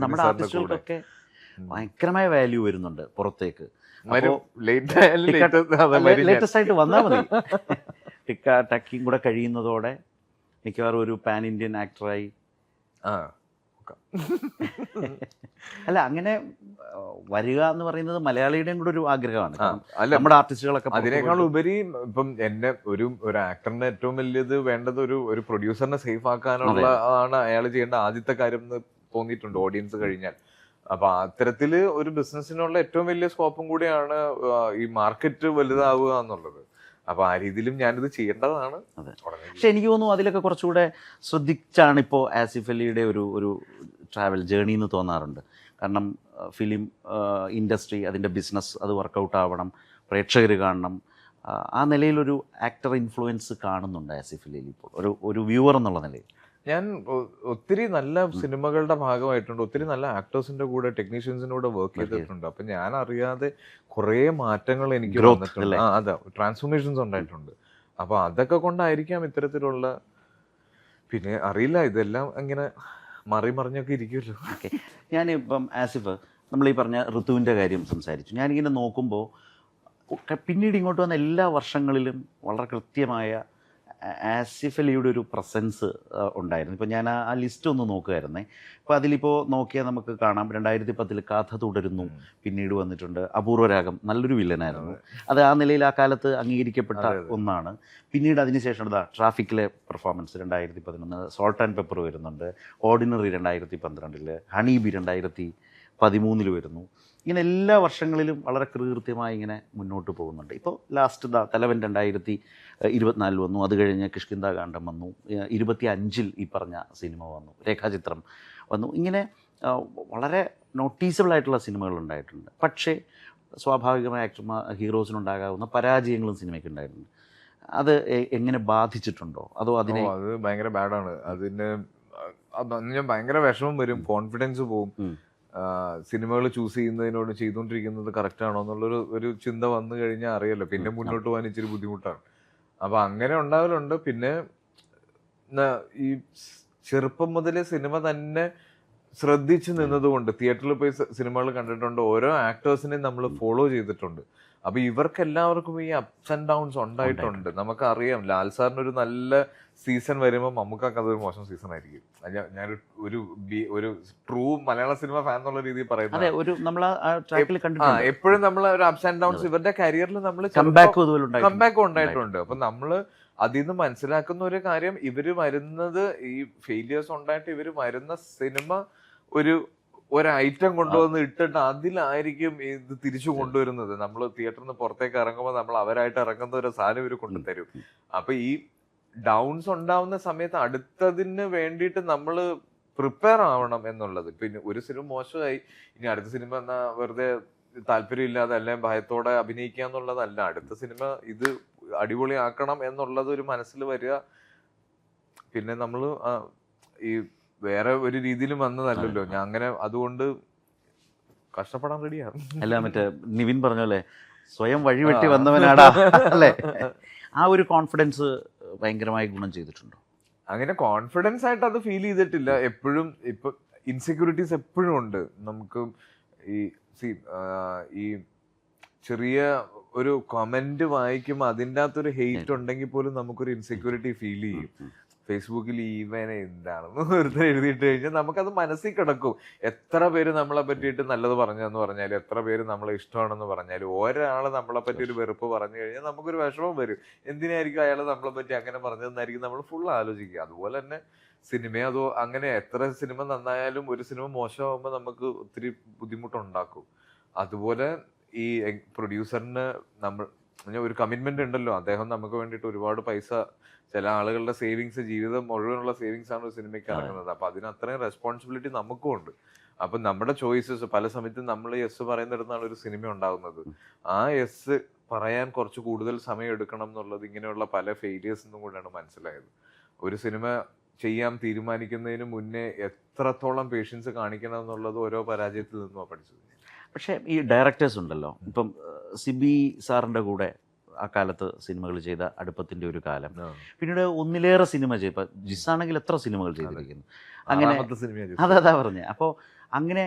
നമ്മുടെ ആർട്ടിസ്റ്റുകൾക്കൊക്കെ ഭയങ്കരമായ വാല്യൂ വരുന്നുണ്ട് പുറത്തേക്ക്. ലേറ്റസ്റ്റ് ആയിട്ട് വന്നാൽ മതി. ടക്കിങ് കൂടെ കഴിയുന്നതോടെ മിക്കവാറും ഒരു പാൻ ഇന്ത്യൻ ആക്ടറായി. അല്ല, അങ്ങനെ വരിക എന്ന് പറയുന്നത് മലയാളിയുടെയും കൂടെ ഒരു ആഗ്രഹമാണ്. നമ്മുടെ ആർട്ടിസ്റ്റുകളൊക്കെ അതിനേക്കാൾ ഉപരി ഇപ്പം എന്നെ ഒരു ആക്ടറിന്റെ ഏറ്റവും വലിയത് വേണ്ടത് ഒരു പ്രൊഡ്യൂസറിനെ സേഫ് ആക്കാനുള്ള ആണ് അയാൾ ചെയ്യേണ്ട ആദ്യത്തെ കാര്യം എന്ന് തോന്നിയിട്ടുണ്ട് ഓഡിയൻസ് കഴിഞ്ഞാൽ. അപ്പൊ അത്തരത്തില് ഒരു ബിസിനസ്സിനുള്ള ഏറ്റവും വലിയ സ്കോപ്പും കൂടിയാണ് ഈ മാർക്കറ്റ് വലുതാവുക എന്നുള്ളത്. അപ്പൊ ആ രീതിയിലും ഞാനിത് ചെയ്യേണ്ടതാണ്. പക്ഷെ എനിക്ക് തോന്നുന്നു അതിലൊക്കെ കുറച്ചുകൂടെ ശ്രദ്ധിച്ചാണ് ഇപ്പോൾ ആസിഫ് അലിയുടെ ഒരു ട്രാവൽ ജേണി എന്ന് തോന്നാറുണ്ട്. കാരണം ഫിലിം ഇൻഡസ്ട്രി, അതിൻ്റെ ബിസിനസ്, അത് വർക്കൗട്ട് ആവണം, പ്രേക്ഷകർ കാണണം, ആ നിലയിലൊരു ആക്ടർ ഇൻഫ്ലുവൻസ് കാണുന്നുണ്ട് ആസിഫ് അലിയിൽ ഇപ്പോൾ ഒരു വ്യൂവർ എന്നുള്ള നിലയിൽ? ഞാൻ ഒത്തിരി നല്ല സിനിമകളുടെ ഭാഗമായിട്ടുണ്ട്, ഒത്തിരി നല്ല ആക്ടേഴ്സിന്റെ കൂടെ ടെക്നീഷ്യൻസിന്റെ കൂടെ വർക്ക് ചെയ്തിട്ടുണ്ട്. അപ്പൊ ഞാൻ അറിയാതെ കുറെ മാറ്റങ്ങൾ എനിക്ക് വന്നിട്ടുണ്ട്. അതെ, ട്രാൻസ്ഫോർമേഷൻസ് ഉണ്ടായിട്ടുണ്ട്. അപ്പൊ അതൊക്കെ കൊണ്ടായിരിക്കാം ഇത്തരത്തിലുള്ള, പിന്നെ അറിയില്ല, ഇതെല്ലാം ഇങ്ങനെ മറിഞ്ഞൊക്കെ ഇരിക്കുമല്ലോ. ഓക്കെ, ഞാനിപ്പം ആസിഫ്, നമ്മൾ ഈ പറഞ്ഞ ഋതുവിൻ്റെ കാര്യം സംസാരിച്ചു. ഞാനിങ്ങനെ നോക്കുമ്പോൾ പിന്നീട് ഇങ്ങോട്ട് വന്ന എല്ലാ വർഷങ്ങളിലും വളരെ കൃത്യമായ ആസിഫ് അലിയുടെ ഒരു പ്രസൻസ് ഉണ്ടായിരുന്നു. ഇപ്പോൾ ഞാൻ ആ ലിസ്റ്റ് ഒന്ന് നോക്കുമായിരുന്നേ. അപ്പോൾ അതിലിപ്പോൾ നോക്കിയാൽ നമുക്ക് കാണാം 2010 കഥ തുടരുന്നു, പിന്നീട് വന്നിട്ടുണ്ട് അപൂർവരാഗം, നല്ലൊരു വില്ലനായിരുന്നു. അത് ആ നിലയിൽ ആ കാലത്ത് അംഗീകരിക്കപ്പെട്ട ഒന്നാണ്. പിന്നീട് അതിനുശേഷം ട്രാഫിക്കിലെ പെർഫോമൻസ് 2011, സോൾട്ട് ആൻഡ് പെപ്പർ വരുന്നുണ്ട്, ഓർഡിനറി 2012, ഹണീബി 2013 വരുന്നു. ഇങ്ങനെ എല്ലാ വർഷങ്ങളിലും വളരെ കൃത്യമായി ഇങ്ങനെ മുന്നോട്ട് പോകുന്നുണ്ട്. ഇപ്പോൾ ലാസ്റ്റ് തലവൻ 2024 വന്നു, അത് കഴിഞ്ഞ് കിഷ്കിന്ധാകാന്ഡം വന്നു, 25 ഈ പറഞ്ഞ സിനിമ വന്നു, രേഖാചിത്രം വന്നു. ഇങ്ങനെ വളരെ നോട്ടീസബിൾ ആയിട്ടുള്ള സിനിമകൾ ഉണ്ടായിട്ടുണ്ട്. പക്ഷേ സ്വാഭാവികമായ ഹീറോസിനുണ്ടാകാവുന്ന പരാജയങ്ങളും സിനിമയ്ക്ക് ഉണ്ടായിട്ടുണ്ട്. അത് എങ്ങനെ ബാധിച്ചിട്ടുണ്ടോ? അതോ അത് ഭയങ്കര ബാഡാണ്. അതിന് ഭയങ്കര വിഷമം വരും, കോൺഫിഡൻസ് പോവും. സിനിമകൾ ചൂസ് ചെയ്യുന്നതിനോട് ചെയ്തുകൊണ്ടിരിക്കുന്നത് കറക്റ്റ് ആണോ എന്നുള്ളൊരു ചിന്ത വന്നു കഴിഞ്ഞാൽ അറിയാലോ, പിന്നെ മുന്നോട്ട് പോകാൻ ഇച്ചിരി ബുദ്ധിമുട്ടാണ്. അപ്പൊ അങ്ങനെ ഉണ്ടാവലുണ്ട്. പിന്നെ ഈ ചെറുപ്പം മുതലേ സിനിമ തന്നെ ശ്രദ്ധിച്ചു നിന്നതുകൊണ്ട് തിയേറ്ററിൽ പോയി സിനിമകൾ കണ്ടിട്ടുണ്ട്, ഓരോ ആക്ടേഴ്സിനെയും നമ്മൾ ഫോളോ ചെയ്തിട്ടുണ്ട്. അപ്പൊ ഇവർക്ക് എല്ലാവർക്കും ഈ അപ്സ് ആൻഡ് ഡൗൺസ് ഉണ്ടായിട്ടുണ്ട്. നമുക്കറിയാം, ലാൽ സാറിന് ഒരു നല്ല സീസൺ വരുമ്പോൾ നമുക്കൊക്കെ അതൊരു മോശം സീസൺ ആയിരിക്കും. ഞാനൊരു ട്രൂ മലയാള സിനിമ ഫാൻ എന്നുള്ള രീതിയിൽ പറയുന്നത്, എപ്പോഴും നമ്മൾ ഒരു അപ്സ് ആൻഡ് ഡൗൺസ് ഇവരുടെ കരിയറിൽ നമ്മൾ കംബാക്ക് ഉണ്ടായിട്ടുണ്ട്. അപ്പൊ നമ്മള് അതിൽ നിന്ന് മനസ്സിലാക്കുന്ന ഒരു കാര്യം, ഇവര് വരുന്നത് ഈ ഫെയിലിയേഴ്സ് ഉണ്ടായിട്ട് ഇവര് വരുന്ന സിനിമ ഒരു ഐറ്റം കൊണ്ടുവന്ന് ഇട്ടിട്ട് അതിലായിരിക്കും ഇത് തിരിച്ചു കൊണ്ടുവരുന്നത്. നമ്മൾ തിയേറ്ററിൽ നിന്ന് പുറത്തേക്ക് ഇറങ്ങുമ്പോൾ നമ്മൾ അവരായിട്ട് ഇറങ്ങുന്ന ഒരു സാധനം ഇവർ കൊണ്ടുതരും. അപ്പൊ ഈ ഡൗൺസ് ഉണ്ടാവുന്ന സമയത്ത് അടുത്തതിന് വേണ്ടിയിട്ട് നമ്മൾ പ്രിപ്പയർ ആവണം എന്നുള്ളത്. പിന്നെ ഒരു സിനിമ മോശമായി, ഇനി അടുത്ത സിനിമ എന്നാ വെറുതെ താല്പര്യമില്ലാതെ അല്ലെങ്കിൽ ഭയത്തോടെ അഭിനയിക്കുക എന്നുള്ളതല്ല. അടുത്ത സിനിമ ഇത് അടിപൊളിയാക്കണം എന്നുള്ളത് ഒരു മനസ്സിൽ വരിക. പിന്നെ നമ്മൾ ഈ വേറെ ഒരു രീതിയിലും വന്നതല്ലല്ലോ ഞാൻ, അങ്ങനെ അതുകൊണ്ട് കഷ്ടപ്പെടാൻ റെഡിയാണ്. അല്ല, മറ്റേ നിവിൻ പറഞ്ഞ പോലെ സ്വയം വഴിവെട്ടി വന്നവനാടാ അല്ലേ? ആ ഒരു കോൺഫിഡൻസ് ഭയങ്കരമായി ഗുണം ചെയ്തിട്ടുണ്ടോ? അങ്ങനെ കോൺഫിഡൻസ് ആയിട്ട് അത് ഫീൽ ചെയ്തിട്ടില്ല. എപ്പോഴും ഇപ്പൊ ഇൻസെക്യൂരിറ്റീസ് എപ്പോഴും ഉണ്ട് നമുക്ക്. ഈ ചെറിയ ഒരു കമന്റ് വായിക്കുമ്പോൾ അതിൻ്റെ അകത്തൊരു ഹെയ്റ്റ് ഉണ്ടെങ്കിൽ പോലും നമുക്കൊരു ഇൻസെക്യൂരിറ്റി ഫീൽ ചെയ്യും. ഫേസ്ബുക്കിൽ ഈവനെ എന്താണെന്ന് വെറുതെ എഴുതിയിട്ട് കഴിഞ്ഞാൽ നമുക്കത് മനസ്സിൽ കിടക്കും. എത്ര പേര് നമ്മളെ പറ്റിയിട്ട് നല്ലത് പറഞ്ഞതെന്ന് പറഞ്ഞാലും, എത്ര പേര് നമ്മളെ ഇഷ്ടമാണെന്ന് പറഞ്ഞാലും, ഒരാൾ നമ്മളെ പറ്റി ഒരു വെറുപ്പ് പറഞ്ഞു കഴിഞ്ഞാൽ നമുക്കൊരു വിഷമം വരും. എന്തിനായിരിക്കും അയാൾ നമ്മളെ പറ്റി അങ്ങനെ പറഞ്ഞതെന്നായിരിക്കും നമ്മൾ ഫുൾ ആലോചിക്കുക. അതുപോലെ തന്നെ സിനിമ അതോ അങ്ങനെ എത്ര സിനിമ നന്നായാലും ഒരു സിനിമ മോശമാകുമ്പോൾ നമുക്ക് ഒത്തിരി ബുദ്ധിമുട്ടുണ്ടാക്കും. അതുപോലെ ഈ പ്രൊഡ്യൂസറിന് ഒരു കമ്മിറ്റ്മെന്റ് ഉണ്ടല്ലോ, അദ്ദേഹം നമുക്ക് വേണ്ടിയിട്ട് ഒരുപാട് പൈസ, ചില ആളുകളുടെ സേവിങ്സ്, ജീവിതം മുഴുവനുള്ള സേവിങ്സ് ആണ് ഒരു സിനിമയ്ക്ക് ഇറങ്ങുന്നത്. അപ്പൊ അതിന് അത്രയും റെസ്പോൺസിബിലിറ്റി നമുക്കും ഉണ്ട്. അപ്പൊ നമ്മുടെ ചോയ്സസ് പല സമയത്തും നമ്മൾ യെസ് പറയുന്നിടത്താണ് ഒരു സിനിമ ഉണ്ടാകുന്നത്. ആ യെസ് പറയാൻ കുറച്ച് കൂടുതൽ സമയം എടുക്കണം എന്നുള്ളത് ഇങ്ങനെയുള്ള പല ഫെയിലിയേഴ്സിനും കൂടെയാണ് മനസ്സിലായത്. ഒരു സിനിമ ചെയ്യാൻ തീരുമാനിക്കുന്നതിന് മുന്നേ എത്രത്തോളം പേഷ്യൻസ് കാണിക്കണം എന്നുള്ളത് ഓരോ പരാജയത്തിൽ നിന്നും പഠിച്ചത്. പക്ഷേ ഈ ഡയറക്ടേഴ്സ് ഉണ്ടല്ലോ, ഇപ്പം സിബി സാറിൻ്റെ കൂടെ ആ കാലത്ത് സിനിമകൾ ചെയ്ത അടുപ്പത്തിൻ്റെ ഒരു കാലം, പിന്നീട് ഒന്നിലേറെ സിനിമ ചെയ്യും. ഇപ്പം ജിസ്സാണെങ്കിൽ എത്ര സിനിമകൾ ചെയ്തിരിക്കുന്നു, അങ്ങനെ അതാ പറഞ്ഞത്. അപ്പോൾ അങ്ങനെ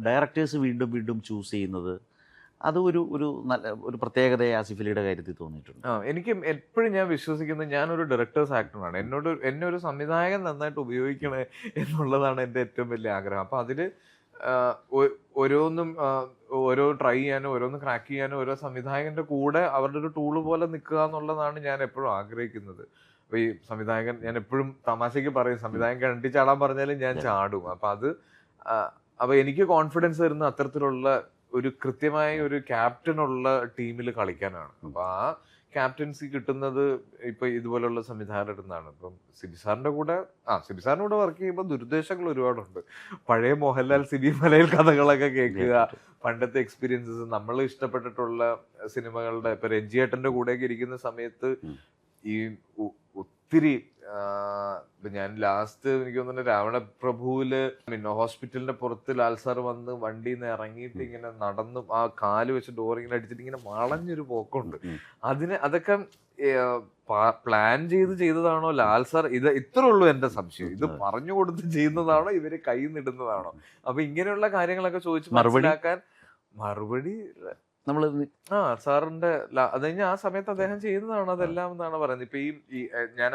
ഡയറക്ടേഴ്സ് വീണ്ടും വീണ്ടും ചൂസ് ചെയ്യുന്നത് അത് ഒരു പ്രത്യേകതയെ ആസിഫ് അലിയുടെ കാര്യത്തിൽ തോന്നിയിട്ടുണ്ട്. എനിക്ക് എപ്പോഴും ഞാൻ വിശ്വസിക്കുന്നത്, ഞാനൊരു ഡയറക്ടേഴ്സ് ആക്ടറാണ്. എന്നെ ഒരു സംവിധായകൻ നന്നായിട്ട് ഉപയോഗിക്കണേ എന്നുള്ളതാണ് എൻ്റെ ഏറ്റവും വലിയ ആഗ്രഹം. അപ്പം അതിൽ ഓരോ ട്രൈ ചെയ്യാനോ ഓരോന്ന് ക്രാക്ക് ചെയ്യാനോ ഓരോ സംവിധായകന്റെ കൂടെ അവരുടെ ഒരു ടൂള് പോലെ നിൽക്കുക എന്നുള്ളതാണ് ഞാൻ എപ്പോഴും ആഗ്രഹിക്കുന്നത്. അപ്പൊ ഈ സംവിധായകൻ, ഞാൻ എപ്പോഴും തമാശയ്ക്ക് പറയും, സംവിധായകൻ കണ്ടി ചാടാൻ പറഞ്ഞാലും ഞാൻ ചാടും. അപ്പൊ എനിക്ക് കോൺഫിഡൻസ് തരുന്ന അത്തരത്തിലുള്ള ഒരു കൃത്യമായ ഒരു ക്യാപ്റ്റനുള്ള ടീമിൽ കളിക്കാനാണ്. അപ്പൊ ആ ക്യാപ്റ്റൻസി കിട്ടുന്നത് ഇപ്പൊ ഇതുപോലുള്ള സംവിധായകരുടെ നിന്നാണ്. ഇപ്പം സിബിസാറിന്റെ കൂടെ സിബിസാറിന്റെ കൂടെ വർക്ക് ചെയ്യുമ്പോൾ ദുരുദ്ദേശങ്ങൾ ഒരുപാടുണ്ട്. പഴയ മോഹൻലാൽ സിബി മലയിൽ കഥകളൊക്കെ കേൾക്കുക, പണ്ടത്തെ എക്സ്പീരിയൻസസ്, നമ്മൾ ഇഷ്ടപ്പെട്ടിട്ടുള്ള സിനിമകളുടെ ഇപ്പൊ രഞ്ജിയേട്ടന്റെ കൂടെയൊക്കെ ഇരിക്കുന്ന സമയത്ത് ഈ ഒത്തിരി ഞാൻ ലാസ്റ്റ് എനിക്ക് തോന്നുന്നു രാവണപ്രഭുവില് ഹോസ്പിറ്റലിന്റെ പുറത്ത് ലാൽ സാർ വന്ന് വണ്ടിയിൽ നിന്ന് ഇറങ്ങിയിട്ട് ഇങ്ങനെ നടന്ന് ആ കാല് വെച്ച് ഡോറിങ്ങനെ അടിച്ചിട്ട് ഇങ്ങനെ വളഞ്ഞൊരു പോക്കുണ്ട്. അതൊക്കെ പ്ലാൻ ചെയ്തതാണോ ലാൽ സാർ? ഇത്രേ ഉള്ളൂ എന്റെ സംശയം. ഇത് പറഞ്ഞു കൊടുത്ത് ചെയ്യുന്നതാണോ ഇവര് കൈ നിടുന്നതാണോ? അപ്പൊ ഇങ്ങനെയുള്ള കാര്യങ്ങളൊക്കെ ചോദിച്ച് മനസ്സിലാക്കാൻ മറുപടി നമ്മള് സാറിന്റെ അത് കഴിഞ്ഞാൽ ആ സമയത്ത് അദ്ദേഹം ചെയ്യുന്നതാണ് അതെല്ലാം എന്നാണ് പറയുന്നത്. ഇപ്പൊ ഈ ഞാൻ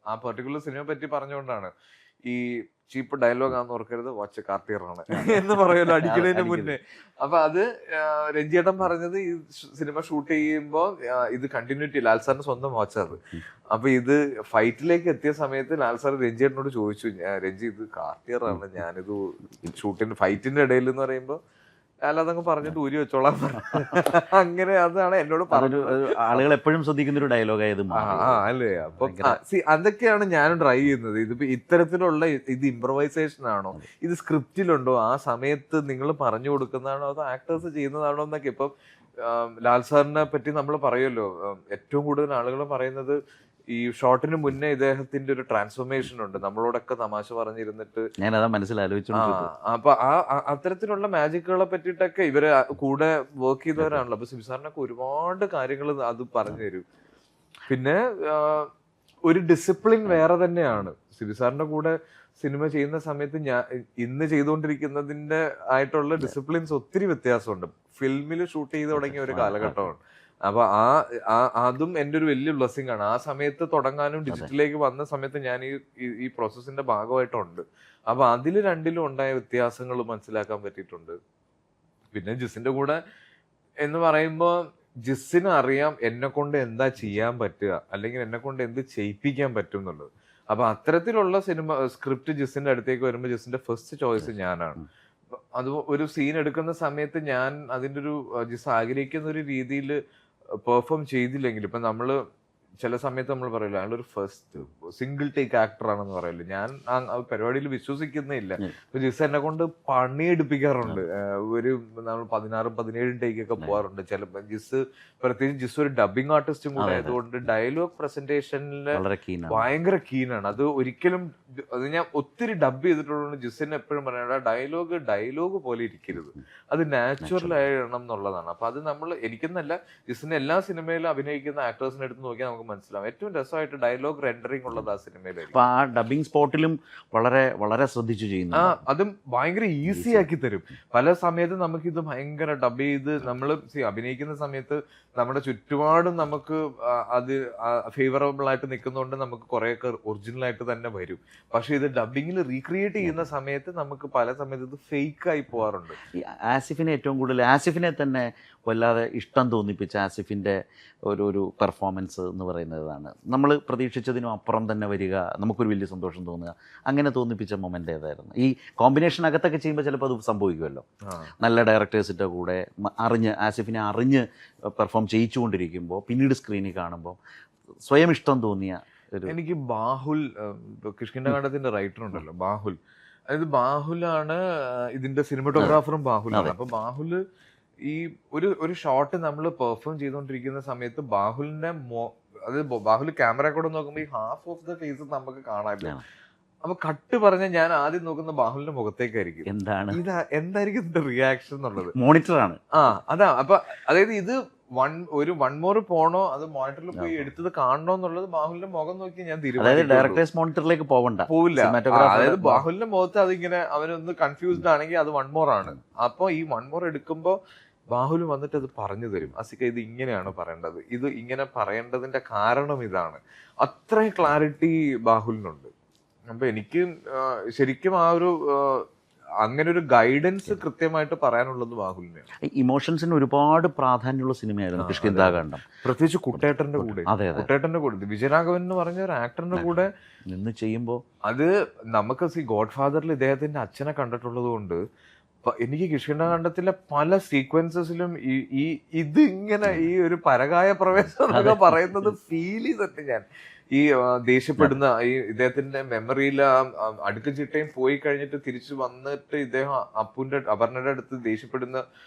ആ പെർട്ടിക്കുലർ സിനിമയെ പറ്റി പറഞ്ഞുകൊണ്ടാണ് ഈ ചീപ്പ് ഡയലോഗ് ആണെന്ന് ഓർക്കരുത്, വാച്ച് കാർട്ടിയറാണ് എന്ന് പറയുമല്ലോ അടിക്കുന്നതിന് മുന്നേ. അപ്പൊ അത് രഞ്ജിയേട്ടൻ പറഞ്ഞത് ഈ സിനിമ ഷൂട്ട് ചെയ്യുമ്പോ ഇത് കണ്ടിന്യൂറ്റി ലാൽ സാറിന് സ്വന്തം വാച്ച് അത്. അപ്പൊ ഇത് ഫൈറ്റിലേക്ക് എത്തിയ സമയത്ത് ലാൽ സാർ രഞ്ജിയേട്ടനോട് ചോദിച്ചു, രഞ്ജി ഇത് കാർട്ടിയറാണ്, ഞാനിത് ഷൂട്ടിന്റെ ഫൈറ്റിന്റെ ഇടയിൽ എന്ന് പറയുമ്പോ അതങ്ങ് പറഞ്ഞിട്ട് ഊരി വെച്ചോളാം. അങ്ങനെ അതാണ് എന്നോട് പറഞ്ഞു. ആളുകൾ എപ്പോഴും ശ്രദ്ധിക്കുന്ന ഒരു ഡയലോഗായത് അല്ലേ. അപ്പൊ അതൊക്കെയാണ് ഞാനും ട്രൈ ചെയ്യുന്നത്. ഇതിപ്പോ ഇത്തരത്തിലുള്ള ഇത് ഇംപ്രവൈസേഷൻ ആണോ, ഇത് സ്ക്രിപ്റ്റിലുണ്ടോ, ആ സമയത്ത് നിങ്ങൾ പറഞ്ഞു കൊടുക്കുന്നതാണോ, അത് ആക്ടേഴ്സ് ചെയ്യുന്നതാണോ എന്നൊക്കെ. ഇപ്പം ലാൽ സാറിനെ പറ്റി നമ്മൾ പറയുമല്ലോ, ഏറ്റവും കൂടുതൽ ആളുകൾ പറയുന്നത് ഈ ഷോട്ടിന് മുന്നേ ഇദ്ദേഹത്തിന്റെ ഒരു ട്രാൻസ്ഫോർമേഷൻ ഉണ്ട്. നമ്മളോടൊക്കെ തമാശ പറഞ്ഞിരുന്നിട്ട് ഞാനതാ മനസ്സിലാലോചിച്ചു. അപ്പൊ അത്തരത്തിലുള്ള മാജിക്കുകളെ പറ്റിയിട്ടൊക്കെ ഇവര് കൂടെ വർക്ക് ചെയ്തവരാണല്ലോ. അപ്പൊ സിബിസാറിനൊക്കെ ഒരുപാട് കാര്യങ്ങൾ അത് പറഞ്ഞു തരും. പിന്നെ ഒരു ഡിസിപ്ലിൻ വേറെ തന്നെയാണ്. സിബിസാറിന്റെ കൂടെ സിനിമ ചെയ്യുന്ന സമയത്ത് ഇന്ന് ചെയ്തുകൊണ്ടിരിക്കുന്നതിന്റെ ആയിട്ടുള്ള ഡിസിപ്ലിൻസ് ഒത്തിരി വ്യത്യാസമുണ്ട്. ഫിലിമിൽ ഷൂട്ട് ചെയ്ത് തുടങ്ങിയ ഒരു കാലഘട്ടമാണ്. അപ്പൊ അതും എൻ്റെ ഒരു വലിയ ബ്ലെസ്സിങ് ആണ്. ആ സമയത്ത് തുടങ്ങാനും ഡിജിറ്റലിലേക്ക് വന്ന സമയത്ത് ഞാൻ ഈ പ്രോസസ്സിന്റെ ഭാഗമായിട്ടുണ്ട്. അപ്പൊ അതിൽ രണ്ടിലും ഉണ്ടായ വ്യത്യാസങ്ങൾ മനസ്സിലാക്കാൻ പറ്റിയിട്ടുണ്ട്. പിന്നെ ജിസിന്റെ കൂടെ എന്ന് പറയുമ്പോൾ ജിസിന് അറിയാം എന്നെ കൊണ്ട് എന്താ ചെയ്യാൻ പറ്റുക, അല്ലെങ്കിൽ എന്നെ കൊണ്ട് എന്ത് ചെയ്യിപ്പിക്കാൻ പറ്റും എന്നുള്ളത്. അപ്പൊ അത്തരത്തിലുള്ള സിനിമ സ്ക്രിപ്റ്റ് ജിസിന്റെ അടുത്തേക്ക് വരുമ്പോൾ ജിസിന്റെ ഫസ്റ്റ് ചോയ്സ് ഞാനാണ്. അത് ഒരു സീൻ എടുക്കുന്ന സമയത്ത് ഞാൻ അതിൻ്റെ ഒരു ജിസ് ആഗ്രഹിക്കുന്ന ഒരു രീതിയിൽ പെർഫോം ചെയ്തില്ലെങ്കിൽ, ഇപ്പൊ നമ്മള് ചില സമയത്ത് നമ്മൾ പറയില്ല അയാളൊരു ഫസ്റ്റ് സിംഗിൾ ടേക്ക് ആക്ടർ ആണെന്ന് പറയില്ല. ഞാൻ ആ പരിപാടിയിൽ വിശ്വസിക്കുന്നേ ഇല്ല. ഇപ്പൊ ജിസ് എന്നെ കൊണ്ട് പണിയെടുപ്പിക്കാറുണ്ട്. ഒരു നമ്മൾ 16-17 ടേക്കൊക്കെ പോകാറുണ്ട്. ചിലപ്പോ പ്രത്യേകിച്ച് ജിസ് ഒരു ഡബിങ് ആർട്ടിസ്റ്റും കൂടെ ആയതുകൊണ്ട് ഡയലോഗ് പ്രസന്റേഷനിൽ ഭയങ്കര കീനാണ്. അത് ഒരിക്കലും അത് ഞാൻ ഒത്തിരി ഡബ് ചെയ്തിട്ടുള്ളത് ജിസിന് എപ്പോഴും പറയണ ഡയലോഗ് പോലെ ഇരിക്കരുത്, അത് നാച്ചുറൽ ആയിടണം എന്നുള്ളതാണ്. അപ്പൊ അത് നമ്മൾ എനിക്കെന്നല്ല, ജിസിന് എല്ലാ സിനിമയിലും അഭിനയിക്കുന്ന ആക്ടേഴ്സിനെ എടുത്ത് നോക്കിയാൽ നമുക്ക് മനസ്സിലാവും ഏറ്റവും രസമായിട്ട് ഡയലോഗ് റെൻഡറിങ് ഉള്ളത് ആ സിനിമയിലായിരിക്കും. ആ ഡബിങ് സ്പോട്ടിലും വളരെ വളരെ ശ്രദ്ധിച്ചു ചെയ്യുന്നു. അതും ഭയങ്കര ഈസി ആക്കി തരും. പല സമയത്തും നമുക്ക് ഇത് ഭയങ്കര ഡബ് ചെയ്ത് നമ്മൾ അഭിനയിക്കുന്ന സമയത്ത് നമ്മുടെ ചുറ്റുപാടും നമുക്ക് അത് ഫേവറബിൾ ആയിട്ട് നിൽക്കുന്നതുകൊണ്ട് നമുക്ക് കുറെയൊക്കെ ഒറിജിനൽ ആയിട്ട് തന്നെ വരും. പക്ഷെ ഇത് ഡബിങ്ങിൽ റീക്രിയേറ്റ് ചെയ്യുന്ന സമയത്ത് നമുക്ക് പല സമയത്ത് ഇത് ഫേക്ക് ആയി പോകാറുണ്ട്. ആസിഫിനെ ഏറ്റവും കൂടുതൽ ആസിഫിനെ തന്നെ വല്ലാതെ ഇഷ്ടം തോന്നിപ്പിച്ച ആസിഫിൻ്റെ ഒരു പെർഫോമൻസ് എന്ന് പറയുന്നതാണ്. നമ്മൾ പ്രതീക്ഷിച്ചതിനും അപ്പുറം തന്നെ വരിക, നമുക്കൊരു വലിയ സന്തോഷം തോന്നുക, അങ്ങനെ തോന്നിപ്പിച്ച മൊമെൻ്റ് ഏതായിരുന്നു? ഈ കോമ്പിനേഷൻ അകത്തൊക്കെ ചെയ്യുമ്പോൾ ചിലപ്പോൾ അത് സംഭവിക്കുമല്ലോ. നല്ല ഡയറക്ടേഴ്സിൻ്റെ കൂടെ ആസിഫിനെ അറിഞ്ഞ് പെർഫോം ചെയ്യിച്ചുകൊണ്ടിരിക്കുമ്പോൾ പിന്നീട് സ്ക്രീനിൽ കാണുമ്പോൾ സ്വയം ഇഷ്ടം തോന്നിയ എനിക്ക് ബാഹുൽ, കിഷ്കിന്ധാകാന്ഡത്തിന്റെ റൈറ്റർ ഉണ്ടല്ലോ ബാഹുൽ, അതായത് ബാഹുലാണ് ഇതിന്റെ സിനിമറ്റോഗ്രാഫറും ബാഹുലാണ്. അപ്പൊ ബാഹുല് ഈ ഒരു ഷോട്ട് നമ്മൾ പെർഫോം ചെയ്തുകൊണ്ടിരിക്കുന്ന സമയത്ത് ബാഹുലിന്റെ ബാഹുൽ ക്യാമറ കൂടെ നോക്കുമ്പോൾ ഈ ഹാഫ് ഓഫ് ദ ഫേസ് നമുക്ക് കാണാനില്ല. അപ്പൊ കട്ട് പറഞ്ഞ ഞാൻ ആദ്യം നോക്കുന്ന ബാഹുലിന്റെ മുഖത്തേക്കായിരിക്കും, എന്തായിരിക്കും ഇതിന്റെ റിയാക്ഷൻ എന്നുള്ളത്. മോണിറ്ററാണ്. അതാ. അപ്പൊ അതായത് ഇത് ഒരു വൺ മോർ പോണോ അത് മോണിറ്ററിൽ പോയി എടുത്തത് കാണണോ എന്നുള്ളത് ബാഹുലിന്റെ മുഖം നോക്കി ഞാൻ ഡയറക്ടേഴ്സ് മോണിറ്ററിലേക്ക് പോവില്ല. അതായത് ബാഹുലിന്റെ മുഖത്ത് അതിങ്ങനെ അവനൊന്ന് കൺഫ്യൂസ്ഡ് ആണെങ്കിൽ അത് വൺ മോർ ആണ്. അപ്പൊ ഈ വൺ മോർ എടുക്കുമ്പോ ബാഹുൽ വന്നിട്ട് അത് പറഞ്ഞു തരും, അസിക്ക ഇത് ഇങ്ങനെയാണ് പറയേണ്ടത്, ഇത് ഇങ്ങനെ പറയേണ്ടതിന്റെ കാരണം ഇതാണ്. അത്രയും ക്ലാരിറ്റി ബാഹുലിനുണ്ട്. അപ്പൊ എനിക്ക് ശരിക്കും ആ ഒരു അങ്ങനെ ഒരു ഗൈഡൻസ് കൃത്യമായിട്ട് പറയാനുള്ളത് ബാഹുലിനെയാണ്. ഇമോഷൻസിന് ഒരുപാട് പ്രാധാന്യമുള്ള സിനിമയായിരുന്നു കിഷ്കിന്ധാകാന്ഡം. പ്രത്യേകിച്ച് കുട്ടേട്ടന്റെ കൂടെ. കുട്ടേട്ടന്റെ കൂടെ വിജയരാഘവൻ എന്ന് പറഞ്ഞ ഒരു ആക്ടറിന്റെ കൂടെ നിന്ന് ചെയ്യുമ്പോൾ അത് നമുക്ക് ഗോഡ് ഫാദറിൽ ഇദ്ദേഹത്തിന്റെ അച്ഛനെ കണ്ടിട്ടുള്ളത് കൊണ്ട് എനിക്ക് കിഷ്കിന്ധാകാന്ഡത്തിലെ പല സീക്വൻസസിലും ഈ ഇതിങ്ങനെ ഈ ഒരു പരകായ പ്രവേശം എന്നൊക്കെ പറയുന്നത് ഫീൽ ചെയ്തിട്ട് ഞാൻ ഈ ദേഷ്യപ്പെടുന്ന ഈ ഇദ്ദേഹത്തിന്റെ മെമ്മറിയിൽ അടുക്കും ചിട്ടയും പോയി കഴിഞ്ഞിട്ട് തിരിച്ചു വന്നിട്ട് ഇദ്ദേഹം അപർണയുടെ അടുത്ത് ദേഷ്യപ്പെടുന്ന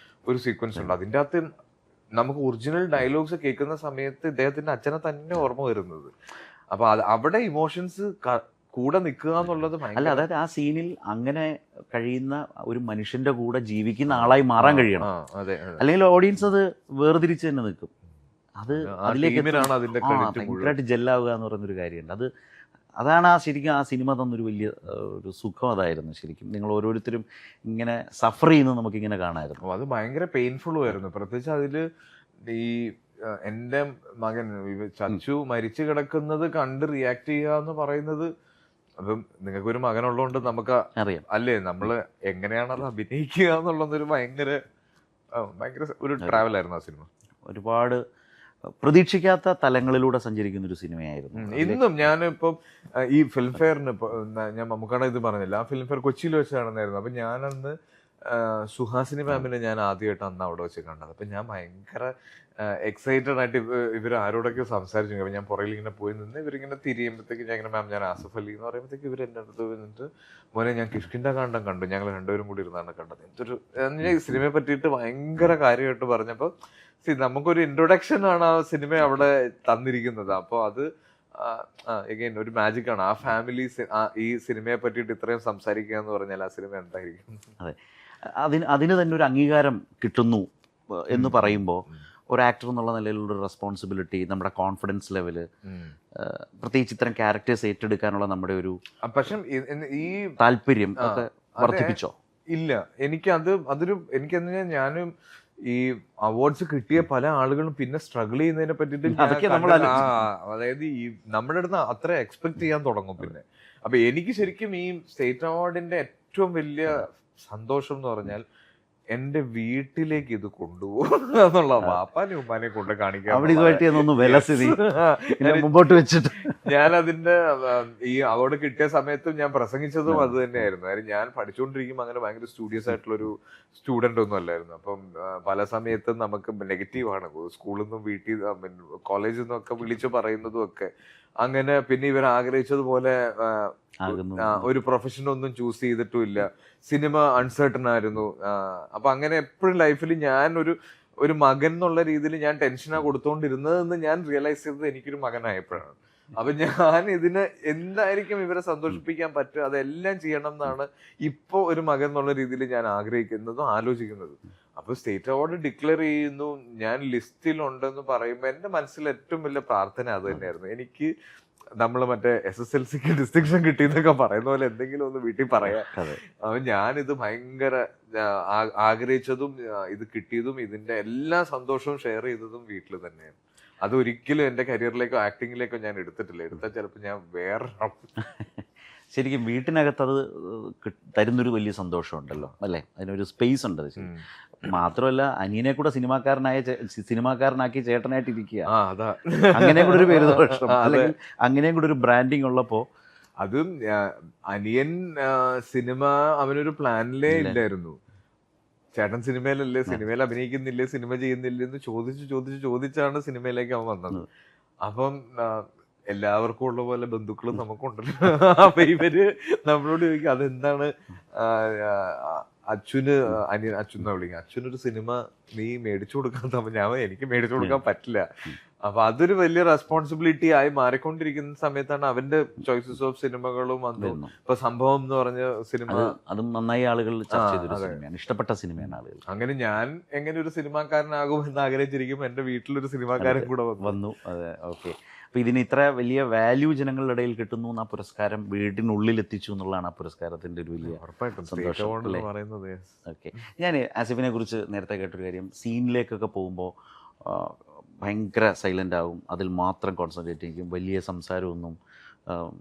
ഒരു സീക്വൻസ് ഉണ്ട്. അതിൻ്റെ അകത്ത് നമുക്ക് ഒറിജിനൽ ഡയലോഗ്സ് കേൾക്കുന്ന സമയത്ത് ഇദ്ദേഹത്തിന്റെ അച്ഛനെ തന്നെ ഓർമ്മ വരുന്നത്. അപ്പൊ അവിടെ ഇമോഷൻസ് കൂടെ നിൽക്കുക എന്നുള്ളത് അല്ല, അതായത് ആ സീനിൽ അങ്ങനെ കഴിയുന്ന ഒരു മനുഷ്യന്റെ കൂടെ ജീവിക്കുന്ന ആളായി മാറാൻ കഴിയണം. അല്ലെങ്കിൽ ഓഡിയൻസ് അത് വേർതിരിച്ച് തന്നെ നിൽക്കും. അത് അതിലേക്ക് ഭയങ്കരമായിട്ട് ജെല്ലാവുക എന്ന് പറയുന്നൊരു കാര്യമുണ്ട്. അതാണ് ശരിക്കും ആ സിനിമ തന്നൊരു വലിയ ഒരു സുഖം. അതായിരുന്നു ശരിക്കും നിങ്ങൾ ഓരോരുത്തരും ഇങ്ങനെ സഫർ ചെയ്യുന്നത് നമുക്കിങ്ങനെ കാണാമായിരുന്നു. അത് ഭയങ്കര പെയിൻഫുള്ളും ആയിരുന്നു. പ്രത്യേകിച്ച് അതില് ഈ എൻ്റെ മകൻ ചച്ചു മരിച്ചു കിടക്കുന്നത് കണ്ട് റിയാക്ട് ചെയ്യുക എന്ന് പറയുന്നത്, അപ്പം നിങ്ങൾക്കൊരു മകനുള്ളതുകൊണ്ട് നമുക്ക് അറിയാം അല്ലേ, നമ്മള് എങ്ങനെയാണ് അത് അഭിനയിക്കുക എന്നുള്ളതൊരു ഭയങ്കര ഒരു ട്രാവൽ ആയിരുന്നു ആ സിനിമ. ഒരുപാട് പ്രതീക്ഷിക്കാത്ത തലങ്ങളിലൂടെ സഞ്ചരിക്കുന്ന ഒരു സിനിമയായിരുന്നു. ഇന്നും ഞാനിപ്പം ഈ ഫിലിം ഫെയറിന് ഞാൻ മമ്മൂക്കാടെ ഇത് പറഞ്ഞില്ല, ആ ഫിലിം ഫെയർ കൊച്ചിയിൽ വെച്ച് നടന്നായിരുന്നു. അപ്പൊ ഞാനന്ന് സുഹാസിനി മാമിനെ ഞാൻ ആദ്യമായിട്ട് അന്ന് അവിടെ വെച്ച് കണ്ടത്. അപ്പൊ ഞാൻ ഭയങ്കര എക്സൈറ്റഡ് ആയിട്ട് ഇവർ ആരോടൊക്കെ സംസാരിച്ചു. അപ്പൊ ഞാൻ പുറകിൽ ഇങ്ങനെ പോയി നിന്ന് ഇവരിങ്ങനെ തിരിയുമ്പോഴത്തേക്ക് ഞാൻ ഇങ്ങനെ മാം ഞാൻ ആസിഫ് അലി എന്ന് പറയുമ്പോഴത്തേക്ക് ഇവർ എൻ്റെ അടുത്ത് വന്നിട്ട് മോനെ ഞാൻ കിഷ്കിന്ധാകാന്ഡം കണ്ടു, ഞങ്ങൾ രണ്ടുപേരും കൂടി ഇരുന്നാണ് കണ്ടത്. എന്തൊരു ഈ സിനിമയെ പറ്റിയിട്ട് ഭയങ്കര കാര്യമായിട്ട് പറഞ്ഞപ്പോൾ നമുക്കൊരു ഇൻട്രൊഡക്ഷൻ ആണ് ആ സിനിമ അവിടെ തന്നിരിക്കുന്നത്. അപ്പോൾ അത് എഗൈൻ ഒരു മാജിക് ആണ്. ആ ഫാമിലി ഈ സിനിമയെ പറ്റിയിട്ട് ഇത്രയും സംസാരിക്കുക എന്ന് പറഞ്ഞാൽ ആ സിനിമ എന്തായിരിക്കും? അതെ, അതിന് തന്നെ ഒരു അംഗീകാരം കിട്ടുന്നു എന്ന് പറയുമ്പോൾ ഒരു ആക്ടർ എന്നുള്ള നിലയിലുള്ള റെസ്പോൺസിബിലിറ്റി, നമ്മുടെ കോൺഫിഡൻസ് ലെവല്, പ്രത്യേകിച്ച് ഇത്തരം ക്യാരക്ടേഴ്സ് ഏറ്റെടുക്കാനുള്ള നമ്മുടെ ഒരു ഈ താല്പര്യം ഒക്കെ വർദ്ധിപ്പിച്ചോ? ഇല്ല, എനിക്കെന്താ ഞാനും ഈ അവാർഡ്സ് കിട്ടിയ പല ആളുകളും പിന്നെ സ്ട്രഗിൾ ചെയ്യുന്നതിനെ പറ്റിയിട്ട് അതായത് ഈ നമ്മുടെ അടുത്ത് അത്ര എക്സ്പെക്ട് ചെയ്യാൻ തുടങ്ങും പിന്നെ. അപ്പൊ എനിക്ക് ശരിക്കും ഈ സ്റ്റേറ്റ് അവാർഡിന്റെ ഏറ്റവും വലിയ സന്തോഷം എന്ന് പറഞ്ഞാൽ എന്റെ വീട്ടിലേക്ക് ഇത് കൊണ്ടുപോകും എന്നുള്ള, വാപ്പാനും ഉമ്മാനെ കൊണ്ട് കാണിക്കാൻ മുമ്പോട്ട് വെച്ചിട്ട് ഞാൻ അതിന്റെ ഈ അവാർഡ് കിട്ടിയ സമയത്തും ഞാൻ പ്രസംഗിച്ചതും അത് തന്നെയായിരുന്നു. കാര്യം ഞാൻ പഠിച്ചുകൊണ്ടിരിക്കുമ്പോൾ അങ്ങനെ ഭയങ്കര സ്റ്റുഡിയസ് ആയിട്ടുള്ളൊരു സ്റ്റുഡന്റ് ഒന്നും അല്ലായിരുന്നു. അപ്പം പല സമയത്തും നമുക്ക് നെഗറ്റീവാണ് സ്കൂളിൽ നിന്നും വീട്ടിൽ കോളേജിൽ നിന്നും ഒക്കെ വിളിച്ചു പറയുന്നതും ഒക്കെ. അങ്ങനെ പിന്നെ ഇവർ ആഗ്രഹിച്ചതുപോലെ ഒരു പ്രൊഫഷൻ ഒന്നും ചൂസ് ചെയ്തിട്ടും ഇല്ല. സിനിമ അൺസർട്ടൺ ആയിരുന്നു. അപ്പൊ അങ്ങനെ എപ്പോഴും ലൈഫിൽ ഞാൻ ഒരു മകൻ എന്നുള്ള രീതിയിൽ ഞാൻ ടെൻഷനാ കൊടുത്തോണ്ടിരുന്നതെന്ന് ഞാൻ റിയലൈസ് ചെയ്തത് എനിക്കൊരു മകനായപ്പോഴാണ്. അപ്പൊ ഞാൻ ഇതിന് എന്തായിരിക്കും ഇവരെ സന്തോഷിപ്പിക്കാൻ പറ്റുക അതെല്ലാം ചെയ്യണം എന്നാണ് ഇപ്പൊ ഒരു മകൻ എന്നുള്ള രീതിയിൽ ഞാൻ ആഗ്രഹിക്കുന്നതും ആലോചിക്കുന്നതും. അപ്പൊ സ്റ്റേറ്റ് അവാർഡ് ഡിക്ലെയർ ചെയ്യുന്നു, ഞാൻ ലിസ്റ്റിലുണ്ടെന്ന് പറയുമ്പോൾ എന്റെ മനസ്സിൽ ഏറ്റവും വലിയ പ്രാർത്ഥന അത് തന്നെയായിരുന്നു. എനിക്ക് നമ്മള് മറ്റേ SSLCക്ക് ഡിസ്റ്റിങ്ഷൻ കിട്ടിയെന്നൊക്കെ പറയുന്ന പോലെ എന്തെങ്കിലും ഒന്ന് വീട്ടിൽ പറയാം. അപ്പൊ ഞാനിത് ഭയങ്കര ആഗ്രഹിച്ചതും ഇത് കിട്ടിയതും ഇതിന്റെ എല്ലാ സന്തോഷവും ഷെയർ ചെയ്തതും വീട്ടിൽ തന്നെയാണ്. അതൊരിക്കലും എന്റെ കരിയറിലേക്കോ ആക്ടിങ്ങിലേക്കോ ഞാൻ എടുത്തിട്ടില്ല. എടുത്താൽ ചിലപ്പോൾ ഞാൻ വേറെ ശരിക്കും വീട്ടിനകത്ത് അത് തരുന്നൊരു വലിയ സന്തോഷമുണ്ടല്ലോ അല്ലേ, അതിനൊരു സ്പേസ് ഉണ്ട്. അത് ശരി. മാത്രമല്ല അനിയനെ കൂടെ സിനിമാക്കാരനാക്കി ചേട്ടനായിട്ട് ഇരിക്കുക, അങ്ങനെ കൂടെ ഒരു പേര് ദോഷം അല്ലെങ്കിൽ അങ്ങനെയും കൂടെ ഒരു ബ്രാൻഡിങ് ഉള്ളപ്പോ അതും അനിയൻ സിനിമ അവനൊരു പ്ലാനിലേ ഇല്ലായിരുന്നു. ചേട്ടൻ സിനിമയിലല്ലേ, സിനിമയിൽ അഭിനയിക്കുന്നില്ലേ, സിനിമ ചെയ്യുന്നില്ലേ എന്ന് ചോദിച്ചാണ് സിനിമയിലേക്ക് അവൻ വന്നത്. അപ്പം എല്ലാവർക്കും ഉള്ള പോലെ ബന്ധുക്കളും നമുക്കുണ്ടല്ലോ. അപ്പൊ ഇവര് നമ്മളോട് ചോദിക്കും അതെന്താണ് അച്ഛന് അച്ഛനാ വിളിക്കുക, അച്ഛനൊരു സിനിമ നീ മേടിച്ചു കൊടുക്കാൻ. എനിക്ക് മേടിച്ചു കൊടുക്കാൻ പറ്റില്ല. അപ്പൊ അതൊരു വലിയ റെസ്പോൺസിബിലിറ്റി ആയി മാറിക്കൊണ്ടിരിക്കുന്ന സമയത്താണ് അവന്റെ ചോയ്സസ് ഓഫ് സിനിമകളും വന്നു. ഇപ്പൊ സംഭവം എന്ന് പറഞ്ഞ സിനിമ അതും നന്നായി ആളുകൾ ഇഷ്ടപ്പെട്ട സിനിമയാണ് ആളുകൾ. അങ്ങനെ ഞാൻ എങ്ങനെ ഒരു സിനിമാക്കാരനാകും എന്ന് ആഗ്രഹിച്ചിരിക്കും എന്റെ വീട്ടിലൊരു സിനിമാക്കാരൻ കൂടെ വന്നു. അതെ, ഓക്കെ. അപ്പോൾ ഇതിന് ഇത്ര വലിയ വാല്യൂ ജനങ്ങളുടെ ഇടയിൽ കിട്ടുന്നു ആ പുരസ്കാരം വീടിനുള്ളിൽ എത്തിച്ചു എന്നുള്ളതാണ് ആ പുരസ്കാരത്തിൻ്റെ ഒരു വലിയ സന്തോഷം. ഓക്കെ, ഞാൻ ആസിഫിനെ കുറിച്ച് നേരത്തെ കേട്ടൊരു കാര്യം, സീനിലേക്കൊക്കെ പോകുമ്പോൾ ഭയങ്കര സൈലൻ്റ് ആവും, അതിൽ മാത്രം കോൺസെൻട്രേറ്റ് ചെയ്യും, വലിയ സംസാരമൊന്നും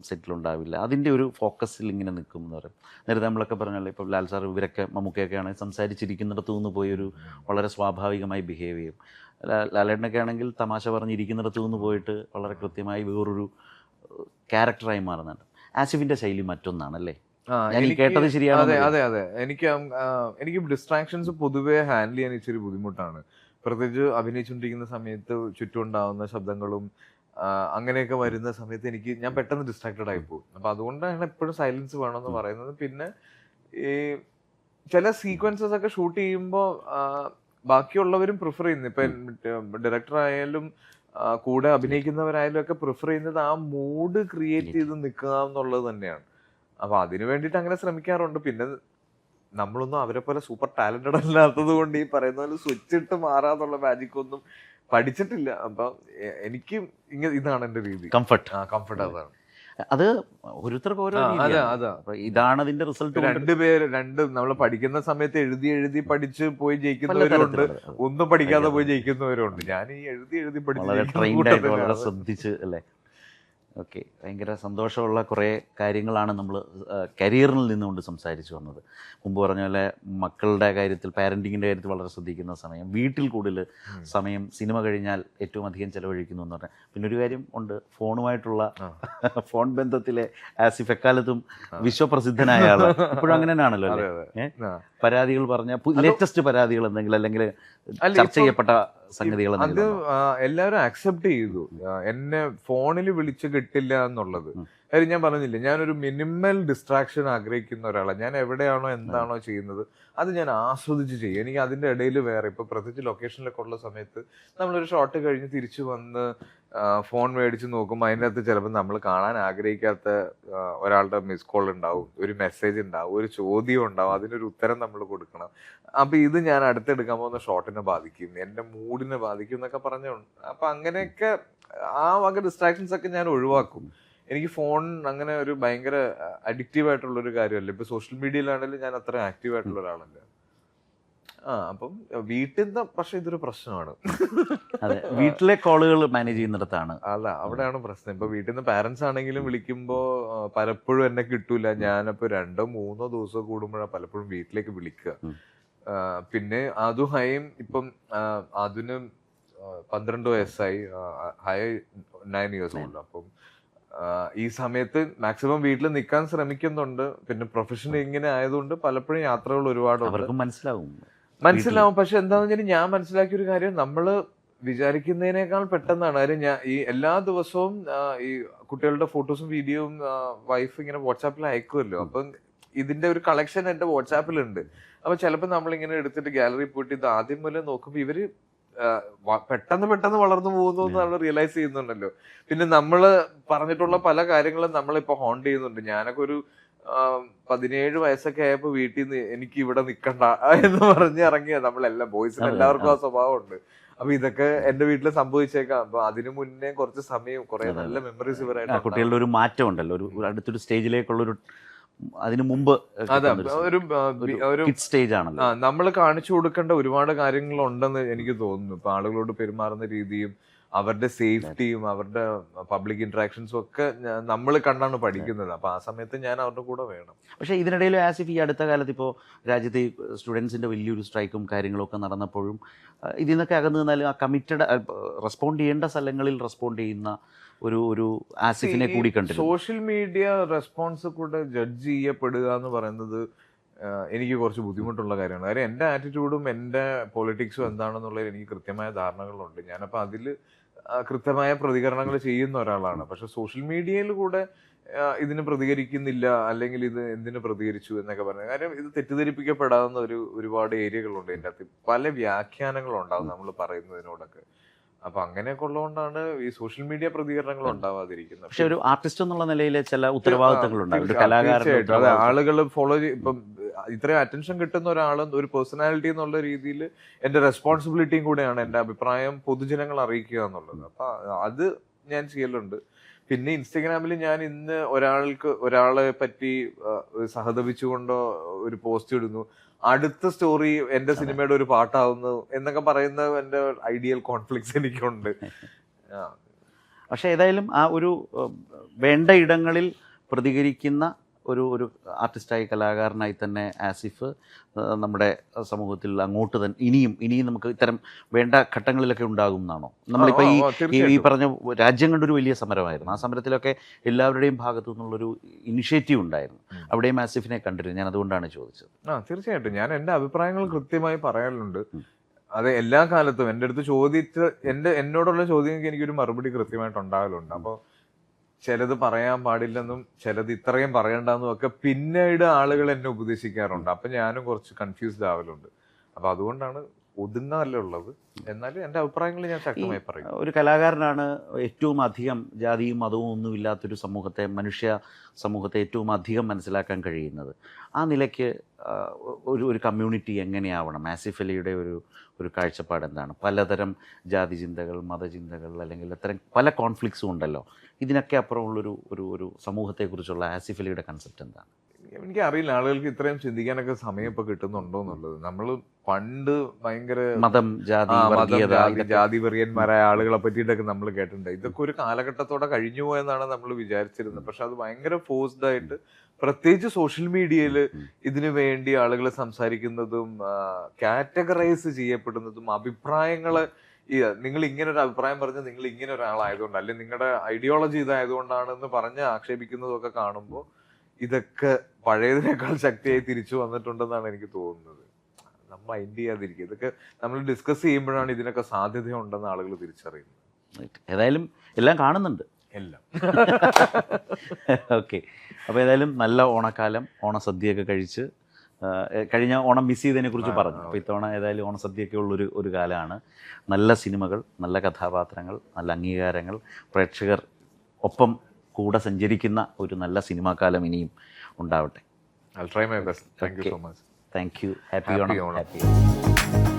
സെറ്റിലുണ്ടാവില്ല, അതിൻ്റെ ഒരു ഫോക്കസിൽ ഇങ്ങനെ നിൽക്കും എന്ന് പറയും. നേരത്തെ നമ്മളൊക്കെ പറഞ്ഞാൽ ഇപ്പോൾ ലാൽ സാർ ഇവരൊക്കെ മമ്മൂക്കയൊക്കെ ആണെങ്കിൽ സംസാരിച്ചിരിക്കുന്നിടത്തു നിന്ന് പോയൊരു വളരെ സ്വാഭാവികമായി ബിഹേവ് ചെയ്യും. ലാലേട്ടനൊക്കെ ആണെങ്കിൽ തമാശ പറഞ്ഞിരിക്കുന്നിടത്തു നിന്ന് പോയിട്ട് വളരെ കൃത്യമായി വേറൊരു ക്യാരക്ടറായി മാറുന്നുണ്ട്. ആസിഫിൻ്റെ ശൈലി മറ്റൊന്നാണല്ലേ? ഞാൻ ഈ കേട്ടത് ശരിയാണോ? അതെ അതെ അതെ, എനിക്ക് ഡിസ്ട്രാക്ഷൻസ് പൊതുവെ ഹാൻഡിൽ ചെയ്യാൻ ഇച്ചിരി ബുദ്ധിമുട്ടാണ്. പ്രത്യേകിച്ച് അഭിനയിച്ചുകൊണ്ടിരിക്കുന്ന സമയത്ത് ചുറ്റും ഉണ്ടാവുന്ന ശബ്ദങ്ങളും അങ്ങനെയൊക്കെ വരുന്ന സമയത്ത് ഞാൻ പെട്ടെന്ന് ഡിസ്ട്രാക്റ്റഡ് ആയി പോകും. അപ്പൊ അതുകൊണ്ടാണ് എപ്പോഴും സൈലൻസ് വേണമെന്ന് പറയുന്നത്. പിന്നെ ഈ ചില സീക്വൻസസ് ഒക്കെ ഷൂട്ട് ചെയ്യുമ്പോൾ ബാക്കിയുള്ളവരും പ്രിഫർ ചെയ്യുന്നു. ഇപ്പൊ ഡയറക്ടർ ആയാലും കൂടെ അഭിനയിക്കുന്നവരായാലും ഒക്കെ പ്രിഫർ ചെയ്യുന്നത് ആ മൂഡ് ക്രിയേറ്റ് ചെയ്ത് നിൽക്കുക എന്നുള്ളത് തന്നെയാണ്. അപ്പൊ അതിനു വേണ്ടിയിട്ട് അങ്ങനെ ശ്രമിക്കാറുണ്ട്. പിന്നെ നമ്മളൊന്നും അവരെ പോലെ സൂപ്പർ ടാലന്റഡ് അല്ലാത്തത് കൊണ്ട് ഈ പറയുന്ന പോലെ സ്വിച്ച് ഇട്ട് മാറാന്നുള്ള മാജിക് ഒന്നും പഠിച്ചിട്ടില്ല. അപ്പൊ എനിക്ക് ഇതാണ് എന്റെ രീതി. കംഫർട്ട് അതാണ്. അത് ഓരോരുത്തർക്ക് ഓരോ രീതിയാണ്. ഇതാണ് അതിന്റെ റിസൾട്ട്. നമ്മൾ പഠിക്കുന്ന സമയത്ത് എഴുതി പഠിച്ച് പോയി ജയിക്കുന്നവരുണ്ട്, ഒന്നും പഠിക്കാതെ പോയി ജയിക്കുന്നവരുണ്ട്. ഞാൻ ഈ എഴുതി പഠിച്ച് വളരെ ശ്രദ്ധിച്ച് അല്ലേ. ഓക്കെ, ഭയങ്കര സന്തോഷമുള്ള കുറേ കാര്യങ്ങളാണ് നമ്മൾ കരിയറിൽ നിന്നുകൊണ്ട് സംസാരിച്ചു വന്നത്. മുമ്പ് പറഞ്ഞ പോലെ മക്കളുടെ കാര്യത്തിൽ, പാരൻറ്റിങ്ങിൻ്റെ കാര്യത്തിൽ വളരെ ശ്രദ്ധിക്കുന്ന സമയം, വീട്ടിൽ കൂടുതൽ സമയം സിനിമ കഴിഞ്ഞാൽ ഏറ്റവും അധികം ചിലവഴിക്കുന്നു എന്ന് പറഞ്ഞാൽ. പിന്നെ ഒരു കാര്യം ഉണ്ട്, ഫോണുമായിട്ടുള്ള ഫോൺ ബന്ധത്തിലെ ആസിഫ് എക്കാലത്തും വിശ്വപ്രസിദ്ധനായ ആൾ. ഇപ്പോഴും അങ്ങനെ തന്നെയാണല്ലോ അല്ലേ? പരാതികൾ പറഞ്ഞ ലേറ്റസ്റ്റ് പരാതികൾ എന്തെങ്കിലും, അല്ലെങ്കിൽ ചർച്ച ചെയ്യപ്പെട്ട സംഗതികൾ അത് എല്ലാവരും അക്സെപ്റ്റ് ചെയ്തു. എന്നെ ഫോണിൽ വിളിച്ച് കിട്ടില്ല എന്നുള്ളത്. കാര്യം ഞാൻ പറഞ്ഞില്ലേ, ഞാനൊരു മിനിമൽ ഡിസ്ട്രാക്ഷൻ ആഗ്രഹിക്കുന്ന ഒരാളാണ്. ഞാൻ എവിടെയാണോ എന്താണോ ചെയ്യുന്നത് അത് ഞാൻ ആസ്വദിച്ച് ചെയ്യും. എനിക്ക് അതിന്റെ ഇടയിൽ വേറെ, ഇപ്പൊ പ്രത്യേകിച്ച് ലൊക്കേഷനിലൊക്കെ ഉള്ള സമയത്ത് നമ്മളൊരു ഷോട്ട് കഴിഞ്ഞ് തിരിച്ചു വന്ന് ഫോൺ മേടിച്ച് നോക്കുമ്പോൾ അതിൻ്റെ അകത്ത് ചിലപ്പോൾ നമ്മൾ കാണാൻ ആഗ്രഹിക്കാത്ത ഒരാളുടെ മിസ് കോൾ ഉണ്ടാവും, ഒരു മെസ്സേജ് ഉണ്ടാവും, ഒരു ചോദ്യം ഉണ്ടാവും, അതിനൊരു ഉത്തരം നമ്മൾ കൊടുക്കണം. അപ്പൊ ഇത് ഞാൻ അടുത്തെടുക്കാൻ പോകുന്ന ഷോട്ടിനെ ബാധിക്കും, എന്റെ മൂഡിനെ ബാധിക്കും എന്നൊക്കെ പറഞ്ഞുകൊണ്ട് അപ്പൊ അങ്ങനെയൊക്കെ ആ വക ഡിസ്ട്രാക്ഷൻസ് ഒക്കെ ഞാൻ ഒഴിവാക്കും. എനിക്ക് ഫോൺ അങ്ങനെ ഒരു ഭയങ്കര അഡിക്റ്റീവ് ആയിട്ടുള്ള ഒരു കാര്യമല്ല. ഇപ്പൊ സോഷ്യൽ മീഡിയയിലാണെങ്കിലും ഞാൻ അത്ര ആക്റ്റീവ് ആയിട്ടുള്ള ഒരാളല്ല. അപ്പം വീട്ടിൽ നിന്ന് പക്ഷെ ഇതൊരു പ്രശ്നമാണ്. അതെ, വീട്ടിലെ കോളുകൾ മാനേജ് ചെയ്യുന്നിടത്താണ്. അല്ല, അവിടെയാണ് പ്രശ്നം. ഇപ്പൊ വീട്ടിൽ നിന്ന് പാരന്റ്സ് ആണെങ്കിലും വിളിക്കുമ്പോ പലപ്പോഴും എന്നെ കിട്ടൂല. ഞാനപ്പോ 2-3 ദിവസം കൂടുമ്പോഴാണ് പലപ്പോഴും വീട്ടിലേക്ക് വിളിക്കുക. പിന്നെ അതും ഇപ്പം അതിന് 12 വയസ്സായി, ഹൈ 9 years old. അപ്പം ഈ സമയത്ത് മാക്സിമം വീട്ടിൽ നിൽക്കാൻ ശ്രമിക്കുന്നുണ്ട്. പിന്നെ പ്രൊഫഷൻ ഇങ്ങനെ ആയതുകൊണ്ട് പലപ്പോഴും യാത്രകൾ ഒരുപാട് മനസ്സിലാവും. പക്ഷെ എന്താണെന്ന് വെച്ചാൽ ഞാൻ മനസ്സിലാക്കിയ ഒരു കാര്യം, നമ്മള് വിചാരിക്കുന്നതിനേക്കാൾ പെട്ടെന്നാണ്. കാര്യം ഞാൻ ഈ എല്ലാ ദിവസവും ഈ കുട്ടികളുടെ ഫോട്ടോസും വീഡിയോയും വൈഫ് ഇങ്ങനെ വാട്സാപ്പിൽ അയക്കുമല്ലോ. അപ്പം ഇതിന്റെ ഒരു കളക്ഷൻ എന്റെ വാട്സാപ്പിലുണ്ട്. അപ്പൊ ചിലപ്പോൾ നമ്മളിങ്ങനെ എടുത്തിട്ട് ഗാലറി പോയിട്ട് ഇത് ആദ്യം മുതലേ നോക്കുമ്പോൾ ഇവര് പെട്ടെന്ന് വളർന്നു പോകുന്നു എന്ന് നമ്മൾ റിയലൈസ് ചെയ്യുന്നുണ്ടല്ലോ. പിന്നെ നമ്മള് പറഞ്ഞിട്ടുള്ള പല കാര്യങ്ങളും നമ്മളിപ്പോ ഹോണ്ട് ചെയ്യുന്നുണ്ട്. ഞാനൊക്കെ ഒരു 17 വയസ്സൊക്കെ ആയപ്പോ വീട്ടിൽ നിന്ന് എനിക്ക് ഇവിടെ നിക്കണ്ട എന്ന് പറഞ്ഞ് ഇറങ്ങിയ നമ്മളെല്ലാം ബോയ്സിന് എല്ലാവർക്കും ആ സ്വഭാവം ഉണ്ട്. അപ്പൊ ഇതൊക്കെ എന്റെ വീട്ടിൽ സംഭവിച്ചേക്കാം. അപ്പൊ അതിനു മുന്നേ കുറച്ച് സമയം കുറെ നല്ല മെമ്മറീസ് ഇവരായിട്ട് കുട്ടികളുടെ ഒരു മാറ്റം ഉണ്ടല്ലോ, ഒരു അടുത്തൊരു സ്റ്റേജിലേക്കുള്ളൊരു, അതിനു മുമ്പ് സ്റ്റേജ് ആണല്ലോ. നമ്മൾ കാണിച്ചു കൊടുക്കേണ്ട ഒരുപാട് കാര്യങ്ങളുണ്ടെന്ന് എനിക്ക് തോന്നുന്നു. ഇപ്പൊ ആളുകളോട് പെരുമാറുന്ന രീതിയും അവരുടെ സേഫ്റ്റിയും അവരുടെ പബ്ലിക് ഇന്ററാക്ഷൻസും ഒക്കെ നമ്മൾ കണ്ടാണ് പഠിക്കുന്നത്. അപ്പൊ ആ സമയത്ത് ഞാൻ അവരുടെ കൂടെ വേണം. പക്ഷേ ഇതിനിടയിൽ ആസിഫ് ഈ അടുത്ത കാലത്ത് ഇപ്പോൾ രാജ്യത്തെ സ്റ്റുഡൻസിൻ്റെ വലിയൊരു സ്ട്രൈക്കും കാര്യങ്ങളൊക്കെ നടന്നപ്പോഴും ഇതിൽ നിന്നൊക്കെ അകന്നു നിന്നാലും ആ കമ്മിറ്റഡ് റെസ്പോണ്ട് ചെയ്യേണ്ട സ്ഥലങ്ങളിൽ റെസ്പോണ്ട് ചെയ്യുന്ന ഒരു ആസിഫിനെ കൂടി കണ്ടിരുന്നു. സോഷ്യൽ മീഡിയ റെസ്പോൺസ് കൂടെ ജഡ്ജ് ചെയ്യപ്പെടുക എന്ന് പറയുന്നത് എനിക്ക് കുറച്ച് ബുദ്ധിമുട്ടുള്ള കാര്യമാണ്. കാര്യം എൻ്റെ ആറ്റിറ്റ്യൂഡും എൻ്റെ പൊളിറ്റിക്സും എന്താണെന്നുള്ളതിൽ എനിക്ക് കൃത്യമായ ധാരണകളുണ്ട്. ഞാനപ്പോൾ അതിൽ കൃത്യമായ പ്രതികരണങ്ങൾ ചെയ്യുന്ന ഒരാളാണ്. പക്ഷെ സോഷ്യൽ മീഡിയയിൽ കൂടെ ഇതിന് പ്രതികരിക്കുന്നില്ല, അല്ലെങ്കിൽ ഇത് എന്തിനു പ്രതികരിച്ചു എന്നൊക്കെ പറഞ്ഞത്. കാര്യം ഇത് തെറ്റിദ്ധരിപ്പിക്കപ്പെടാവുന്ന ഒരുപാട് ഏരിയകളുണ്ട്. ഇതിൻ്റെ അകത്ത് പല വ്യാഖ്യാനങ്ങളുണ്ടാവും നമ്മൾ പറയുന്നതിനോടൊക്കെ. അപ്പൊ അങ്ങനെയൊക്കെ ഉള്ളതുകൊണ്ടാണ് ഈ സോഷ്യൽ മീഡിയ പ്രതികരണങ്ങൾ ഉണ്ടാവാതിരിക്കുന്നത്. പക്ഷെ ഒരു ആർട്ടിസ്റ്റ് എന്നുള്ള നിലയിൽ ചില ഉത്തരവാദിത്തങ്ങളുണ്ട്. ആളുകൾ ഫോളോ ഇപ്പം ഇത്രയും അറ്റൻഷൻ കിട്ടുന്ന ഒരാളും ഒരു പേഴ്സണാലിറ്റി എന്നുള്ള രീതിയിൽ എന്റെ റെസ്പോൺസിബിലിറ്റിയും കൂടെയാണ് എന്റെ അഭിപ്രായം പൊതുജനങ്ങൾ അറിയിക്കുക എന്നുള്ളത്. അപ്പൊ അത് ഞാൻ ചെയ്യലുണ്ട്. പിന്നെ ഇൻസ്റ്റഗ്രാമിൽ ഞാൻ ഇന്ന് ഒരാളെ പറ്റി സഹതപിച്ചുകൊണ്ടോ ഒരു പോസ്റ്റ് ഇടുന്നു, അടുത്ത സ്റ്റോറി എന്റെ സിനിമയുടെ ഒരു പാട്ടാവുന്നു എന്നൊക്കെ പറയുന്ന എന്റെ ഐഡിയൽ കോൺഫ്ലിക്ട്സ് എനിക്കുണ്ട്. പക്ഷെ ഏതായാലും ആ ഒരു വേണ്ട ഇടങ്ങളിൽ പ്രതികരിക്കുന്ന ഒരു ഒരു ആർട്ടിസ്റ്റായി കലാകാരനായി തന്നെ ആസിഫ് നമ്മുടെ സമൂഹത്തിൽ അങ്ങോട്ട് തന്നെ ഇനിയും നമുക്ക് ഇത്തരം വേണ്ട ഘട്ടങ്ങളിലൊക്കെ ഉണ്ടാകും എന്നാണോ? നമ്മളിപ്പോൾ ഈ പറഞ്ഞ രാജ്യം കണ്ടൊരു വലിയ സമരമായിരുന്നു. ആ സമരത്തിലൊക്കെ എല്ലാവരുടെയും ഭാഗത്തു നിന്നുള്ളൊരു ഇനിഷ്യേറ്റീവ് ഉണ്ടായിരുന്നു. അവിടെയും ആസിഫിനെ കണ്ടിരുന്നു. ഞാൻ അതുകൊണ്ടാണ് ചോദിച്ചത്. തീർച്ചയായിട്ടും ഞാൻ എൻ്റെ അഭിപ്രായങ്ങൾ കൃത്യമായി പറയാറുണ്ട്. അത് എല്ലാ കാലത്തും എൻ്റെ അടുത്ത് എന്നോടുള്ള ചോദ്യങ്ങൾക്ക് എനിക്കൊരു മറുപടി കൃത്യമായിട്ട് ഉണ്ടാകലുണ്ട്. അപ്പോൾ ചിലത് പറയാൻ പാടില്ലെന്നും ചിലത് ഇത്രയും പറയണ്ടെന്നും ഒക്കെ പിന്നീട് ആളുകൾ എന്നെ ഉപദേശിക്കാറുണ്ട്. അപ്പൊ ഞാനും കുറച്ച് കൺഫ്യൂസ്ഡ് ആവലുണ്ട്. അപ്പൊ അതുകൊണ്ടാണ് ഒതുങ്ങാനല്ല ഉള്ളത്. എന്നാലും എൻ്റെ അഭിപ്രായങ്ങൾ ഞാൻ ശക്തമായി പറയും. ഒരു കലാകാരനാണ് ഏറ്റവും അധികം ജാതിയും മതവും ഒന്നുമില്ലാത്തൊരു മനുഷ്യ സമൂഹത്തെ ഏറ്റവും അധികം മനസ്സിലാക്കാൻ കഴിയുന്നത്. ആ നിലയ്ക്ക് ഒരു കമ്മ്യൂണിറ്റി എങ്ങനെയാവണം? ആസിഫ് അലിയുടെ ഒരു കാഴ്ചപ്പാട് എന്താണ്? പലതരം ജാതി ചിന്തകൾ, മതചിന്തകൾ, അല്ലെങ്കിൽ അത്തരം പല കോൺഫ്ലിക്ട്സും ഉണ്ടല്ലോ. ഇതിനൊക്കെ അപ്പുറമുള്ളൊരു ഒരു സമൂഹത്തെക്കുറിച്ചുള്ള ആസിഫ് അലിയുടെ കൺസെപ്റ്റ് എന്താണ്? എനിക്കറിയില്ല ആളുകൾക്ക് ഇത്രയും ചിന്തിക്കാനൊക്കെ സമയം ഇപ്പൊ കിട്ടുന്നുണ്ടോ എന്നുള്ളത്. നമ്മൾ പണ്ട് ഭയങ്കര മതം, ജാതി വെറിയന്മാരായ ആളുകളെ പറ്റിയിട്ടൊക്കെ നമ്മൾ കേട്ടിട്ടുണ്ട്. ഇതൊക്കെ ഒരു കാലഘട്ടത്തോടെ കഴിഞ്ഞു പോയെന്നാണ് നമ്മൾ വിചാരിച്ചിരുന്നത്. പക്ഷെ അത് ഭയങ്കര ഫോഴ്സ്ഡ് ആയിട്ട്, പ്രത്യേകിച്ച് സോഷ്യൽ മീഡിയയിൽ ഇതിനു വേണ്ടി ആളുകൾ സംസാരിക്കുന്നതും കാറ്റഗറൈസ് ചെയ്യപ്പെടുന്നതും അഭിപ്രായങ്ങള് നിങ്ങൾ ഇങ്ങനെ ഒരു അഭിപ്രായം പറഞ്ഞ് നിങ്ങൾ ഇങ്ങനെ ഒരാളായതുകൊണ്ട്, അല്ലെങ്കിൽ നിങ്ങളുടെ ഐഡിയോളജി ഇതായതുകൊണ്ടാണെന്ന് പറഞ്ഞ് ആക്ഷേപിക്കുന്നതും ഒക്കെ കാണുമ്പോൾ ഇതൊക്കെ പഴയതിനേക്കാൾ ശക്തിയായി തിരിച്ചു വന്നിട്ടുണ്ടെന്നാണ് എനിക്ക് തോന്നുന്നത്. നമ്മൾ മൈൻഡ് ചെയ്യാതിരിക്കുക. ഇതൊക്കെ നമ്മൾ ഡിസ്കസ് ചെയ്യുമ്പോഴാണ് ഇതിനൊക്കെ സാധ്യതയുണ്ടെന്ന് ആളുകൾ തിരിച്ചറിയുന്നത്. ഏതായാലും എല്ലാം കാണുന്നുണ്ട്, എല്ലാം. ഓക്കെ. അപ്പോൾ ഏതായാലും നല്ല ഓണക്കാലം, ഓണസദ്യയൊക്കെ കഴിച്ച്, കഴിഞ്ഞ ഓണം മിസ് ചെയ്തതിനെ കുറിച്ച് പറഞ്ഞു. അപ്പോൾ ഇത്തവണ ഏതായാലും ഓണസദ്യയൊക്കെ ഉള്ളൊരു കാലമാണ്. നല്ല സിനിമകൾ, നല്ല കഥാപാത്രങ്ങൾ, നല്ല അംഗീകാരങ്ങൾ, പ്രേക്ഷകർ ഒപ്പം കൂടെ സഞ്ചരിക്കുന്ന ഒരു നല്ല സിനിമാ കാലം ഇനിയും ഉണ്ടാവട്ടെ. I'll try my best. Thank you so much. Thank you. Happy Onam.